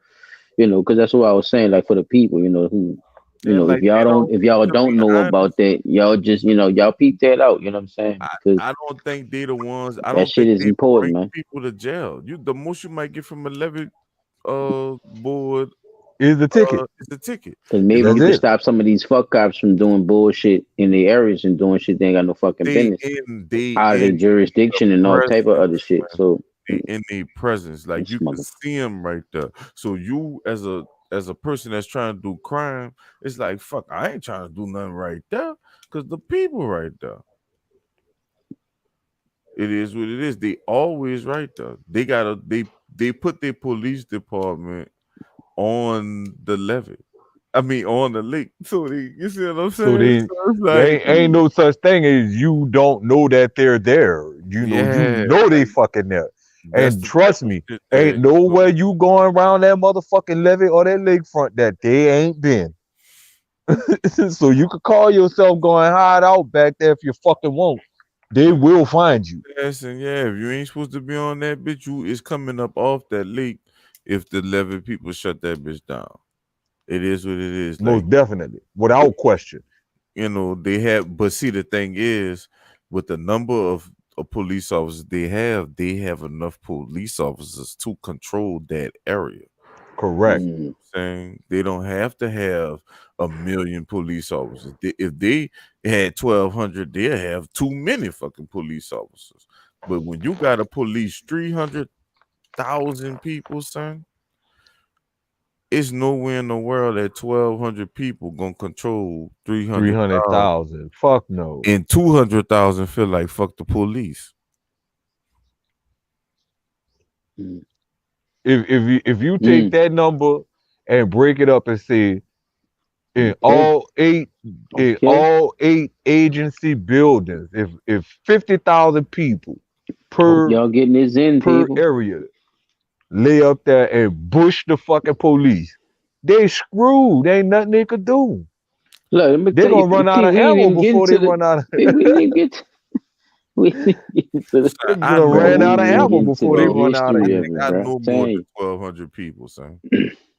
because that's what I was saying. Like for the people, who, like, if y'all don't know about that, y'all just y'all peep that out. You know what I'm saying? Because I don't think they the ones. I that don't shit think is they important, bring man. people to jail. The most you might get from a levy board is the ticket. is the ticket. Because maybe That's you can it. stop some of these fuck cops from doing bullshit in the areas and doing shit they ain't got no fucking business out of their jurisdiction and all type of other shit. So in their presence, like This you can mother- see them right there. So you as a person that's trying to do crime, it's like fuck, I ain't trying to do nothing right there because the people right there. It is what it is. They always right there. They put their police department on the levee. I mean on the lake. So you see what I'm saying? So then So it's there like, ain't no such thing as you don't know that they're there. You Yeah, know they fucking there. that's And the trust type of me, shit that ain't nowhere you going around that motherfucking levee or that lakefront that they ain't been. So you could call yourself going hide out back there if you fucking want. They will find you. Yes, and yeah, if you ain't supposed to be on that bitch, it's coming up off that lake if the levee people shut that bitch down. It is what it is. Like, Most definitely. Without question. they have, but see, the thing is, with the number of police officers they have enough police officers to control that area. Correct. Mm. You know what I'm saying they don't have to have 1 million police officers. If they had 1,200, they'll have too many fucking police officers. But when you got to police 300,000 people, son, it's nowhere in the world that 1,200 people gonna control 300,000. 300,000. Fuck no. And 200,000 feel like fuck the police. If you take that number and break it up and say in all eight agency buildings, if 50,000 people per y'all getting this in per people. area lay up there and bush the fucking police, they screwed. There ain't nothing they could do. Look, let me They're tell you, gonna run out Pete, of we ain't ammo even get before they into the- run out of we didn't even get to, we didn't get to the They're gonna run out of ammo before they run out of history ammo. of it, I bro. know Tell more you. than 1,200 people, son.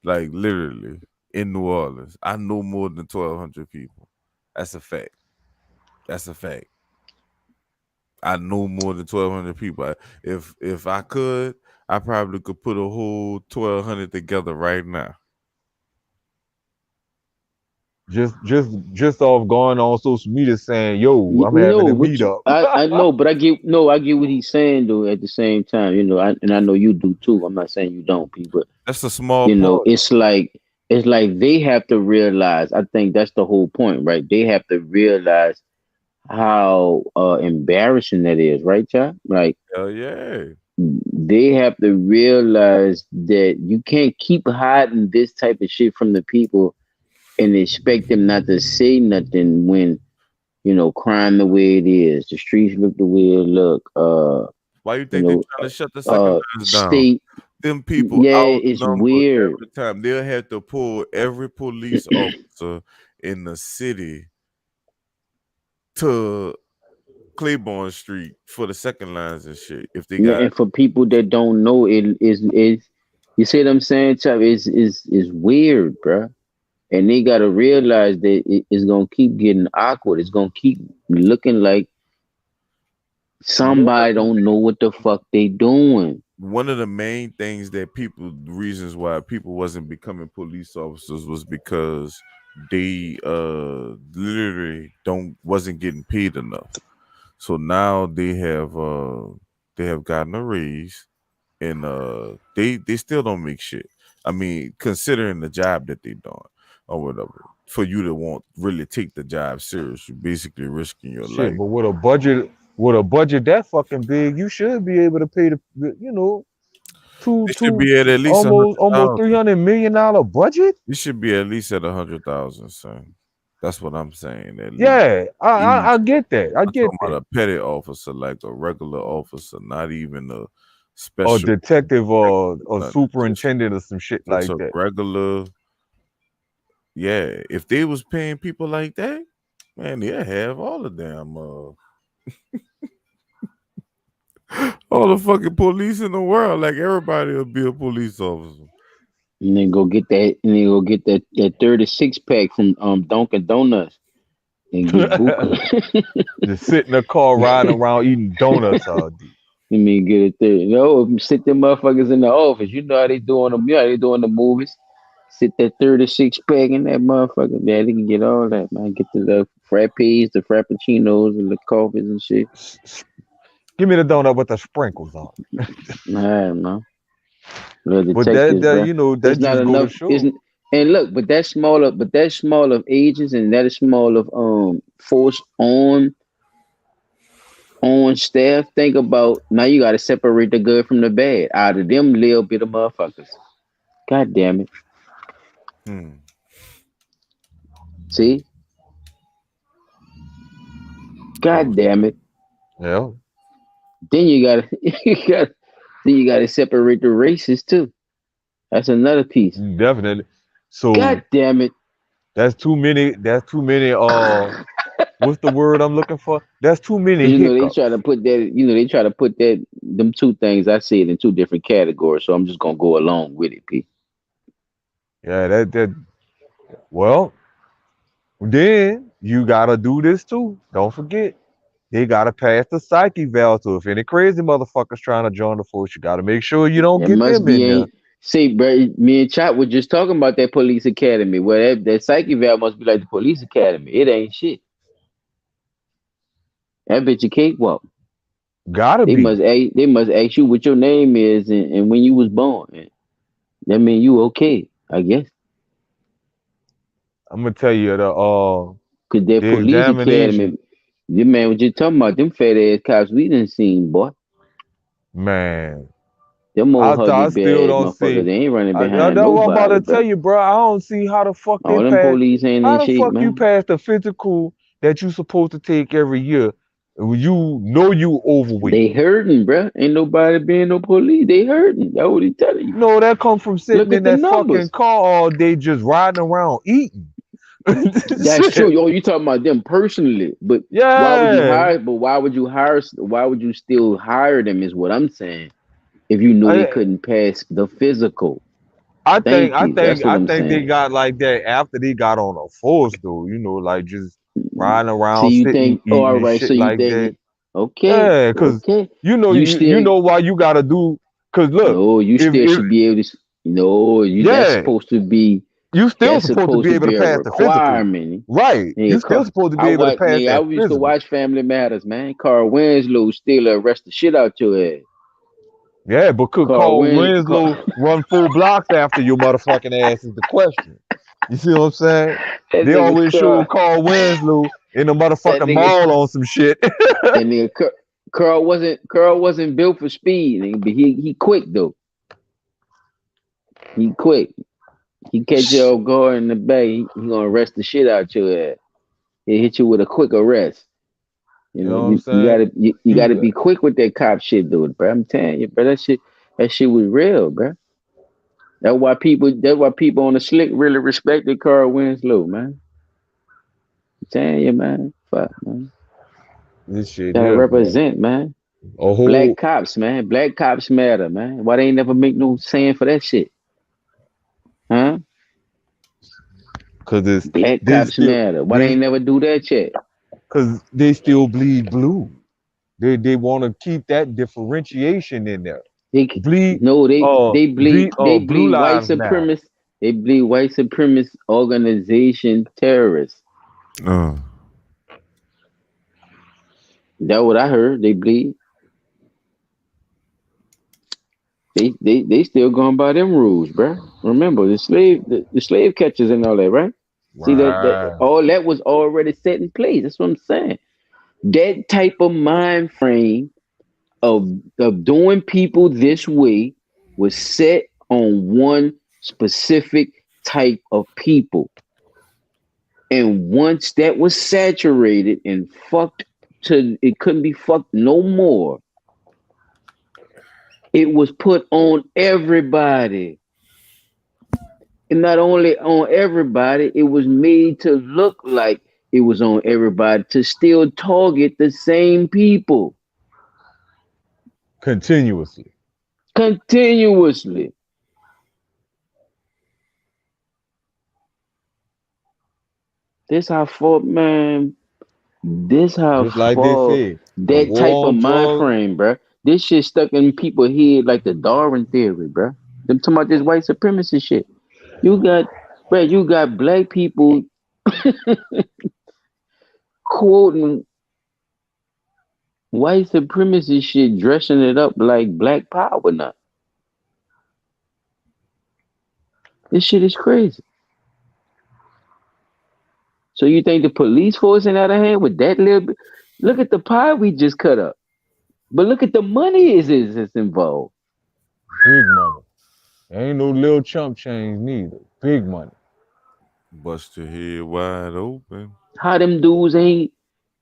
Like literally in New Orleans, I know more than 1,200 people. That's a fact. That's a fact. I know more than 1,200 people. If I could, I probably could put a whole 1,200 together right now. Just off going on social media saying, "Yo, I'm having a meetup." I know, but I get what he's saying though. At the same time, and I know you do too. I'm not saying you don't, Pete, but that's a small part. part. It's like it's like they have to realize. I think that's the whole point, right? They have to realize how embarrassing that is, right, y'all? Like Hell yeah. they have to realize that you can't keep hiding this type of shit from the people and expect them not to say nothing when crime the way it is, the streets look the way it look. Why you think they're trying to shut the second lines down? State. Them people Yeah, it's outnumbered weird. every time. They'll have to pull every police officer in the city to Claiborne Street for the second lines and shit. If they got And for people that don't know, it is you see what I'm saying, Chuck? Is weird, bro. And they gotta realize that it's gonna keep getting awkward. It's gonna keep looking like somebody don't know what the fuck they doing. one of the main things that reasons why people wasn't becoming police officers was because they literally wasn't getting paid enough. So now they have gotten a raise, and they still don't make shit. I mean, considering the job that they doing or whatever, for you to really take the job serious, you're basically risking your life. But with a budget that fucking big, you should be able to pay It should be at least almost $300 million budget. You should be at least at 100,000, son. That's what I'm saying. At least. Yeah, I get that. I get that. A petty officer, like a regular officer, not even a special or detective or superintendent or some shit like that. Regular. Yeah, if they was paying people like that, man, they'd have all of them. All the fucking police in the world, like everybody will be a police officer. And then go get that 36 pack from Dunkin' Donuts. And get just sit in the car riding around eating donuts all day. Let me get it there. Sit them motherfuckers in the office. You know how they doing them. You know how they doing the movies. Sit that 36 pack in that motherfucker. Yeah, they can get all that, man. Get the frappes, the frappuccinos, and the coffees and shit. Give me the donut with the sprinkles on. I don't know. But that's not enough. And look, but that's small of agents, and that is small of force on staff. Think about now. You got to separate the good from the bad out of them little bit of motherfuckers. God damn it. See? God damn it. Yeah. Then you gotta separate the races too. That's another piece. Definitely. So God damn it. That's too many. What's the word I'm looking for? That's too many. They try to put that. Them two things. I see it in two different categories. So I'm just gonna go along with it, P. Yeah, well, then you gotta do this too. Don't forget, they gotta pass the psych eval. So if any crazy motherfuckers trying to join the force, you gotta make sure you don't get them in there. See, bro, me and Chop were just talking about that police academy. Well, that psych eval must be like the police academy. It ain't shit. That bitch a cakewalk. Gotta be. They must ask you what your name is and when you was born. That mean you okay, I guess. I'm gonna tell you because that police academy, the man was just talking about them fat ass cops we done seen, boy. Man. Them old huggy bad motherfuckers, they ain't running behind that's what I'm about to tell you, bro. I don't see how the fuck they them pass. Police ain't how the shit, fuck man. you pass the physical that you supposed to take every year? You know you overweight. They hurting, bro. Ain't nobody being no police. They hurting. That's what he telling you. No, that come from sitting in that fucking car all day just riding around eating. That's true. Yo, you talking about them personally, but yeah. Why would you still hire them? Is what I'm saying. If you knew they couldn't pass the physical, I think they got like that after they got on a force though. like just riding around. So you think? Oh, all right. So you like think? That. Okay. Yeah, because you know why you gotta do. Because look, no, you still should be able to. No, that's supposed to be. You still supposed to be able to pass the physical. Right. Yeah, you still supposed to be able to pass that I used to watch Family Matters, man. Carl Winslow still arrest the shit out your ass. Yeah, but could Carl Winslow run 4 blocks after your motherfucking ass is the question. You see what I'm saying? That They nigga always show Carl Winslow in the motherfucking mall on some shit. That nigga Carl wasn't built for speed, nigga, but he quick though. He quick. He catch you off guard in the bay. He gonna arrest the shit out your ass. He hit you with a quick arrest. You know what I'm saying? You gotta be quick with that cop shit, dude, bro. I'm telling you, bro. That shit was real, bro. That's why people on the slick really respected Carl Winslow, man. I'm telling you, man. Fuck, man. This shit Gotta here, represent, man. Black cops, man. Black cops matter, man. Why they ain't never make no saying for that shit? Huh? Cause it's black cops matter. Why they ain't never do that shit? Cause they still bleed blue. They want to keep that differentiation in there. They bleed white supremacist. They bleed white supremacist organization terrorists. That's what I heard. They bleed. They still going by them rules, bro. Remember the slave catchers and all that, right? See that all that was already set in place. That's what I'm saying. That type of mind frame of doing people this way was set on one specific type of people. And once that was saturated and fucked to it couldn't be fucked no more, it was put on everybody. And not only on everybody, it was made to look like it was on everybody to still target the same people. Continuously. This how far, man. This how just like far they say, that type of mind frame, bro. This shit stuck in people's head like the Darwin theory, bro. Them talking about this white supremacy shit. You got black people quoting white supremacy shit, dressing it up like black power now. This shit is crazy. So you think the police force in out of hand with that little bit? Look at the pie we just cut up. But look at the money is involved. Big money. Ain't no little chump change neither. Big money. Bust your head wide open. How them dudes ain't,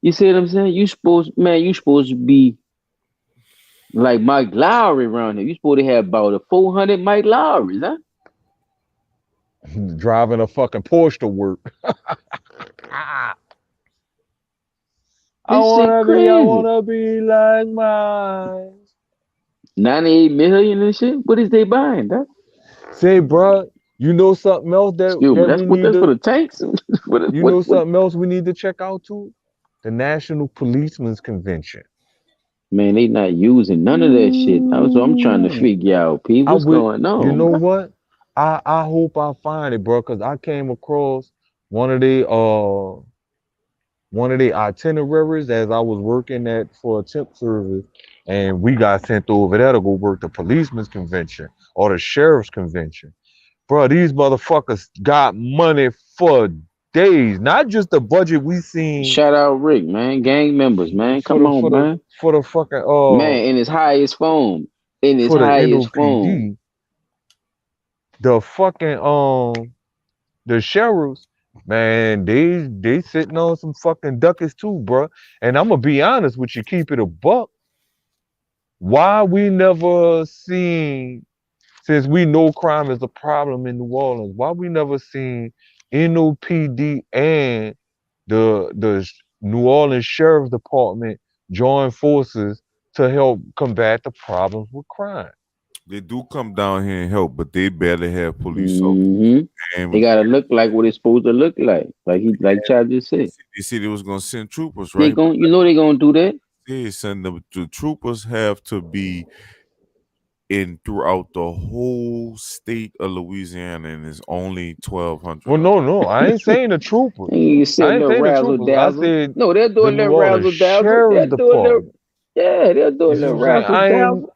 you see what I'm saying? You supposed to be like Mike Lowry around here. You supposed to have about a 400 Mike Lowrys, huh? Driving a fucking Porsche to work. I wanna be like mine. 98 million and shit. What is they buying, that? Say, bro, you know something else that's for the tanks. Something else we need to check out too? The National Policemen's Convention. Man, they not using none of that shit. So I'm trying to figure out, people, what's going on. You know what? I hope I find it, bro, because I came across one of the itineraries as I was working for a temp service, and we got sent over there to go work the policeman's convention or the sheriff's convention. Bro, these motherfuckers got money for days, not just the budget we seen. Shout out Rick, man. Gang members, man. Come on, man. For the fucking man, in his highest form. The fucking the sheriffs, man, they sitting on some fucking ducats too, bro. And I'm gonna be honest with you, keep it a buck. Why we never seen, since we know crime is a problem in New Orleans, why we never seen NOPD and the New Orleans Sheriff's Department join forces to help combat the problems with crime? They do come down here and help, but they barely have police officers. They gotta look like what it's supposed to look like. Like Chad just said. They said they was gonna send troopers, right? You know they gonna do that. They send them. The troopers have to be in throughout the whole state of Louisiana, and it's only 1,200. Well, no, I ain't saying the troopers. I ain't saying the troopers. I said no, they're doing their razzle dazzle. Yeah, they'll do a You see little what I'm saying? razzle I dazzle.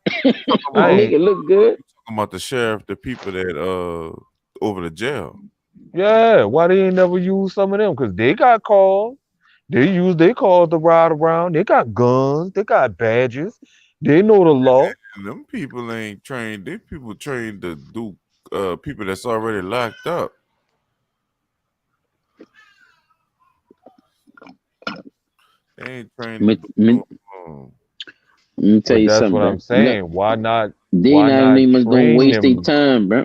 Make ain't it look good. Talking about the sheriff, the people that over the jail. yeah, why they ain't never use some of them? Because they got called. They use their calls to ride around. They got guns. They got badges. They know the law. And them people ain't trained. They people trained to do people that's already locked up. They ain't trained to do Let me tell But you that's something, what bro. I'm saying. Why not? They Why not not even gonna train waste their them? time, bro.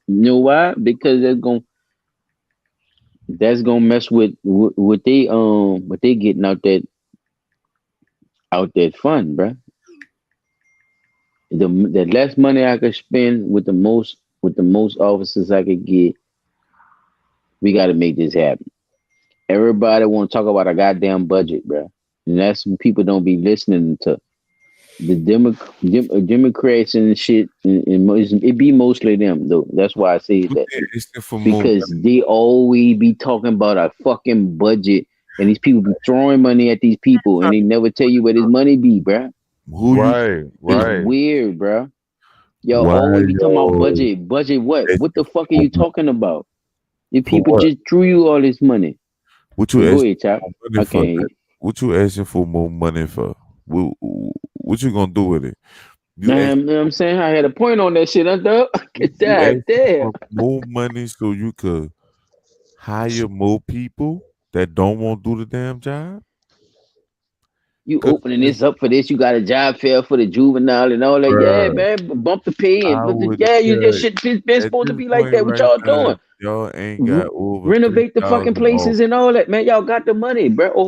You know why? Because that's gonna mess with what they getting out that fund, bro. The less money I could spend with the most officers I could get, we got to make this happen. Everybody want to talk about a goddamn budget, bro, and that's what people don't be listening to. The Democrats and shit, and it be mostly them though. That's why I say that, because they always be talking about a fucking budget, and these people be throwing money at these people, and they never tell you where this money be, bro. Right. It's weird, bro. Y'all Why always be talking about y'all budget. Budget what? What the fuck are for you talking about? If For people what? just threw you all this money. What you Go asking ahead, Chop. for money for? Okay. What you asking for more money for? What you gonna do with it? You You know what I'm saying? I had a point on that shit, dog. You God asking damn. for more money so you could hire more people that don't want to do the damn job? You opening this up for this? You got a job fair for the juvenile and all that? Yeah, Bruh, man. Bump the pay and I would yeah, your tell shit been at supposed to this be like point that. What right y'all now, doing? y'all ain't got over Renovate the fucking 3,000 off. places and all that, man. Y'all got the money, bro. Or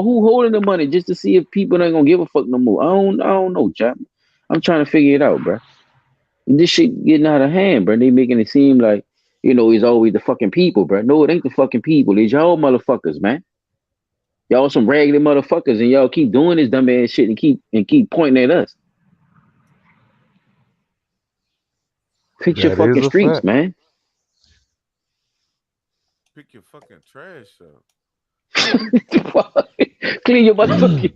who holding the money just to see if people ain't gonna give a fuck no more. I don't know, Chop. I'm trying to figure it out, bro. This shit getting out of hand, bro. They making it seem like, it's always the fucking people, bro. No, it ain't the fucking people. It's y'all motherfuckers, man. Y'all some raggedy motherfuckers, and y'all keep doing this dumb ass shit and keep pointing at us. Fix your That is fucking a streets, fact. man. Pick your fucking trash up. Clean your motherfucking,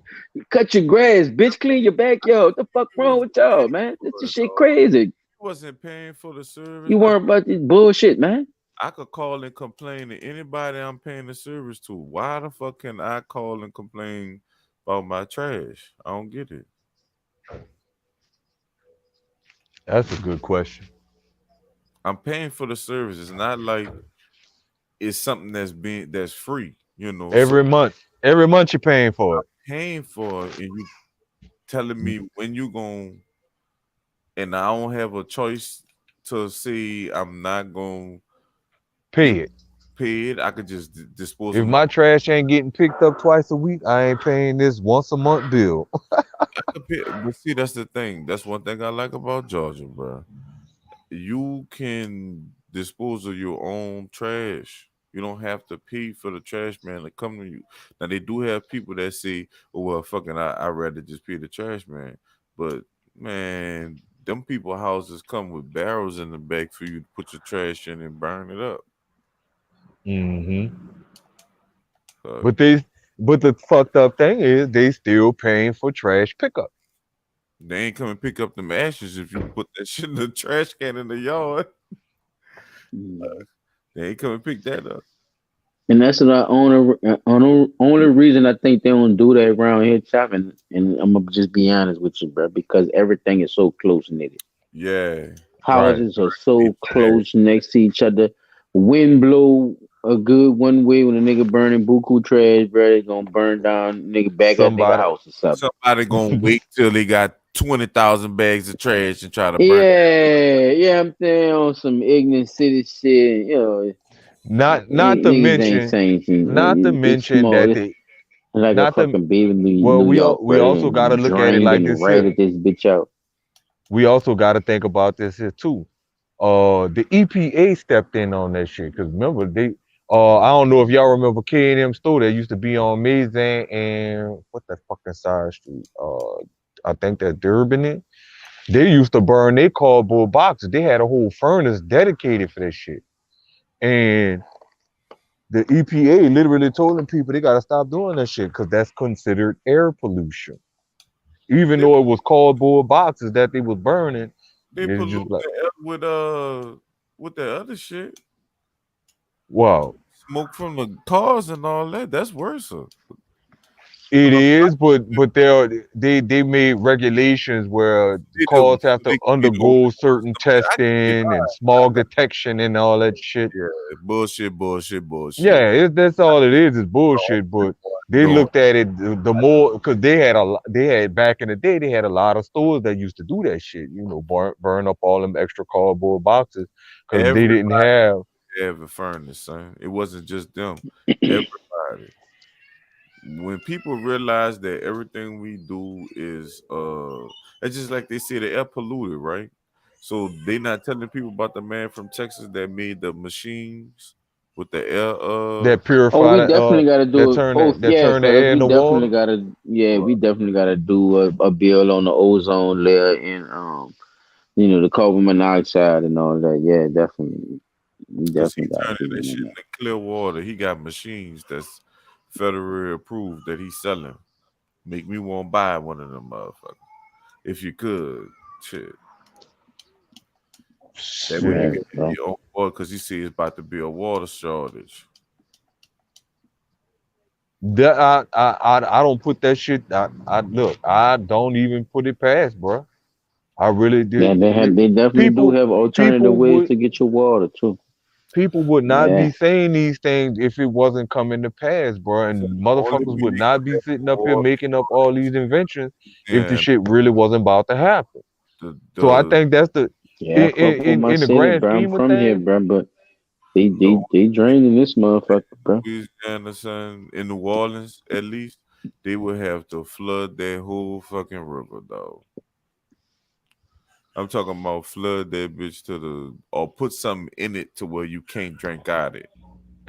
cut your grass, bitch. Clean your backyard. What the fuck wrong with y'all, man? This shit crazy. You wasn't paying for the service. You weren't about this bullshit, man. I could call and complain to anybody I'm paying the service to. Why the fuck can I call and complain about my trash? I don't get it. That's a good question. I'm paying for the service. It's not like it's something that's free. Every month you're paying for it. Paying for it, and you telling me when you going, and I don't have a choice to say I'm not going Pay it. Pay it. I could just dispose If of my trash ain't getting picked up twice a week, I ain't paying this once a month bill. But see, that's the thing. That's one thing I like about Georgia, bro. You can dispose of your own trash. You don't have to pay for the trash man to come to you. Now they do have people that say, "Oh well, fucking, I'd rather just pay the trash man." But man, them people houses come with barrels in the back for you to put your trash in and burn it up. Mm-hmm. But the fucked up thing is they still paying for trash pickup. They ain't come and pick up them ashes if you put that shit in the trash can in the yard. They ain't come and pick that up. And that's the only reason I think they don't do that around here, chopping. And I'm gonna just be honest with you, bro, because everything is so close knitted. Yeah. Houses are so close next to each other. Wind blow a good one way when a nigga burning buku trash, bro. They gonna burn down nigga back at nigga house or something. Somebody gonna wait till they got 20,000 bags of trash and try to burn. Yeah, I'm saying on some ignorant city shit, Not to mention that they like a fucking baby well, New York. we also got to look at it like this right here. at this bitch out. We also got to think about this here too. The EPA stepped in on that shit because remember they. I don't know if y'all remember K&M store that used to be on Mazan and what the fucking side street. I think that Durban in. They used to burn their cardboard boxes. They had a whole furnace dedicated for that shit. And the EPA literally told them people they gotta stop doing that shit because that's considered air pollution. even though it was cardboard boxes that they was burning, They it's pollute just like, the air with that other shit. wow. Smoke from the cars and all that. That's worse. It is, but they made regulations where They cars do. have to They can get over undergo certain I get testing and smog detection and all that shit. Yeah, bullshit. Yeah, that's all it is bullshit. But they looked at it the more because they had back in the day they had a lot of stores that used to do that shit. You know, burn up all them extra cardboard boxes because they didn't have a furnace, son. It wasn't just them. Everybody. When people realize that everything we do is it's just like they say the air polluted, right? So they not telling people about the man from Texas that made the machines with the air that purify. Oh, we definitely got to do it. Turn the air in the water. We definitely got to do a bill on the ozone layer and the carbon monoxide and all that. Yeah, definitely. We definitely got to do that shit that. in clear water. He got machines that's federally approved that he's selling. Make me want to buy one of them motherfuckers. If you could, shit. That way you get your own water because he see it's about to be a water shortage. That I don't put that shit. I don't even put it past, bro. I really do. Yeah, they definitely do have alternative ways to get your water too. People would not be saying these things if it wasn't coming to pass, bro. And motherfuckers would not be sitting up here making up all these inventions if the shit really wasn't about to happen. So I think that's the in the grand scheme of things. Here, bro, but they draining this motherfucker, bro. Louisiana, son, in New Orleans, at least, they would have to flood that whole fucking river, dog. I'm talking about flood that bitch or put something in it to where you can't drink out of it.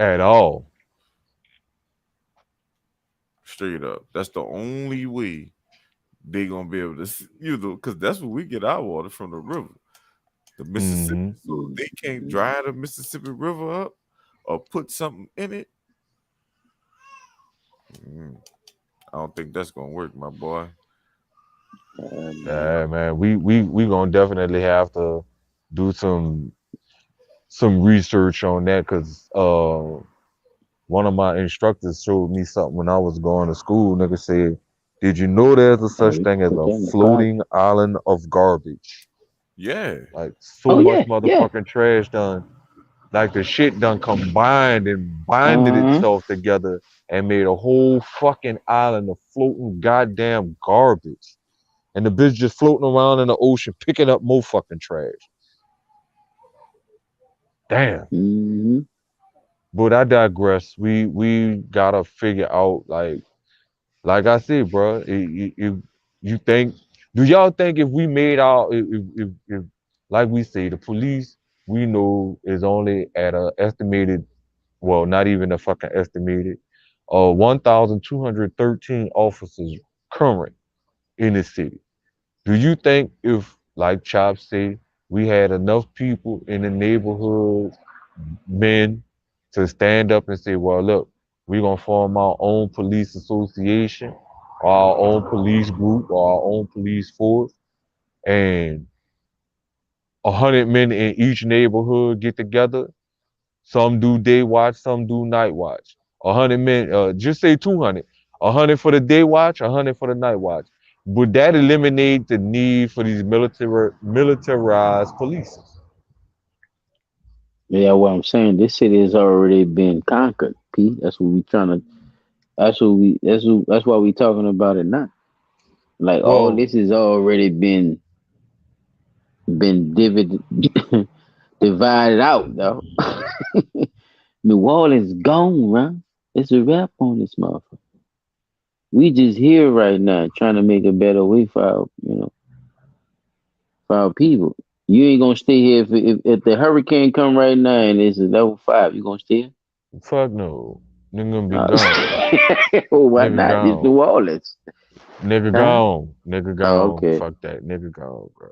At all. Straight up. That's the only way they gonna be able to, because that's where we get our water from, the river. The Mississippi. So they can't dry the Mississippi River up or put something in it. I don't think that's gonna work, my boy. Yeah, man, we gonna definitely have to do some research on that because one of my instructors showed me something when I was going to school. Nigga said, "Did you know there's a such thing as a floating island of garbage?" Yeah, like much motherfucking trash done, like the shit done combined and binded itself together and made a whole fucking island of floating goddamn garbage. And the bitch just floating around in the ocean, picking up more fucking trash. Damn. But I digress. We gotta figure out, like I said, bro. You think? Do y'all think if we made if like we say, the police we know is only at a estimated, well, not even a fucking estimated, 1,213 officers current in the city. Do you think if, like Chop say, we had enough people in the neighborhoods, men, to stand up and say, well, look, we're going to form our own police association, or our own police group, or our own police force, and 100 men in each neighborhood get together? Some do day watch, some do night watch. 100 men, just say 200. 100 for the day watch, 100 for the night watch. Would that eliminate the need for these militarized police? Yeah, what I'm saying, this city has already been conquered, Pete. That's what we trying to. That's why we talking about it now. Like all this has already been divided out, though. New Orleans gone, man. It's a wrap on this motherfucker. We just here right now trying to make a better way for our people. You ain't gonna stay here if the hurricane come right now and it's a level 5. You gonna stay here? Fuck no. Nigga gonna be gone. Well, why not? It's New Orleans. Nigga gone. Nigga gone. Okay. Fuck that. Nigga gone, bro.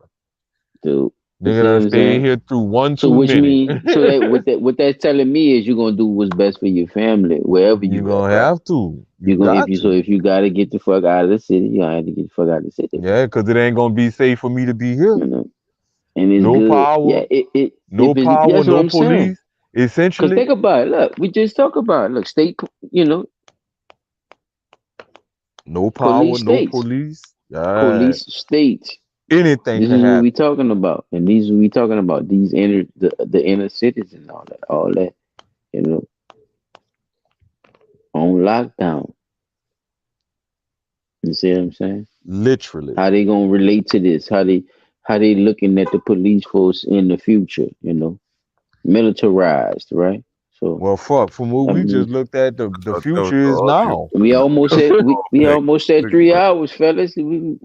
Dude. Nigga done stayed here through 1 too many. So what that's telling me is you're gonna do what's best for your family wherever you gonna have to. If you gotta get the fuck out of the city, you gotta have to get the fuck out of the city. Yeah, because it ain't gonna be safe for me to be here. You know? And it's No good. power. Yeah, No that's power, what no I'm saying. police. Because Essentially, think about it. Look, we just talk about it. Look, state, no power, police no states. police. Yeah. Police states. Anything This can is what happen. we talking about, and these we talking about these the inner cities and all that, on lockdown. You see what I'm saying? Literally. How they gonna relate to this? How they looking at the police force in the future? Militarized, right? So Well, fuck. From what we just looked at, the future is now. we almost at we almost at 3 hours, fellas. You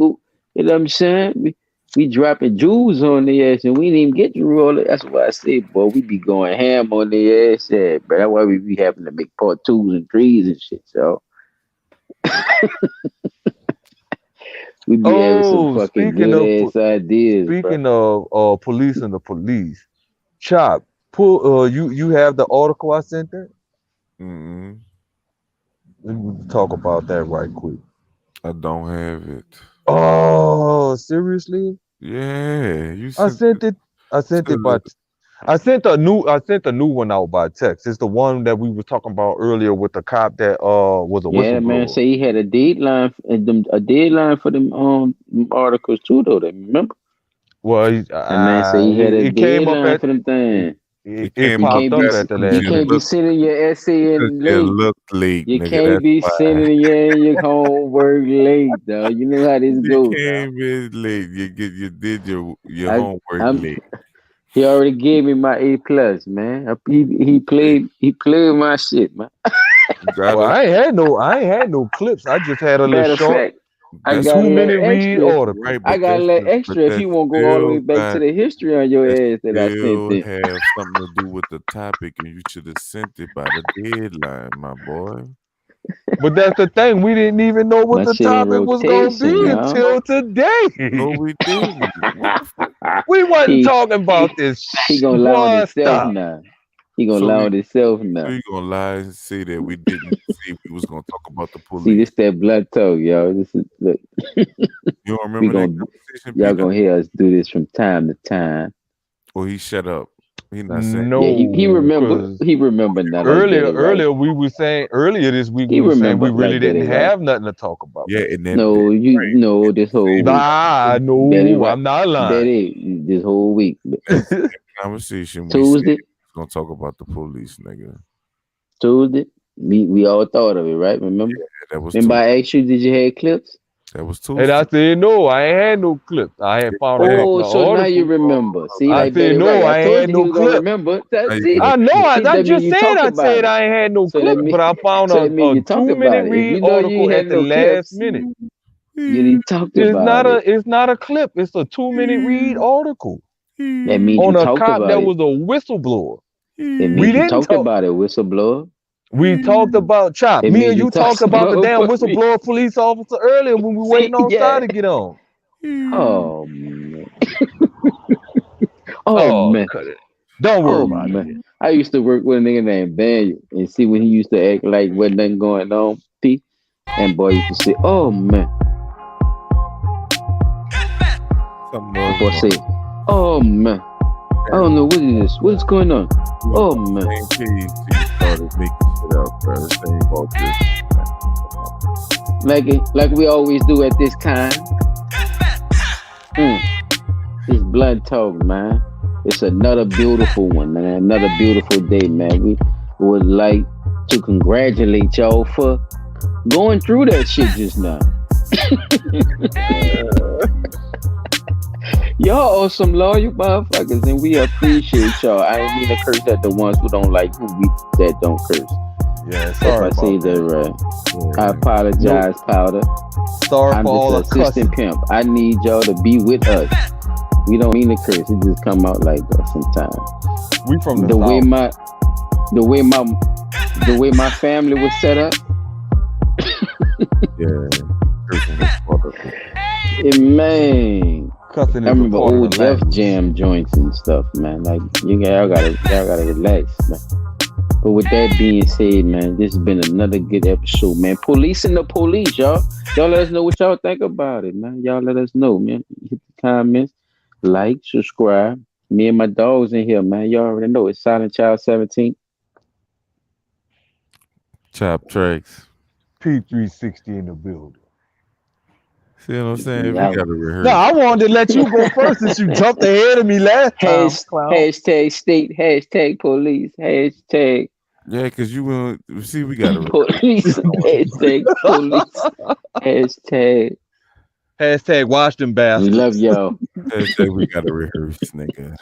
know what I'm saying? We dropping jewels on the ass, and we didn't even get through all that. That's why I say, boy, we be going ham on the ass, but that's why we be having to make part 2s and 3s and shit. So we be having some fucking good ass ideas. Speaking of police and the police, Chop, you have the article I sent there? Mm-hmm. Let me talk about that right quick. I don't have it. Oh, seriously? Yeah, you. I sent it by. I sent a new one out by text. It's the one that we were talking about earlier with the cop that was a Yeah, whistleblower. man. Say he had a deadline for them articles too, though. Remember? Well, man say he had a it came up deadline at for them things. it popped up at the last You can't be sending your essay in It late. looked late. You nigga, can't that's be why. sending your homework late, dog. You know how this You goes. came in late. You did your homework late. He already gave me my A+, man. He played my shit, man. Well, I ain't had no clips. I just had a little Matter of short. fact, I got a 2-minute little read extra. article. Right, I got a little extra if you want to go all the way back to the history on your ass that I Still sent in. have something to do with the topic, and you should have sent it by the deadline, my boy. But that's the thing. We didn't even know what My the shit in topic was going to be rotation, y'all. until today. No, we didn't. We wasn't He- talking about this. He gonna lie on Boy, himself stop. now. He gonna So lie we- on himself now. So you gonna lie and say that we didn't say we was gonna talk about the police? See, this that blood talk, y'all. This is look. You don't remember that conversation? Y'all Peter? gonna hear us do this from time to time. Or he shut up. He not saying. No, Yeah, he remember. 'cause He remembered now. earlier we were saying this week He we were saying we remembered really like that didn't is right. have nothing to talk about. Yeah, and then No, this whole week. Nah, That no, ain't right. I'm not That lying. ain't this whole week. conversation we Tuesday. said we was gonna talk about the police, nigga. Tuesday. We all thought of it, right? Remember? That was Remember I asked you, did you have clips? That was Tuesday. And I said no, I ain't had no clips. I had found a couple Oh, of so now you articles. remember. See, I like said Betty no, Wright. I ain't told had you no he was gonna clip. remember. I See, I know. see, I that just mean you said talked I about said it. I ain't had no So clip, that mean- but I found so that mean you a talked 2-minute about it. If read you know you article ain't at had the no last clips, minute. you didn't talk It's about not it. it's not a clip. It's a 2-minute read article That means on you a talked cop about that it. was a whistleblower. It means We you didn't talked talk. about it, whistleblower. We talked about Chop. It Me means and you you talked talked about the about damn police. whistleblower police officer earlier when we waiting on Yeah. Side to get on. Oh man. Oh man. cut it. Don't worry Oh about it. man. I used to work with a nigga named Daniel and see when he used to act like wasn't nothing going on. P. And boy used to say, oh man. Boy say, oh man. I don't know what is this. What's going on? Oh man. Same page till you started making shit up, bro. This ain't about this. Like we always do at this time. It's blood talk, man. It's another beautiful one, man. Another beautiful day, man. We would like to congratulate y'all for going through that shit just now. Y'all are some loyal motherfuckers, and we appreciate y'all. I ain't mean to curse at the ones who don't like who we that don't curse. Yeah, If sorry I say about that right, I apologize, Powder. Sorry I'm for all the just an assistant cussing. pimp. I need y'all to be with us. We don't mean to curse. It just come out like that sometimes. We from the the South. way my family was set up. Man, Cussing I is a remember part of old the Def language. Jam joints and stuff, man. Like y'all gotta relax, man. But with that being said, man, this has been another good episode, man. Policing the police, y'all. Y'all let us know what y'all think about it, man. Y'all let us know, man. Hit the comments, like, subscribe. Me and my dogs in here, man. Y'all already know it's Silent Child 17. Chop tracks. P360 in the building. See what I'm saying? Yeah. We gotta rehearse. No, I wanted to let you go first since you jumped ahead of me last time. Hashtag state, hashtag police, hashtag Yeah, because you will see we gotta police, hashtag police, hashtag Watch them we bastards. love y'all. hashtag we gotta rehearse, nigga.